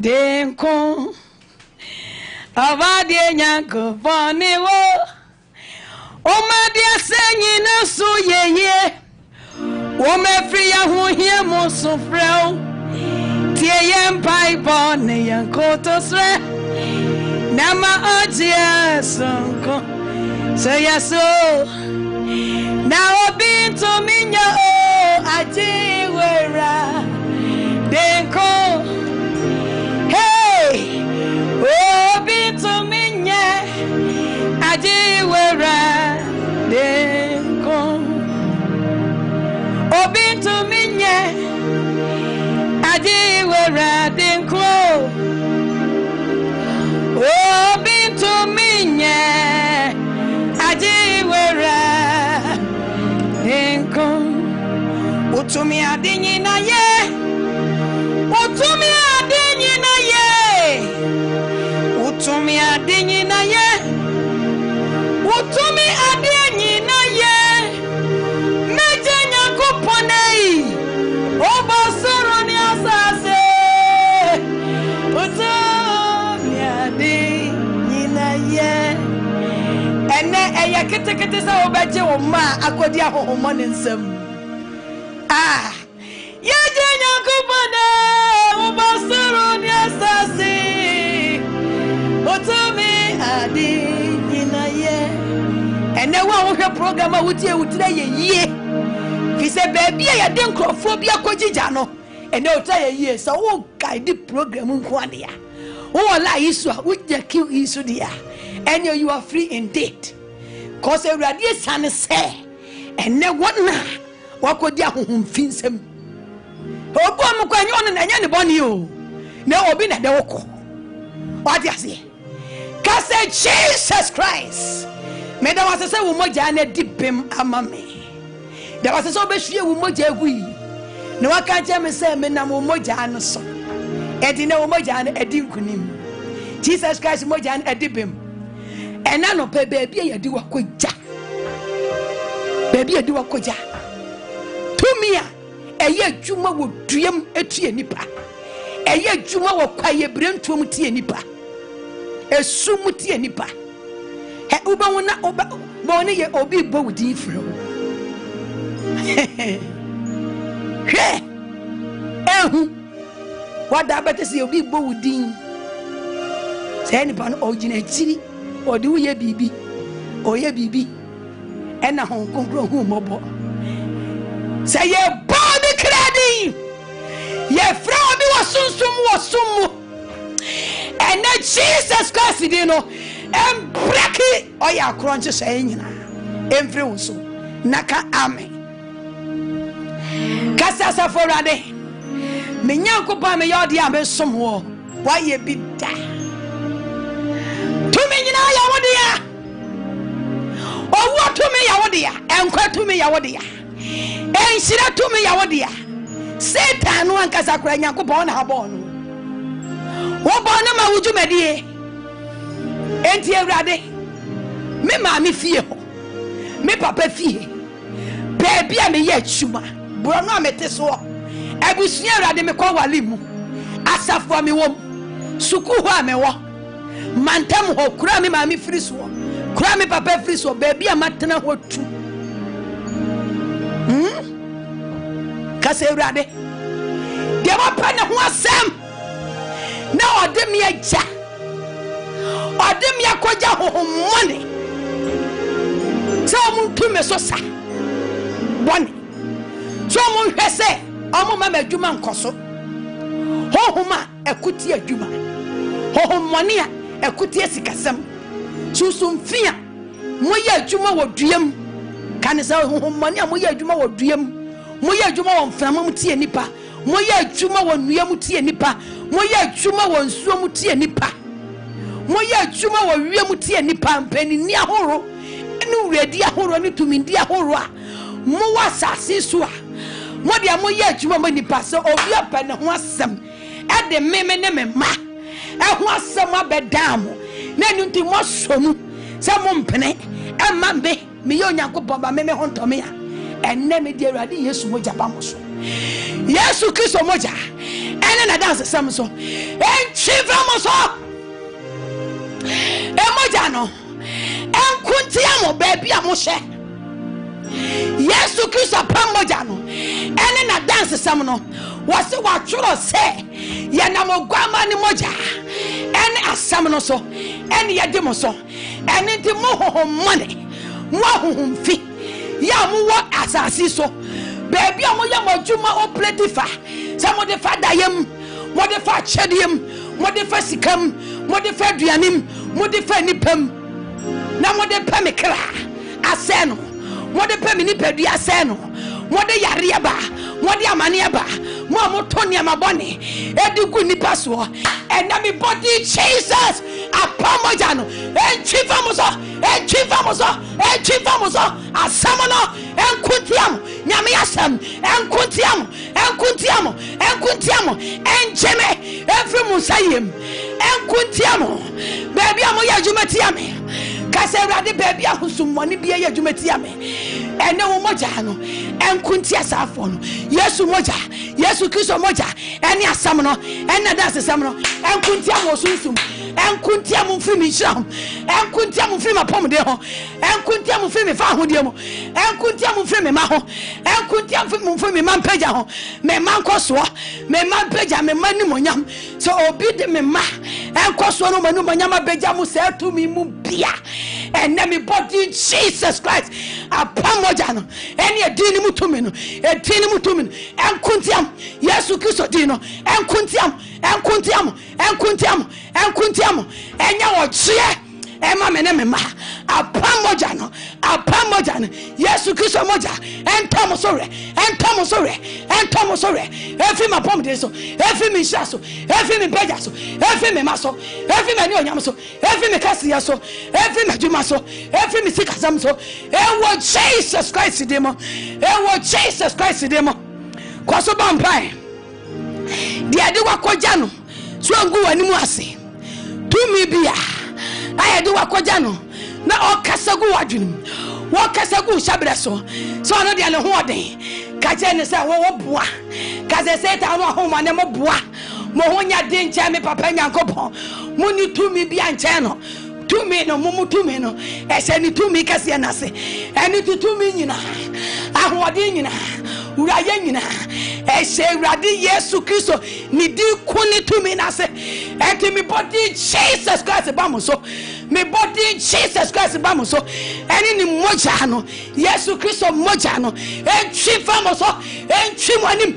denko avade nyanko bone wo o ma dia senyi na so yeye o me free ya hu hie mo so freo tie ye mpai bone yanko to sre na ma oje sonko so ya so na obi to minyo aji wera denko obi to minye aji wera denko obi to minye aji wera denko obi to minye aji wera denko utumi adinyi na ye utumi adinyi na ye utumi adinyi na ye meje nyakoponei obosoro ni asase utumi adinyi na ye ene eye ketekete se obeje wo ma akodi ahohomo ne nsam yeje nyakoponei obosoro ni asase utumi adinyi na ye ene wa wo hwe program a wutie wutire ye fi se baby ya de nkrofo bia kogija no ene uta ye so wo guide program nko ade ya wo la isu a wo je kill isu dia and you are free indeed cause everybody san say ene wona wakodi ahohom finsem obo am kwa nyo na nya ne boni o na obi na de woko what you say say Jesus Christ me da was say wo moja na dipem amame da was say obehwie wo moja agui na waka che me say me na wo moja no so edi na wo moja na edi nkunim Jesus Christ moja na edibem ena no pe baby ya di wakoja baby ya di wakoja tumia ɛyɛ adwuma wɔ duam etie nipa ɛyɛ adwuma wɔ kwaye brentuom tie nipa esum tie nipa uba wona uba bone ye obi bo wudi fro hwe ehu wada betese obi bo wudi se nipa no ogina chiri odi wo ye bibi oye bibi ena hon konkro hu mobo se ye body credi ye fra obi wasunsum and Jesus Christ di no em breki oya kronche say nyina emfre wonso naka amen kasa saforade me nyankopa me yodi amesom wo wa ye bi da tumi nyina ya wode ya owo tumi ya wode ya enkwa tumi ya wode ya enhira tumi ya wode ya Satan no ankasa kra nyankopa na habo no wo bona ma wujumedie enti ewrade me ma me fie ho me papa fie baby a me ye chuma bro no amete so abusua ewrade me kwa wale mu asafo me wom suku ho a me wo mantam ho kura me ma me firi so kura me papa firi so baby a matena ho tu kase ewrade de ma pa ne ho asem na odem ye ja odem ya koja hohomone so mun tume so sa bone so mun hwese omo ma adwuma nkoso hohoma akuti adwuma hohomone a akuti esikasem susumfia moye adwuma woduam kanisa hohomone a moye adwuma woduam moye adwuma wo mframa tie nipa moye adwuma wo nuam tie nipa moye adwuma wo nsuo tie nipa moye adwuma wo wiem tie nipa mpanini ahoro ene uredi ahoro ne tumindi ahoro a mo wasase so a mo de moye adwuma mo nipa se obi apane ho asem e de meme ne mema e ho asem abedam na nti mo somu se mo mpene e mambe me ye onyankopon ba meme ho ntome a enne me de Awurade Yesu moja ba mo so Yesu Kristo moja ene na dance sam so enchivra mo so emoja no enkuntia mo baby a mo hye Yesu Kristo pamoja no ene na dance sam no wose watworo se ye na mo gwama ni moja ene asam no so ene ye de mo so ene ti mo hohomone mo hohomfi ya mo wo asasi so baby a mo ya mo djuma o pletifa se mo de fa dayem mo de fa chediem mo de fa sikam mo de fa duanim mo de fa nipam na mo de pa me kra aseno mo de pa me nipadu aseno mo de yare ba mo de amane ba mo toni amabone edigu nipa so ena me body Jesus apamojano enchifa muso asamono enkutiam nyame asam enkutiam enjeme every musayem enkutiam baby amo ya jumetiame kase Awurade baby ahusumoni bia ya jumetiame ene wo moja no enkuntia safo no Yesu moja Yesu Kristo moja ene asam no ene da asam no enkuntia mo sunsum enkuntia mo mfiri mi hram enkuntia mo mfiri mapomde ho enkuntia mo mfiri mi fa hodie mo enkuntia mo mfiri mi ma ho enkuntia mo mfiri mi mampaja ho me mankoso me mampaja me manimonyam so obi de me ma enkoso no manimonyam abeja mo se atumi mu bia ene me body Jesus Christ apamoja no ene edini mutumi no enkuntiam Yesu Kristo dino enkuntiam enya wochie ema mene mema apamoja no Yesu Kristo moja entamo sore efi mapom de so efi mi sha so efi mi beja so efi mi maso efi mani onyam so efi mi kasiya so efi mi juma so efi mi sikasam so ewo Jesus Christ demo kwaso bampai dia de wakoja no so angu wanimu ase tumi bia aye de wakoja no na okasagu wadwunum wakasagu shabreso so no de ne ho oden kache say wo boa kaze Satan no ahoma ne mo boa mo honya de nche me papa Nyankopon muni tumi bi anche no tumi no mumu tumi no ese ni tumi kase na se eni tumi nyina ahode nyina uraye nyina ese urade Yesu Kristo ni di kuni tumi na se enti mi body Jesus Christ ba mo so me body Jesus Christ ba mo so eni ni moja no Yesu Kristo moja no entwi fa mo so entwi monim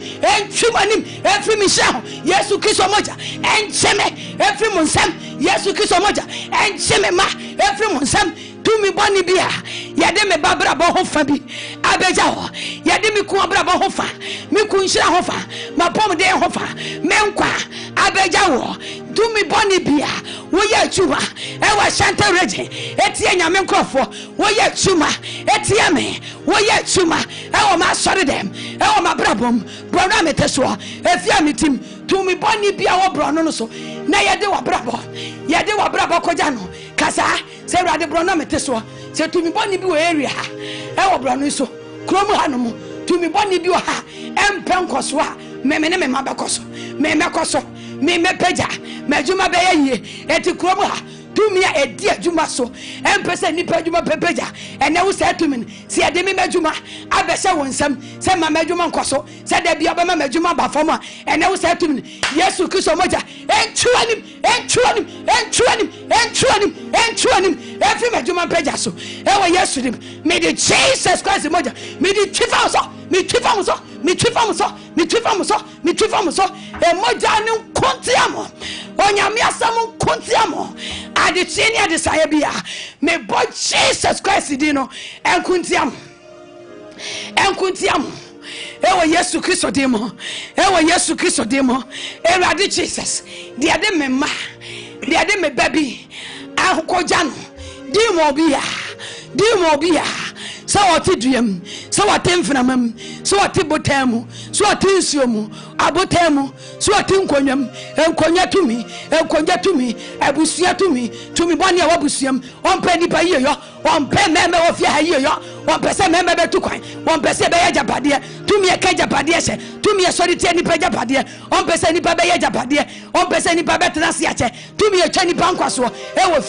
entwi mi sha Yesu Kristo moja encheme entwi mo nsam Yesu Kristo moja encheme ma entwi mo nsam tumi boni bia yade me babra bo ho fa bi abeja ho yade me ku abra bo ho fa me ku nhira ho fa ma pom de ho fa me nkwa abeja ho tumi boni bia wo ya chuma e wa shanta reje etie nyame nkrofo wo ya chuma etie me wo ya chuma e wo ma sori dem e wo ma brabom program eteso efia mitim tumi boni bia wo bro no so na yade wa brabo koja no kasa se rade bro no meteso se tumi boni bi wo area e wo bro no so krom ha no mo tumi boni bi wo ha empen koso a me ne ma be koso me koso me peja me juma be ye eti krom ha tumi a edi adwuma so empese nipa adwuma pepeja ene wo se tumi se ade me adwuma abese wonsam se ma adwuma nkoso se da bia ba ma adwuma ba fam a ene wo se tumi Yesu Kristo moja enchuanim efi me adwuma peja so e wo Yesu dim me the Jesus Christ moja me the twifa so e moja ne kontiamo onyame asam kontiamo ade tieni ade saye bia me bo Jesus Christ di no enkuntiamo ewo Yesu Kristo demo Erade Jesus de ade me ma de ade me baby ahokoja no di mo bia so what duam so what mfnamam so what botamu so what nsuomu abotamu so what nkonwam enkonya tumi abusua tumi bone e wabusuam onpa nipa yiyo onpa meme wo fia yiyo onpa meme betu kwan onpa se be yajapade tumi e ka japade se tumi e sori tie nipa japade onpa se nipa be yajapade onpa se nipa betena se ache tumi e twa nipa nkwaso e wo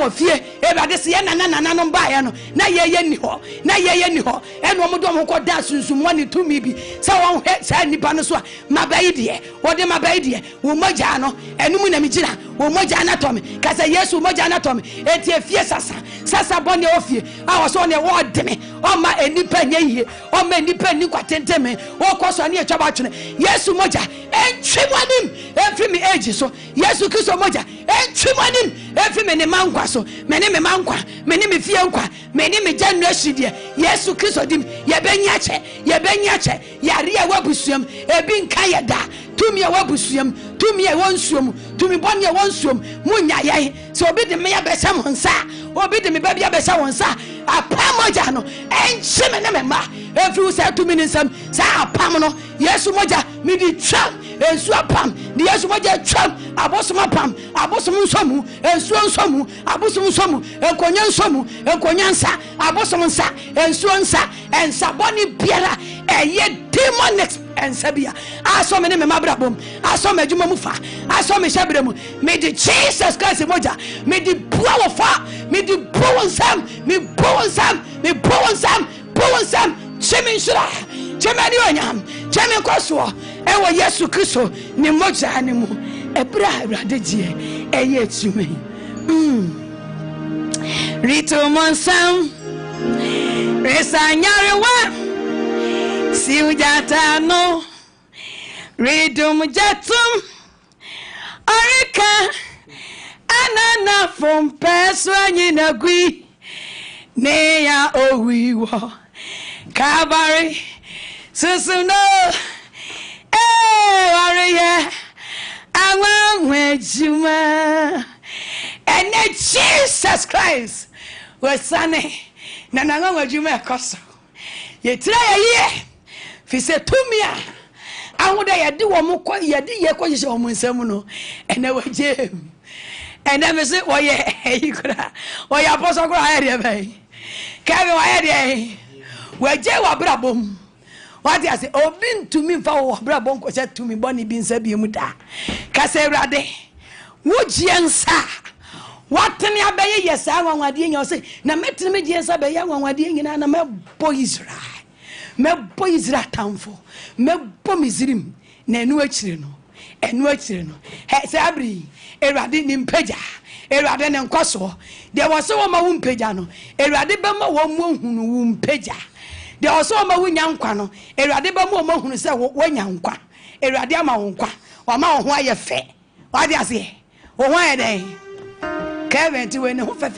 fie e bade se na no mba ya no na ye ni ho eno mo dom ko da sunsum woni tumi bi se won he sa nipa no so mabai de wode mabai de wo moja no enum na mi gina wo moja na tomi ka se Yesu moja na tomi etie fie sasa bone ofie a wo so ne wo de me o ma enipa nyehie o ma enipa ni kwatenteme wo koso ne etwa ba twene Yesu moja entwimonim efi mi age so Yesu Kristo moja entwimonim efi me ne mankwa so me ne me mankwa me ne me fie nkwa me ne me generation de Yesu Kristo dim ye benya che yare a wabusuam ebi nka ye da tumi a wabusuam tumi a wonsuam tumi bone a wonsuam munya ye so obi de me ya be sam honsa obi de me ba bia be sam honsa apam moja no enche me ne me ma efi say tumi nsam sa apam no Yesu moja me di twam ensu apam di Yesu moja twam abosom apam abosom nsomu ensu nsomu abosom nsomu enkonya nsomu enkonya nsa abosom nsa ensu nsa ensa boni biara eye demonic ensabia aso me ne me mabrabom aso me adwuma mu fa aso me hyabremu me di Jesus Christ moja me di power fa me di bownsam cheminsura chemani onyam cheminkoso ewo Yesu Kristo ni moja ne mu ebra radejie eye tumi rito monsam resanyarewa siujata no redum jatum arika anana from peso anyina gui ne ya owiwo kabari susuno warrior awanwe juma and Jesus Christ was sane na nanwa juma ekoso ye tira ye fi se tumia ahoda ye de wo mko ye de ye ko yese wo nsam no ene waje ene me se wo ye yikura wo ya poso kura ya de bai ka be wo ya de waje wa brabom what I say obi to me fa wo brabom ko se to me boni bi nsa bi mu da ka se Awurade wo giensa watene abaye yesa anwanwade nya se na metene me giensa abaye anwanwade nyina na mebo Israel tamfo mebo Misrim na enu akire no he se abri Awurade ni mpaja Awurade ne nkoso de wo se wo ma wo mpaja no Awurade be ma wo mu hunu wo mpaja de wo se wo ma wo nyankwa no Awurade be ma wo hunu se wo nyankwa Awurade ama wo nkwa wa ma wo ho aye fe wa de ase wo ho aye den Kevin ti we ne ho fe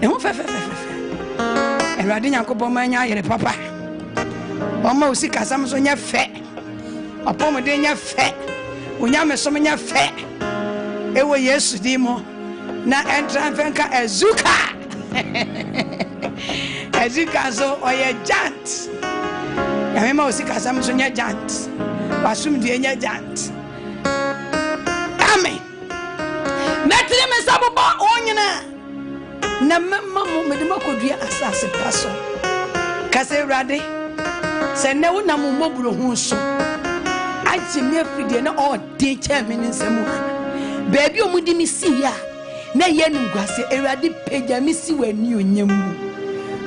ne ho fe Awurade nyankopon ma nya yere papa o ma osika sam so nya fe opom de nya fe onya me so nya fe ewo Yesu di mo na entra fenka ezuka ezuka so oye giant ya me ma osika sam so nya giant wasum de nya giant amen metre me sabobo onyina na mama mo me de makodua asase paso kase Awurade se ne wo na mo moburo hu so aji me afidie na all day chairman nsemu baby omudi mi si ya na ye nu gwase Awurade peja mi si wani onyam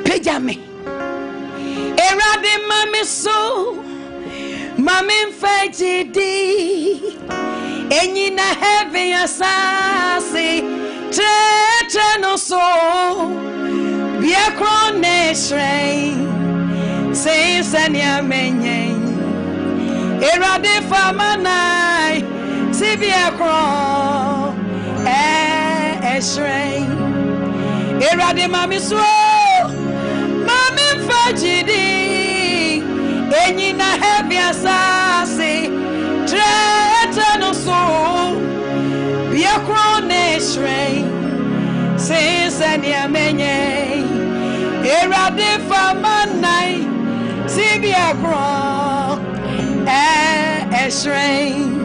peja me Awurade mami so mami mfejidi enyi na heaven asase tre no so be a coronation since any amenyen Awurade famanai si be a crown shrine Awurade mami so mami fajidi enyi na heavy asase tre no so be a coronation since any amenye Awurade famanai si be a crown shrine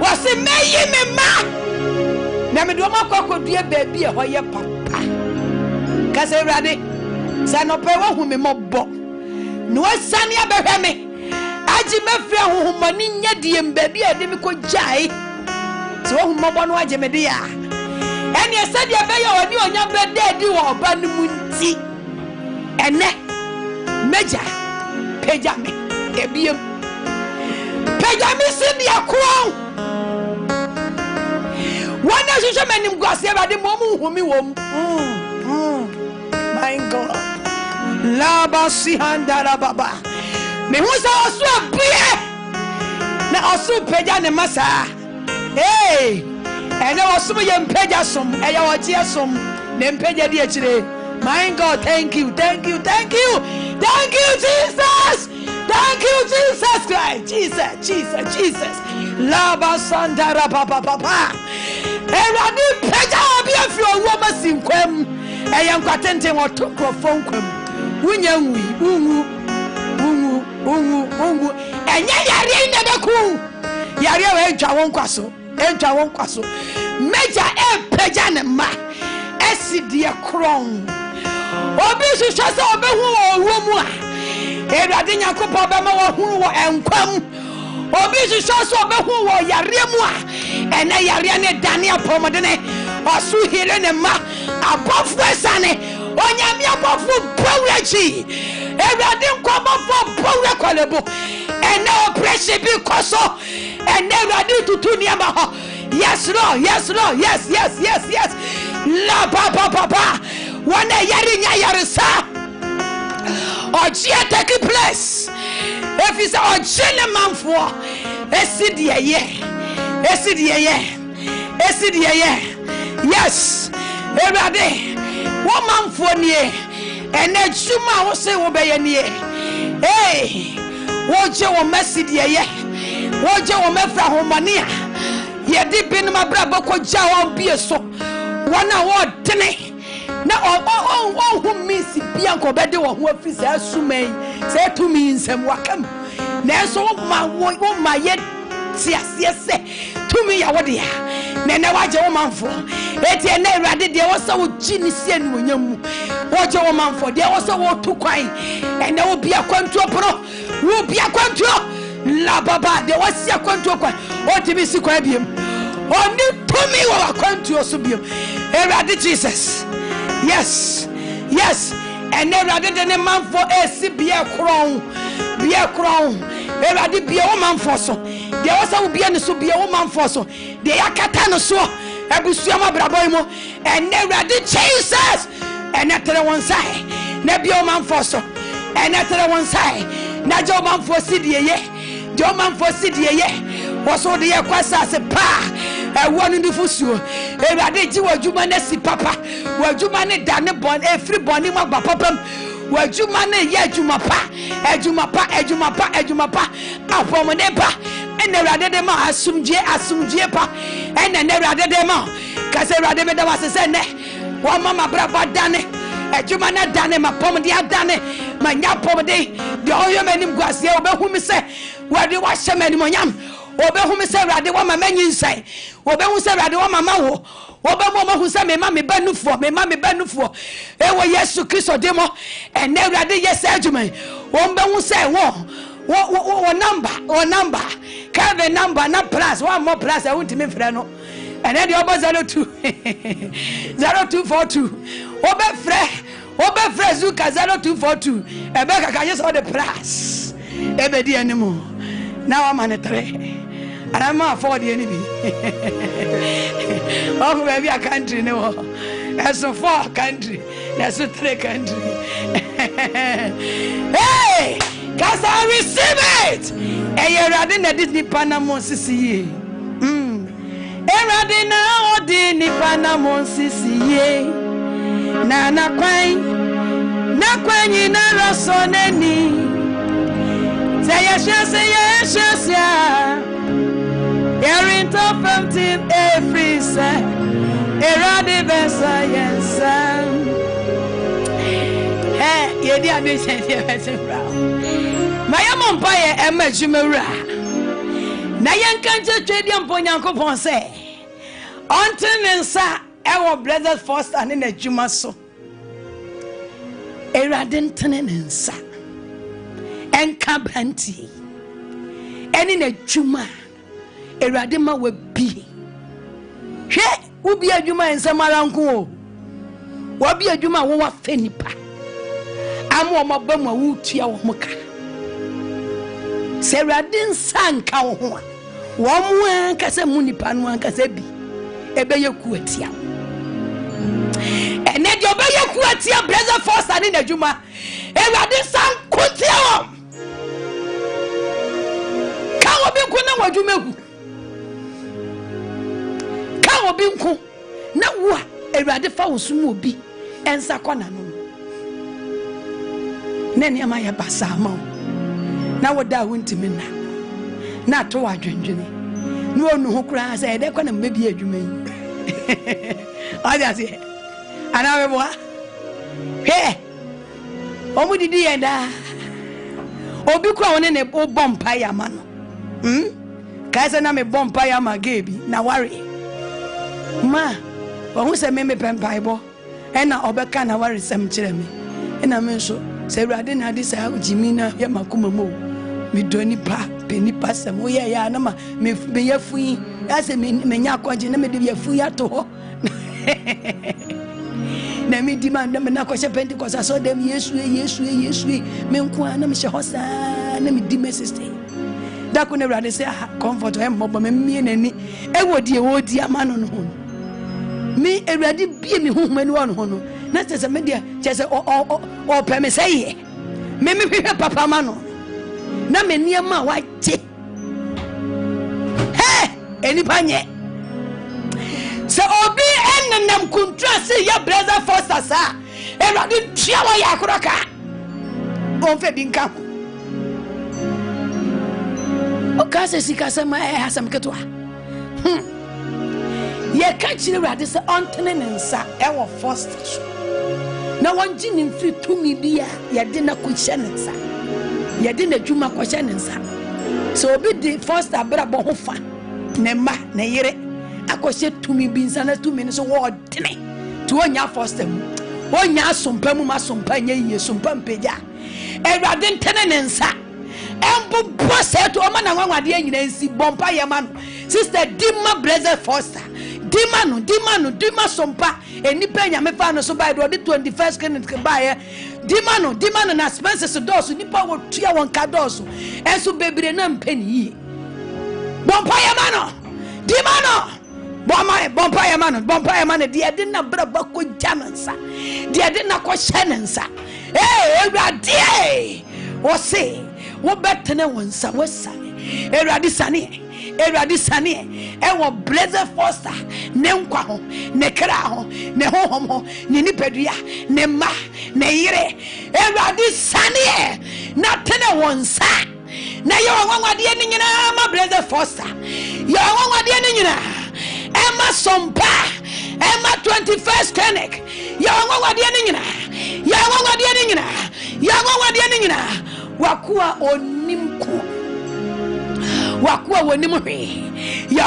was a me ma na me do makoko dua baby e hoye papa kase Awurade sa no pe wo hu me mobbo no asane abehwe me aji mafri ahohomani nya die baby e de me ko jai so wo hu mobbo no aje me de ya ene ese de be ya oni onya be de di wo ba no mu nti ene meja peja me ebiem peja me si de akwo wana shisha menim gwase Awurade momu humi wom my God la basi handara baba me husa osu abie na osu peja ne masa ene osu ye mpeja som eya oje som ne mpeja di akire my God thank you Jesus Christ Jesus la basandara baba Awurade peja obi afri owo masinkwam eyankwatente wotokro fonkwam wunyanwi ungu enye yare ndeku yare we entwa won kwaso meja peja ne ma esidie kron obi hwehwe se obehu owo mu a Awurade nyankopɔ be ma wo hunu wo enkwam obi hwehwe se obehu wo yare mu a ene yare ne dane apomodene osu hire ne ma abofo sane onyame abofo bawrachi Awurade nkobofo bawra kwalebo ene operation bi koso ene Awurade tutu niama ho yes la papa wana yare nya yare sa oji take place if is ojene manfo esidie yes Awurade wo manfo nie ene juma wo se wo beye nie wo je wo mesidie wo je wo mefra homania ye di bin ma bra bako ja wo bie so wana wo dene na hu misi bia nko bede wo ho afisi asumai se tumi nsem wakam na so wo ma ye tiasiese tumi ya wode ya na waje wo manfo eti ene awurade de wo so wo gi ni sie ni wonyamu wo je wo manfo de wo so wo tu kwan ene wo bia kwantuo pro wo bia kwantuo la baba de wo sia kwantuo kwan o ti bi si kwa biem oni tumi wo kwantuo so biem awurade Jesus yes ene awurade de ne manfo esi bia kron awurade bia wo manfo so de wo so wo bia ne so bia wo manfo so de yakata no so abusuama braboy mo ene awurade Jesus ene tere won sai na bia wo manfo so ene tere won sai na je wo manfo sidie ye de wo manfo sidie ye wo so de ye kwasa se pa ewo no ndifusuo awurade ji wadwuma na si papa wadwuma ne da ne bon efri boni mo gba papam wadwuma ne ye adwuma pa apom ne pa ene awurade de ma asumdie pa ene awurade de ma ka se awurade me da wasese ne wo mama braba dane adwuma na dane ma pom de adane ma nya pom de oyo manim guase obehu mi se wade wa hyema ni monyam obehu mi se awurade wa mama nyinsai obehu se awurade wa mama wo obemo mo hu se me ma me banufo ewo Yesu Kristo demo ene awurade yes adwuma wo behu se wo number ka the number na plus one more plus I want me frɛ no ene de obo 0242 obe frɛ zuka 0242 ebe kaka yes all the plus ebe di animo na wa manetre and I'm afford the enemy. Oh, baby, a country no. That's a 4 country. That's a 3 country. Hey, cause I receive it. And you're riding a Disney Panama CCA. Riding now Disney Panama CCA. Nana Quine, Naquany, Nara Soneni. Say yes, yeah. Erin top empty every side. Erade besa yensa. Ye dia be se besa bra. Maya mompaye emajumura. Na yenka nche dia mponyankopon se. Until nsa ewo brothers first and in adwuma so. Erade ntene nsa. Enka banti. Eni na adwuma. Erade ma we bi hwe wo bi adwuma ensamara nko o wo bi adwuma wo wa fenipa am wo mabam wo tua wo muka se erade nsanka wo ho wo mo ankasa munipa no ankasa bi ebe ye kuatia ene de obe ye kuatia brother first ani na adwuma erade sankotia wo ka wo bi nko na wadwuma gu obi nko na wo awurade fa wosumu obi ensa kona no na ne ma ya basa ma na wo da wontimi na to adwendwene no onu ho kura say de kona mbebi adwuma yi ade ase ana we boa he omu didi yenda obi kwa woni ne bompa ya ma no kaise na me bompa ya ma gebi na ware ma who say me pempaibo ena obeka na warisem kire me ena me so se awurade na ade sa jimina ya makoma mo me doni pa peni pasem wo ye ya na ma me yafu ya se me nya akwaje na me de yafu ya to ho na me di man na me na ko she Pentecost so dem Yesu me nko na me she hosa na me di me sister da ko na awurade say comfort em mo ba me mie nani e wodi amano no ho me awurade bie me hu mani won ho no na tese me dia tese o pe me say me hwehwe papa ma no na me niam wa je eni panye se obi enenam kuntra se ya brother foster sa awurade tia wa ya akroka on fe bi nka o ka se sikasa ma hasam ketwa ye ka chire awurade se ontene nsa e wo foster so na wonji ni mfiri tumi bia ye de na ko hye nsa ye de na dwuma ko hye nsa so obi di foster bra bo ho fa ne ma ne yire akɔhyɛ tumi bi nsa na tumi no so wɔɔdene to onya foster mu onya sompa mu masompa nya yie sompa mpagya Awurade ntene ne nsa embo bosse to oma na nwanwade anyina nsi bompa yema no sister Dima Blessed Foster Dima sompa enipa nyame fa no so by the 21st clinic bae Dima no na expenses dosu nipa wo tua won ka dosu enso bebre na mpani yi bompa yema no Dima no bompa yema no de de na braba ko janansa de de na ko hyenensa Ewurade wo se wo betene wonsa wosane Ewurade sane ewo Blessed Foster ne nkwa ho ne kra ho ne honhom ho ne nipadua ne ma ne yire Ewurade sane na tene wonsa na yo wanwade ne nyina ma Blessed Foster yo wanwade ne nyina Emma sompa Emma 21st clinic yo wanwade ne nyina wakuwa onimku wakuwa wonimhwe ya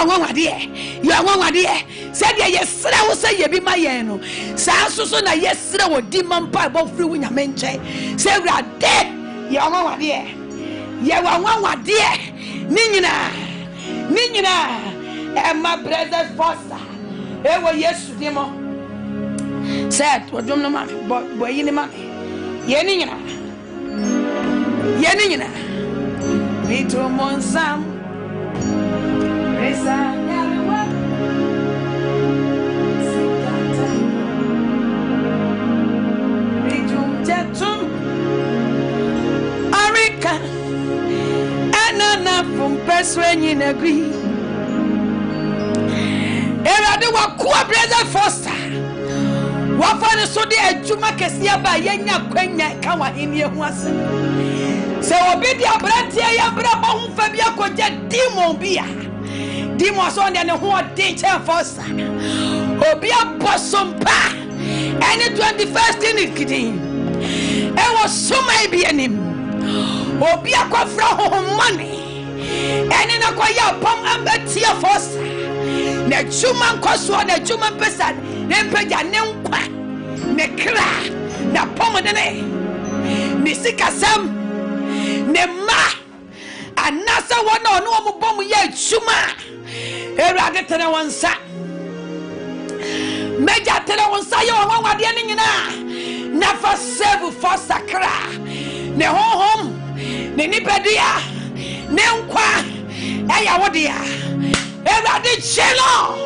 wanwade said ye yesra wo say ye bi mayen no saa soso na yesra wo di mampa bo free wo nyame nche say Awurade ya wanwade ni nyina Emma Blessed Foster ewo Yesu dimo said odum no ma boy ni ma ye ni nyina Mito Monsam Resa Nyarwa Sikata Rijum Jatum Arika Anana from Pesweni Negri Erade wakuwa Blessed Foster wafane so de adwuma kesia ba yenya kwanya kawa henie ho ase se obi di abrantia ya braba ho fa bia koja demon so de ne ho de che Foster obi abosompa any 21st in kidin e was so may be anim obi akofra ho money any na kwa ya pam ambetia Foster na chuma nkoso na chuma pesa ne peja ne nkwa ne kra na pomode ne sikasam ne ma anasa wona ono omubom ya chuma Ewurade tere wonsa meja tere wonsa ye wanwade ne nyina na fa save Foster kra ne honhom ne nipadua ne nkwa eya wode ya Ewurade chelo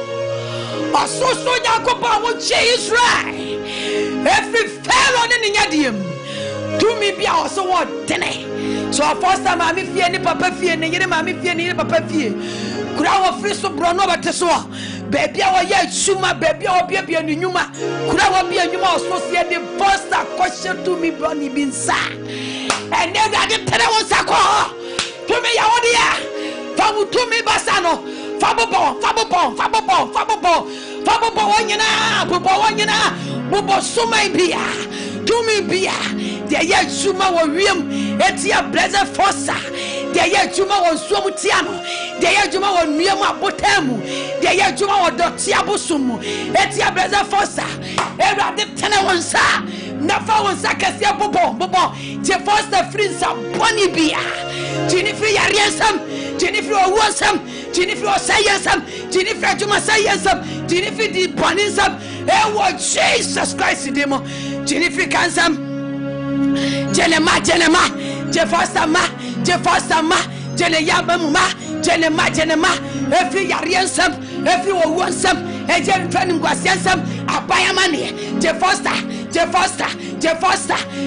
Asusu Yakoba wo che Israel every fellow in nyadiem to me bia also what dene so Foster ma me fie ni papa fie ne yire ma me fie ni papa fie kura wo free so bro no bete so baby a wo ya chuma baby a wo bia ni nyuma kura wo bia nyuma so se de Foster question to me boni binsa and never get tere wo sako to me ya wo dia fa mu to me basano Fabo wanyina bobo sumai bia tumi bia de ye chuma wo wiem etia Blessed Foster de ye chuma wo suomu tiano de ye chuma wo nuemu abotemu de ye chuma wo dotia bosumu etia Blessed Foster Ewurade tene wonsa na fa wonsa kase bobo je Foster free some boni bia Jennifer yariensam Jennifer owonsam Jennifer osayensam Jennifer juma sayensam Jennifer di boninsam ewo Jesus Christ demo Jennifer kansam Jenema Je Foster ma Jene yabam ma Jenema every yariensam every owonsam eje training kwasiensam abayamane Je Foster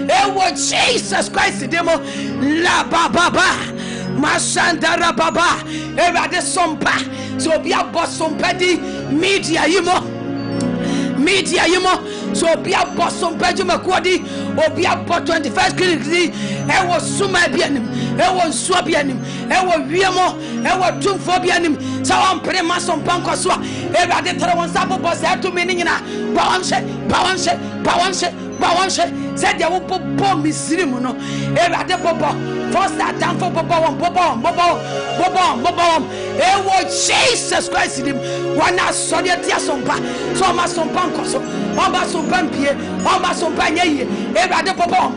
ewo Jesus Christ demo la baba Mashandara baba Ewurade sompa so bia bosompa di media yimo so bia bosompa juma kwodi obi abo 21st clinic di ewo suma bianim ewo nsuo bianim ewo wiemo ewo tumfo bianim sa won pere masompa nkoso Ewurade tere won sabo boss eto me nyina bawamhye said they will bomb me sirimuno era de bobo first that time for bobo it was Jesus Christ him one as so the sompa so ma sompa nkoso oba sompa mpie oba sompa nyeye era de bobo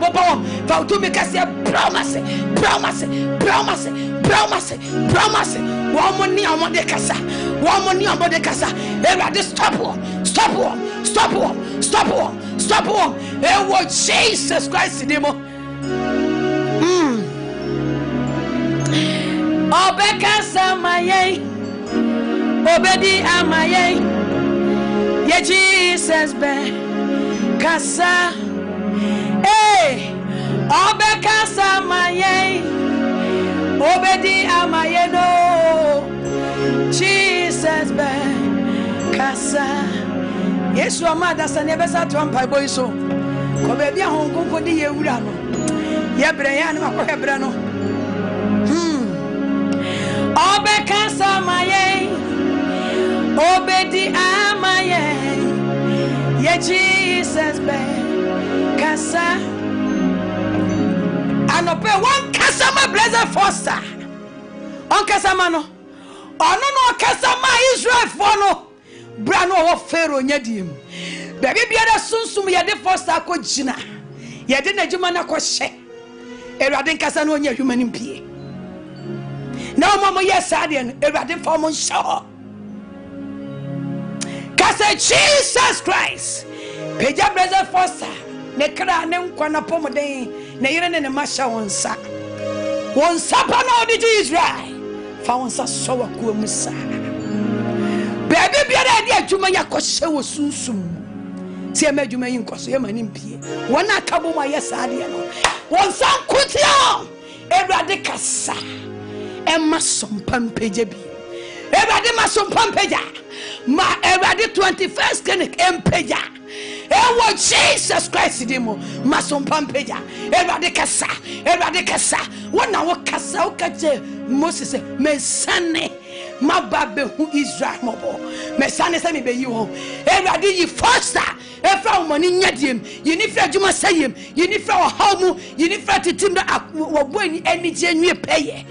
for to make us promise one money on the casa era de stop it was Jesus Christ him Obekasa maye obedi amaye ye Jesus be kasa obekasa maye obedi amaye no Jesus be kasa Yesu amada sanebesa to ampa boy so ko be bia honkonko di ye wura no ye bre ya na ko hebre no Obekasa maye obedi amaye ye Jesus be kasa anope one kasa ma Blessed Foster on kasa ma no ono no kasa ma Israel for no bra no wo Pharaoh nyadim baby biara sunsum ye de Foster ko gina ye de najuma na ko hye Ewurade kasa no onya hwuma nimpie now mama yes adian Ewurade for mo show kasa Jesus Christ peja Blessed Foster ne kra ne nkwa na pomoden na yire ne masha wonsa pa na odi Israel fa wonsa so wakuo musa baby biara de adwuma yakɔhye wo sunsum ti ema adwuma yi nkoso ye mani mpie wona akabo ma yes adian no wonsa nkotia Ewurade kasa Emma sompam peja bi Ewurade ma sompam peja ma Ewurade 21st clinic empeja ewo Jesus Christ demo ma sompam peja Ewurade kasa wona wo kasa wo kache Moses mesane ma babe hu Israel mobo mesane se me be yi ho Ewurade yi Foster efra umani nyadiem yini fra djuma sayem yini fra hamu yini fra titimda wo boani anije nwie peye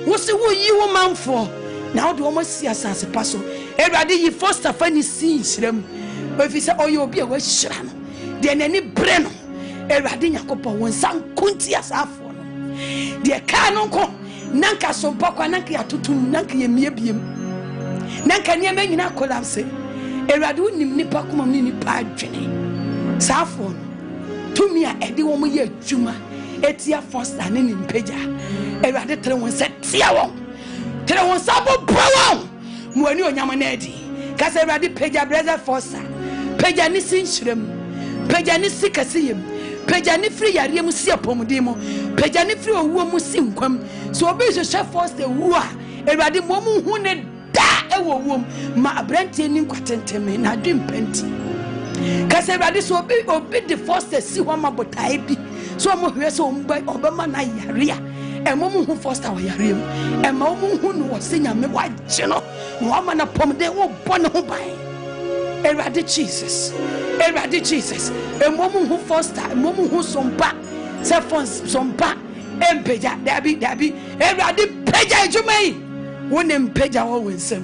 wo se wo yi wo manfo na wo de wo si asase paso Ewurade yi Foster fa ni si nhirem ofi se oye obi e wo hira no de nani bre no Ewurade Nyakopo won san kunti asafo no de ka no ko nanka so pokwa nanka atutum nanka ye miebiem nanka ne ma nyina collapse Ewurade unim nipa kuma ni nipa adwene safo no tumi a ede wo mo ye adwuma etia Foster ne ni mpeja Ewurade tere won se tia won tere won sabo brawon mo ani onyama na edi kase Ewurade peja Blessed Foster peja ni sinhirem peja ni sikasiyem peja ni free yarem si apomden mo peja ni free owuo mu si nkwam so obi hwehwe Foster wu a Ewurade mo mu hu ne da ewo wom ma abrantie ni kwatenteme na adwempenti kase Ewurade so obi de Foster si ho ma botae bi so mo hwe so obama na yarea emo mu hu Foster wa yarem emo mu hu no wosenya me wagye no no ama na pomden wo bone ho ban Ewurade Jesus emo mu hu Foster emo mu hu sompa se fons sompa empeja dabi Ewurade peja ejumai wonem peja wo wensem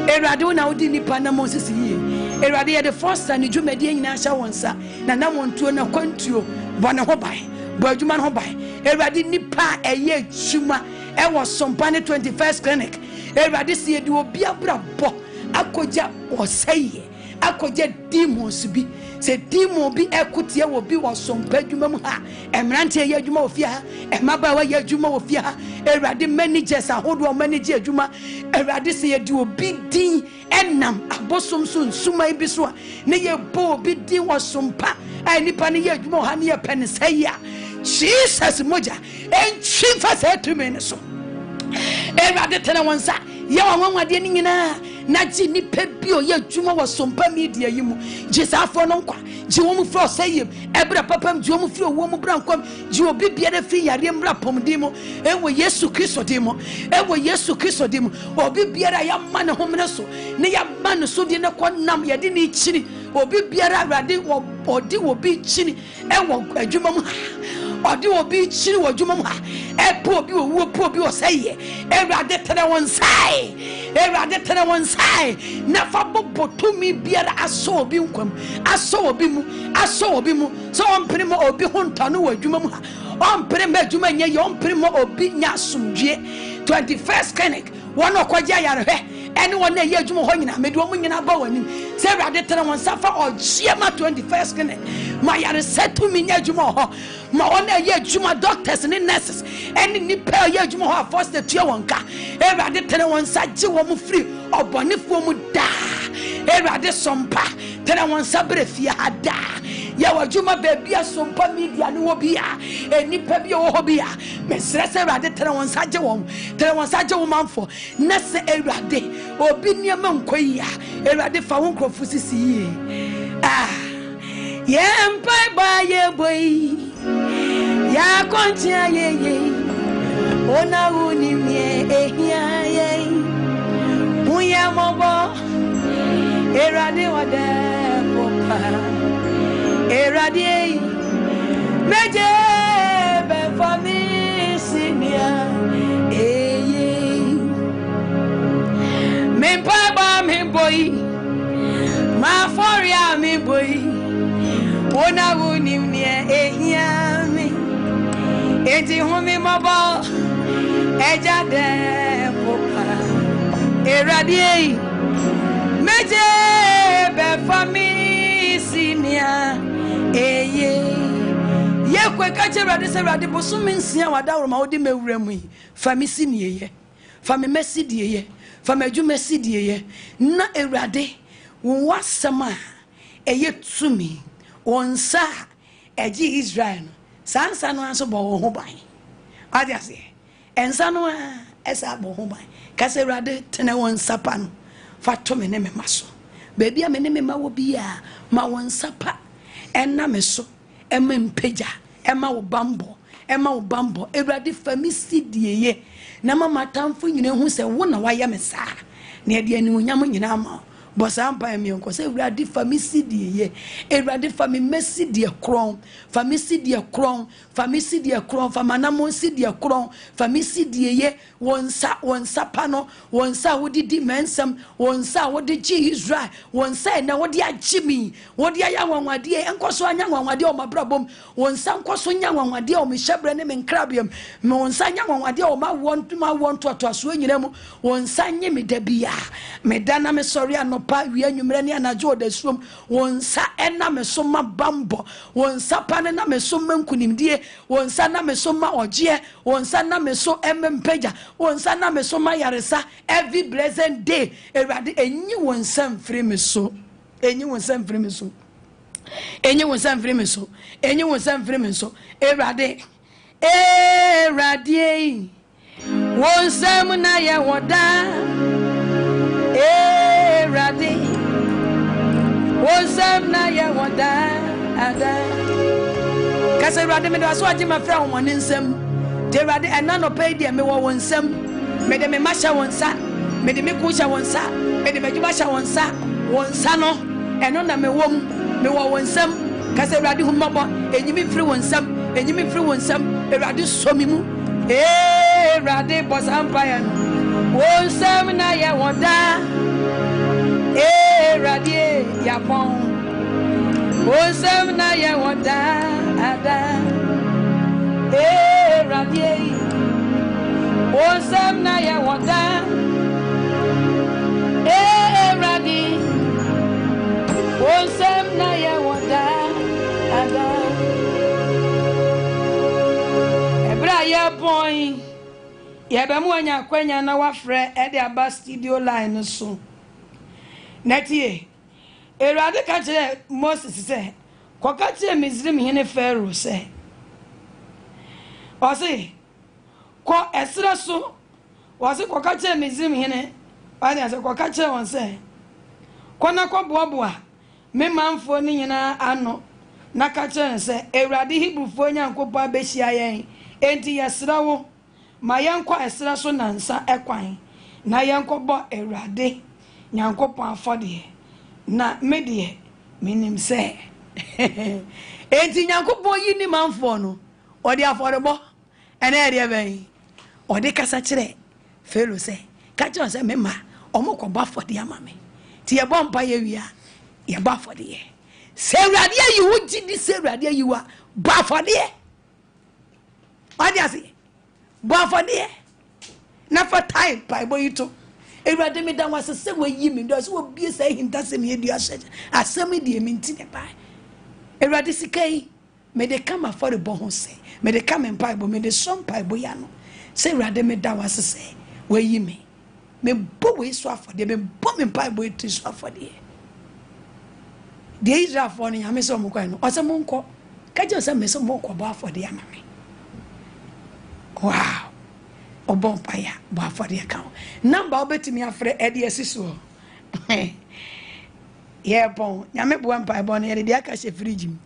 Ewurade wona wodi nipa na Moses yi Ewurade ye de Foster ni dwumadi nyina hya wonsa na namontuo na kwantuo bone ho ban bo adwuma no ho ban Ewurade nipa eye adwuma e wo sompa ne 21st clinic Ewurade sie de obi abrabo akoja oseye akoja demons bi se demon bi ekotie wo bi wo sompa adwuma mu ha emrante ye adwuma ofia ha emabawa ye adwuma ofia ha Ewurade managers ahodo manage adwuma Ewurade se ye de obi din enam abosom so nsuma bi so a ne ye bo obi din wo sompa ai nipa ne ye adwuma ha ne ye pen sayia Jesus moja entwi fa se tumi ne so Ewurade tena wonsa ye wanwade ni nyina na ji nipa bi o ye adwuma wo sompa media yi mu jesafo no nkwa je wo mu fro sayem ebra papam juo mu firi owo mu brankom ji obi biara fi yare mra pomdimo ewo Yesu Kristo dimo ewo Yesu Kristo dimo obi biara ya ma ne homene so ne ya ma ne so de ne konam ye de ne chiri obi biara awrade odi obi chiri ewo adwuma mu odi obi chiri wo adwuma mu ha epo obi owo po obi oseye awrade tere won sai awrade tere won sai na fa bobotumi biara aso obi nkwam aso obi mu so on primo obi hontano wo adwuma mu ha on primo adwuma nye yo on primo obi nya asumdue 21st clinic one okwaja yarehwe anyone na ye adwuma ho nyina medo mu nyina ba wani se awrade tere won safa ogiema 21st clinic ma yare setu mi nya adwuma ho ma ona ye adwuma doctors and nurses any nipa ye adwuma ho first the tua wonka awrade tere won saje wo mu free obonefo mu da awrade sompa tere won sabre fia ada ya wajuma baby asompa media no bia enipa bia wo hobia mesre se awrade tere won saje wo manfo na se awrade obi niam nkoyia awrade fa won krofu sisi yempa ba ye boy ya kontia ye ona uni mie ehia ye muya mobo awrade wada popa awrade meje be for me sinia me pa me boy ma foria me boy ona woni me ehia me enti hu me mobo eja de popa awrade meje be for me sinia ye kwe ka che awrade se awrade bosumi nsia wada woroma wodi mewuramu fa me sinie ye fa me mesidie ye fa me adwuma sidie ye na awrade won wasama eye tumi wonsa eji Israel sansa no anso bo ho ban adiase ensa no esa bo ho ban ka se awrade tene wonsa pa no fa to me ne me maso baby a me ne me ma wo bia ma wonsa pa enna me so ema mpeja ema wo bambo awrade fa me sidie ye na mama tamfo nyine hu se wo na waya me saa na e de ani onyam nyina ma bosa mpa mi onko se awrade fa me sidie ye awrade fa me mesidie kron fa me sidie kron fa manamo sidie kron fa me sidie ye wonsa pa no wonsa wodidi mensam wonsa wodigi Israel wonsa na wodi agimi wodi ayanwanwade enkoso anyanwanwade o mabrabom wonsa enkoso nyanwanwade o mehyebre ne menkrabiam me wonsa nyanwanwade o ma won to aso nyinamu wonsa nye medabia medana me sori anopa wi anwumre ne anajo da suom wonsa ena me so ma bambo wonsa pa ne na me so mankunimdie wonsa na me so ma ogie wonsa na me so emempeja wonsa na me so ma yaresa every blessed day awrade enyi wonsa mfiri me so awrade wonsa mu na ye woda awrade wonsa na ye woda ada kase awrade me do aso agi ma fra won nsam de awrade ena no pay de me wo wonsam me de me masha wonsa me de me kucha wonsa me de me juba sha wonsa no eno na me wom me wo wonsam kase awrade hu mabo enyimi firi wonsam awrade somi mu awrade bosa empire wonsam na ye woda awrade yapon wonsam na ye woda ada awrade wonsam na ye woda awrade wonsam na ye woda ada ebra ye boy ye be mu anya kwanya na wafre e de aba studio line so netie awrade ka kire Moses se koka kire Misrim hene Pharaoh se osi ko esra so osi koka kire Misrim hene ani ase koka kire won se kona ko boaboa me manfo ni nyina ano na ka kyerɛ sɛ Awurade Hebrewfoɔ Nyankopɔn abɛhyia yɛn enti yɛsrɛ wo ma yɛnkɔ ɛsrɛ so nansa ɛkwan na yɛnkɔbɔ Awurade Nyankopɔn afɔdeɛ na medeɛ menim sɛ enti Nyankopɔn yi ni manfoɔ no ɔde afɔrebɔ ɛna ɛdeɛ bɛn ɔde kasa kyerɛ Pharaoh sɛ ka kyerɛ sɛ mema ɔmo kɔbɔ afɔdeɛ ama me ti yɛbɔ mpa yɛwia yɛbɔ afɔdeɛ sɛ Awurade ayi wo gidi sɛ Awurade ayi wa bɔ afɔdeɛ ɔde ase bɔ afɔdeɛ na fa time paibɔ yi to Awurade me da wase sɛ wayi me do sɛ wobie sɛ hinta sɛ me yɛdua hyɛ asɛm deɛ me nti ne ba Awurade sika yi me de kama afɔrebɔ ho sɛ me de kama mpaibɔ me de so mpaibɔ ya no sɛ Awurade me da wase sɛ wayi me bɔ wei so afɔdeɛ me bɔ me mpaibɔ yi to so afɔdeɛ de Israelfoɔ no nyame sɛ ɔmo kwan no ɔsɛ mo nkɔ ka gye sɛ me sɛ mo kɔ bɔ afɔdeɛ ama me wow ɔbɔ mpaya bɔ afɔdeɛ ka ho namba wobɛtumi afrɛ ɛde asi so yɛbɔn nyame boa mpaebɔ no yɛde deɛ aka hyɛ fridge mu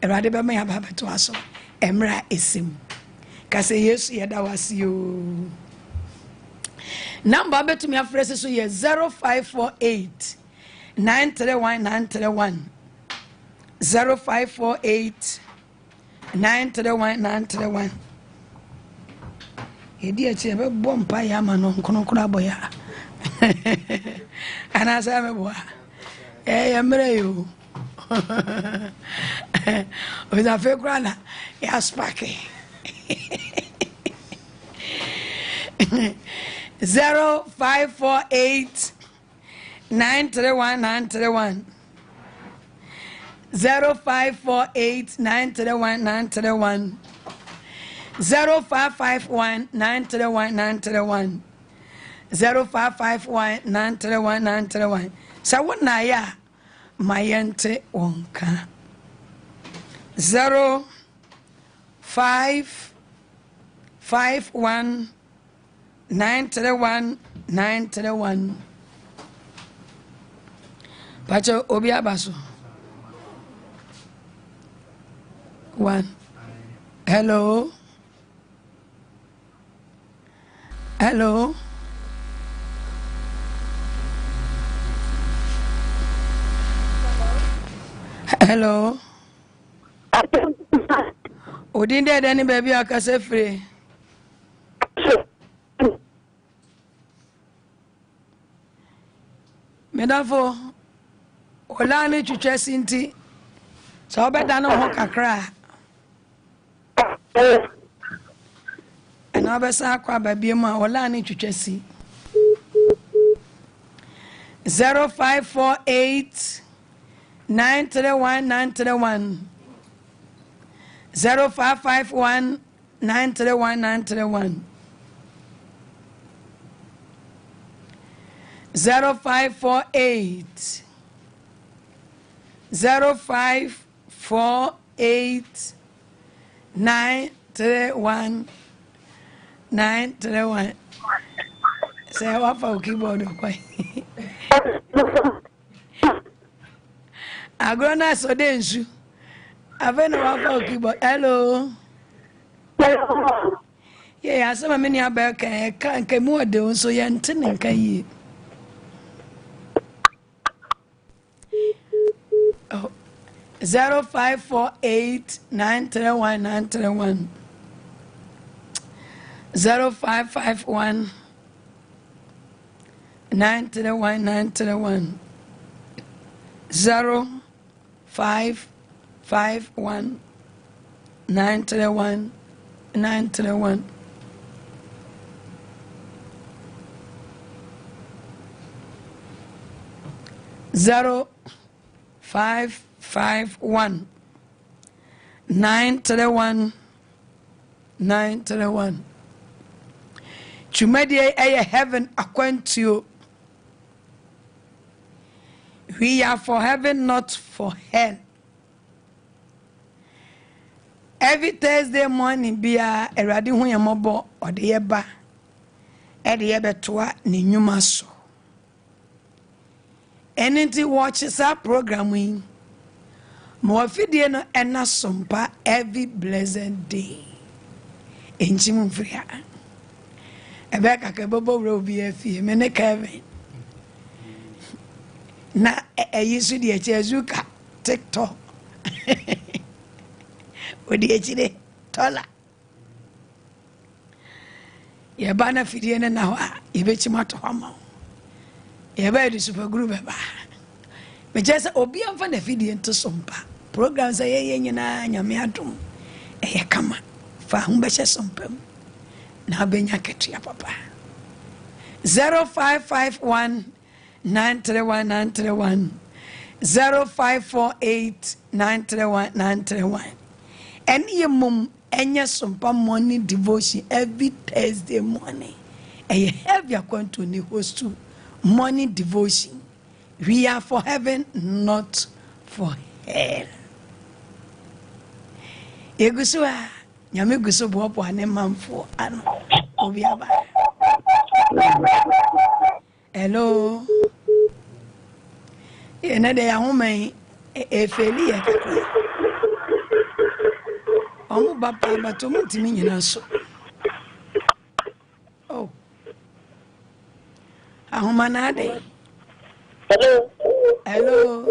Awurade bɛma yɛaba bɛto aso ɛmmerɛ a ɛsɛm ka sɛ Yesu yɛda wase yoo namba wobɛtumi afrɛ si so yɛ 0548 931 0548 931 Edi echi ebe bompa ya ma no nkononkoro aboya ana sa me boa ya mere yo o za fe kura na ya spake 0548 931 0548 931 0551 931 0551 931 sa wona ya mayente wonka 0551 931 Pacho obi abaso 1 Hello. Hello. Hello. Odinde dani baby akase free. Medafo olani twetwe sinti. So obeda no ho kakra. And I was a baby, my Olani Chuchesi 0548 931 0551 931 0548 0548 931 931 say what for keyboard kwai agrona so densu avena what for keyboard hello yeah asema me ni abeka ka mu ode nso ye ntene nka yi 0548 931 0551 931 0551 931 0551 931 Chumedie eye heaven aquantio. We are for heaven, not for hell. Every Thursday morning, be a ready when you're mobile or the eba. Eddie Ebetua ni nyuma so. Anything watches our programming. Mo fidie no ena sompa every blessed day. Enchim mfria. Ebe ka ke bobo wro bi afie me ne Kevin. Na eyisu de echezuka TikTok. Odi echide tola. Ye bana fidie na ho a ye be chimato hama. Ye ba di super group ba. Me just obi amfa na fidie nto sompa. Program say ye nyina nyame adom. Eye kama fa ho be hye sompam. Na benya ketua papa. 0551 931 931 0548 931 931. Any mum enya sompa morning devotion every Thursday morning. And you have your going to the host to morning devotion. We are for heaven, not for hell. Egusua nyame guso bopo ane mamfo ano obiaba. Hello. Ena de ya home efeli ya kakra. Omo baba bato mutimi nyina so. Oh. Ahoma na de. Hello. Hello.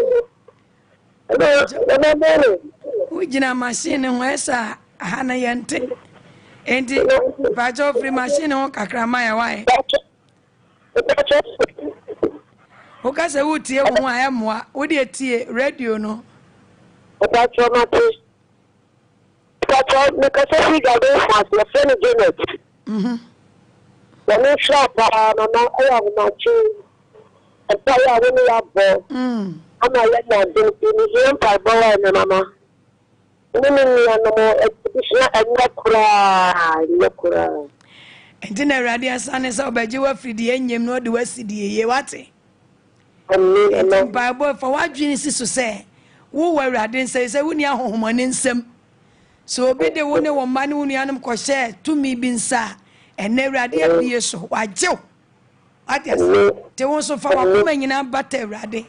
Hello. Ujina machine nwesa hana yente. Enti bajo free machine ho kakra maya wai. Oka se wutie wo a emoa wo de tie radio no. Pacho mate. Pacho me ka se fi gado fast na friend Janet. Na me shop na na aya na chi. Eta ya wo ya bo. Ama ya na de ni yen pa bo wa na mama. Ni ya no mo exhibition anya kura. Enti na radio asane se obaje wa fridi enyem no de wasidi ye wate. Amen. Bible for what dream is to say. Wo were radin say woni ahohomane nsem. So obi de wo ne wo mane woni anum ko share to me bi nsa. Ene rade abie so wajew. What yes. Te won so fa wa kuma nyina bata rade.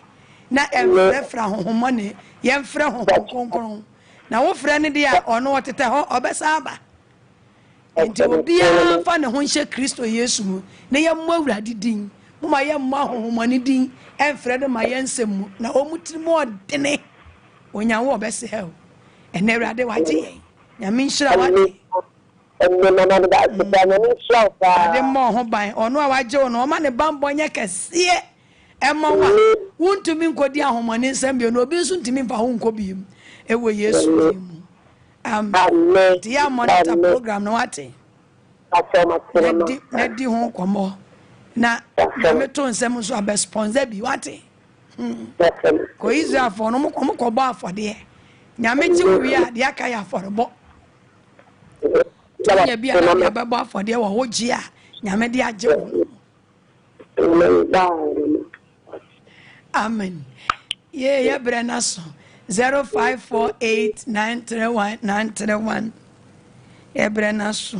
Na efra ahohomane yemfra hohonkonkron. Na wo fra ne de a ono wotete ho obesa aba. Enti obi a fa ne ho nhye Kristo Yesu mu. Ne yemmo awrade din. Muma yemmo ahohomane din. Enfred ma yensem na omutiri mo dene onyawo obese he ene awrade waje yen nyame nhira wade ade mo ho ban ono a waje ono o ma ne bambo nya kese ema wa wuntumi nkodi ahomane nsem bi no obi nso ntimi mfa ho nkobiem ewo Yesu mu amen dia monitor program no wate na di ho komo na me to nsem so abe sponsor bi wate ko Israel for no mo ko ba afode nyame ji wi a de aka ya afọrọbọ nya bi a ya ba ba afode wo hoji a nyame de age wo amen ye brena so 0548 931 931 ye brena so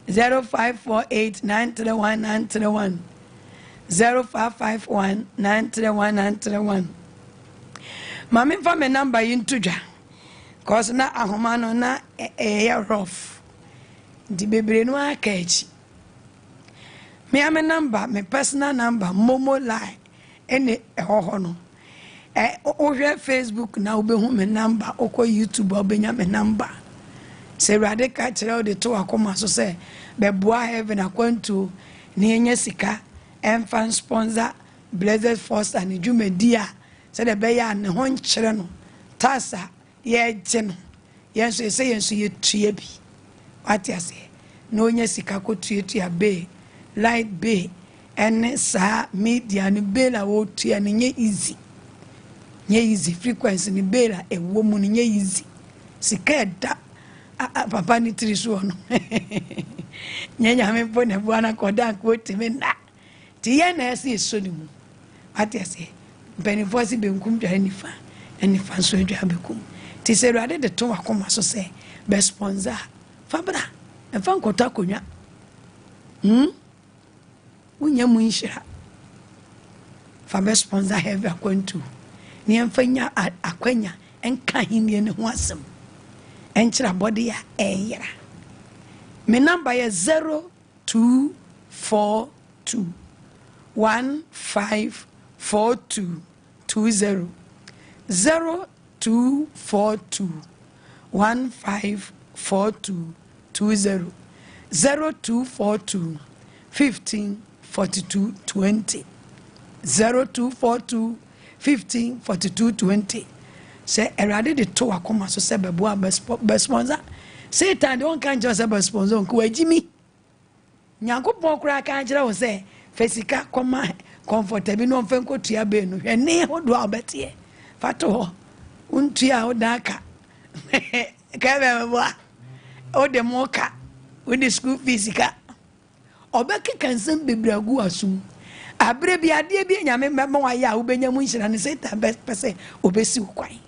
0548 931 931 0551 931 931 Mami fa me number yintudwa cause na ahoma no na rough di bebre no aka echi me am number me personal number momo line ene ehoho no ohwe Facebook na obehu me number okọ YouTube obenya me number se rade ka kire de to akoma so se beboa heaven akwantu ne enye sika enfan sponsor Blessed Force and Jumedia said the beya ne ho nkire no tasa ye gye no yenso se yenso ye tue bi what you say no nya sika ko tue be light be ene sa media ne be la wo tue ne nye easy frequency ne be la ewo mu ne nye easy sika da papa ni triso no nyanya me po ne bua na koda ko timi na ti ye na ese so ni mu what you say benefo si benkum dwa nifa so dwa bekum ti se ruade de to akoma so se be sponsor fabra enfa nkota konwa unya mu nhira fa be sponsor heavy akwantu ne yɛmfa akwanya ɛnka ahenni ne ho asɛm ɛnkyerɛ abɔde a ɛyera me number yɛ 0242 154220 0242 154220 0242 154220 0242 154220 say erade de to akoma so se bebo a sponsor Satan de on kan just a sponsor nko agimi Nyankopon kura kan kire wo se fesika koma comfort bi no mfa nkotua be no hwene ho do obete fato ho untua odaka ka be bo o de moka with the school physical obeke kansem bebragu asum abre bi ade bi nyame mema wa ya ubenya mu nhira ne Satan pese obesi kwan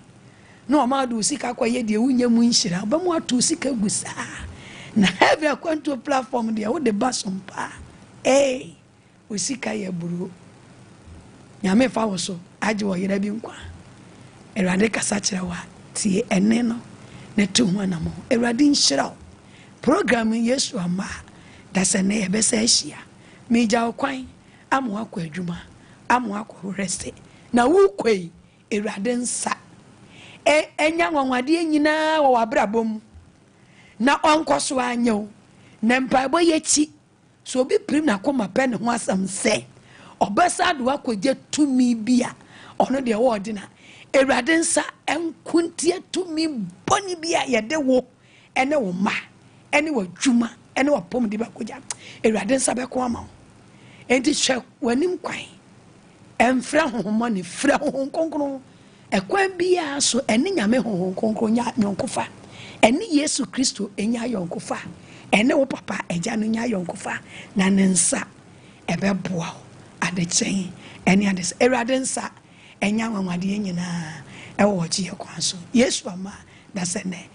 no amadu sika kwaye de wunya mu nhira obamu atu sika gusa na have a quanto platform de wo de basompa usika ye buru nyame fa wo so age wo yera bi nkwa erade kasa kire wa tie ene no ne to ho na mo erade nhira program Yesu ama da se ne ye besa ahia meja kwan amu akwa adwuma amu akwa rest na wo kwai erade nsa enya nwanwade nyina wo wabrabom na onkoso anyo na mpaibo yechi so obi prim na koma pen ho asam se obesa do akogye tumi bia ono de wo de na erade nsa enkuntie tumi boni bia yede wo ene wo ma ene wo dwuma ene wo pom de ba kogya erade nsa be ko ama enti hwe wanim kwan emfra hohomma ne fra hohon konkron ekwan bia so ene nyame hohon konkron nya nyonkofa ene Yesu Kristo enya yonkofa ene wo papa eja no nya yonkofa na ne nsa ebeboa ade chen ene ade erade nsa enya nwanwade nyina ewo gye kwan so Yesu ama da se ne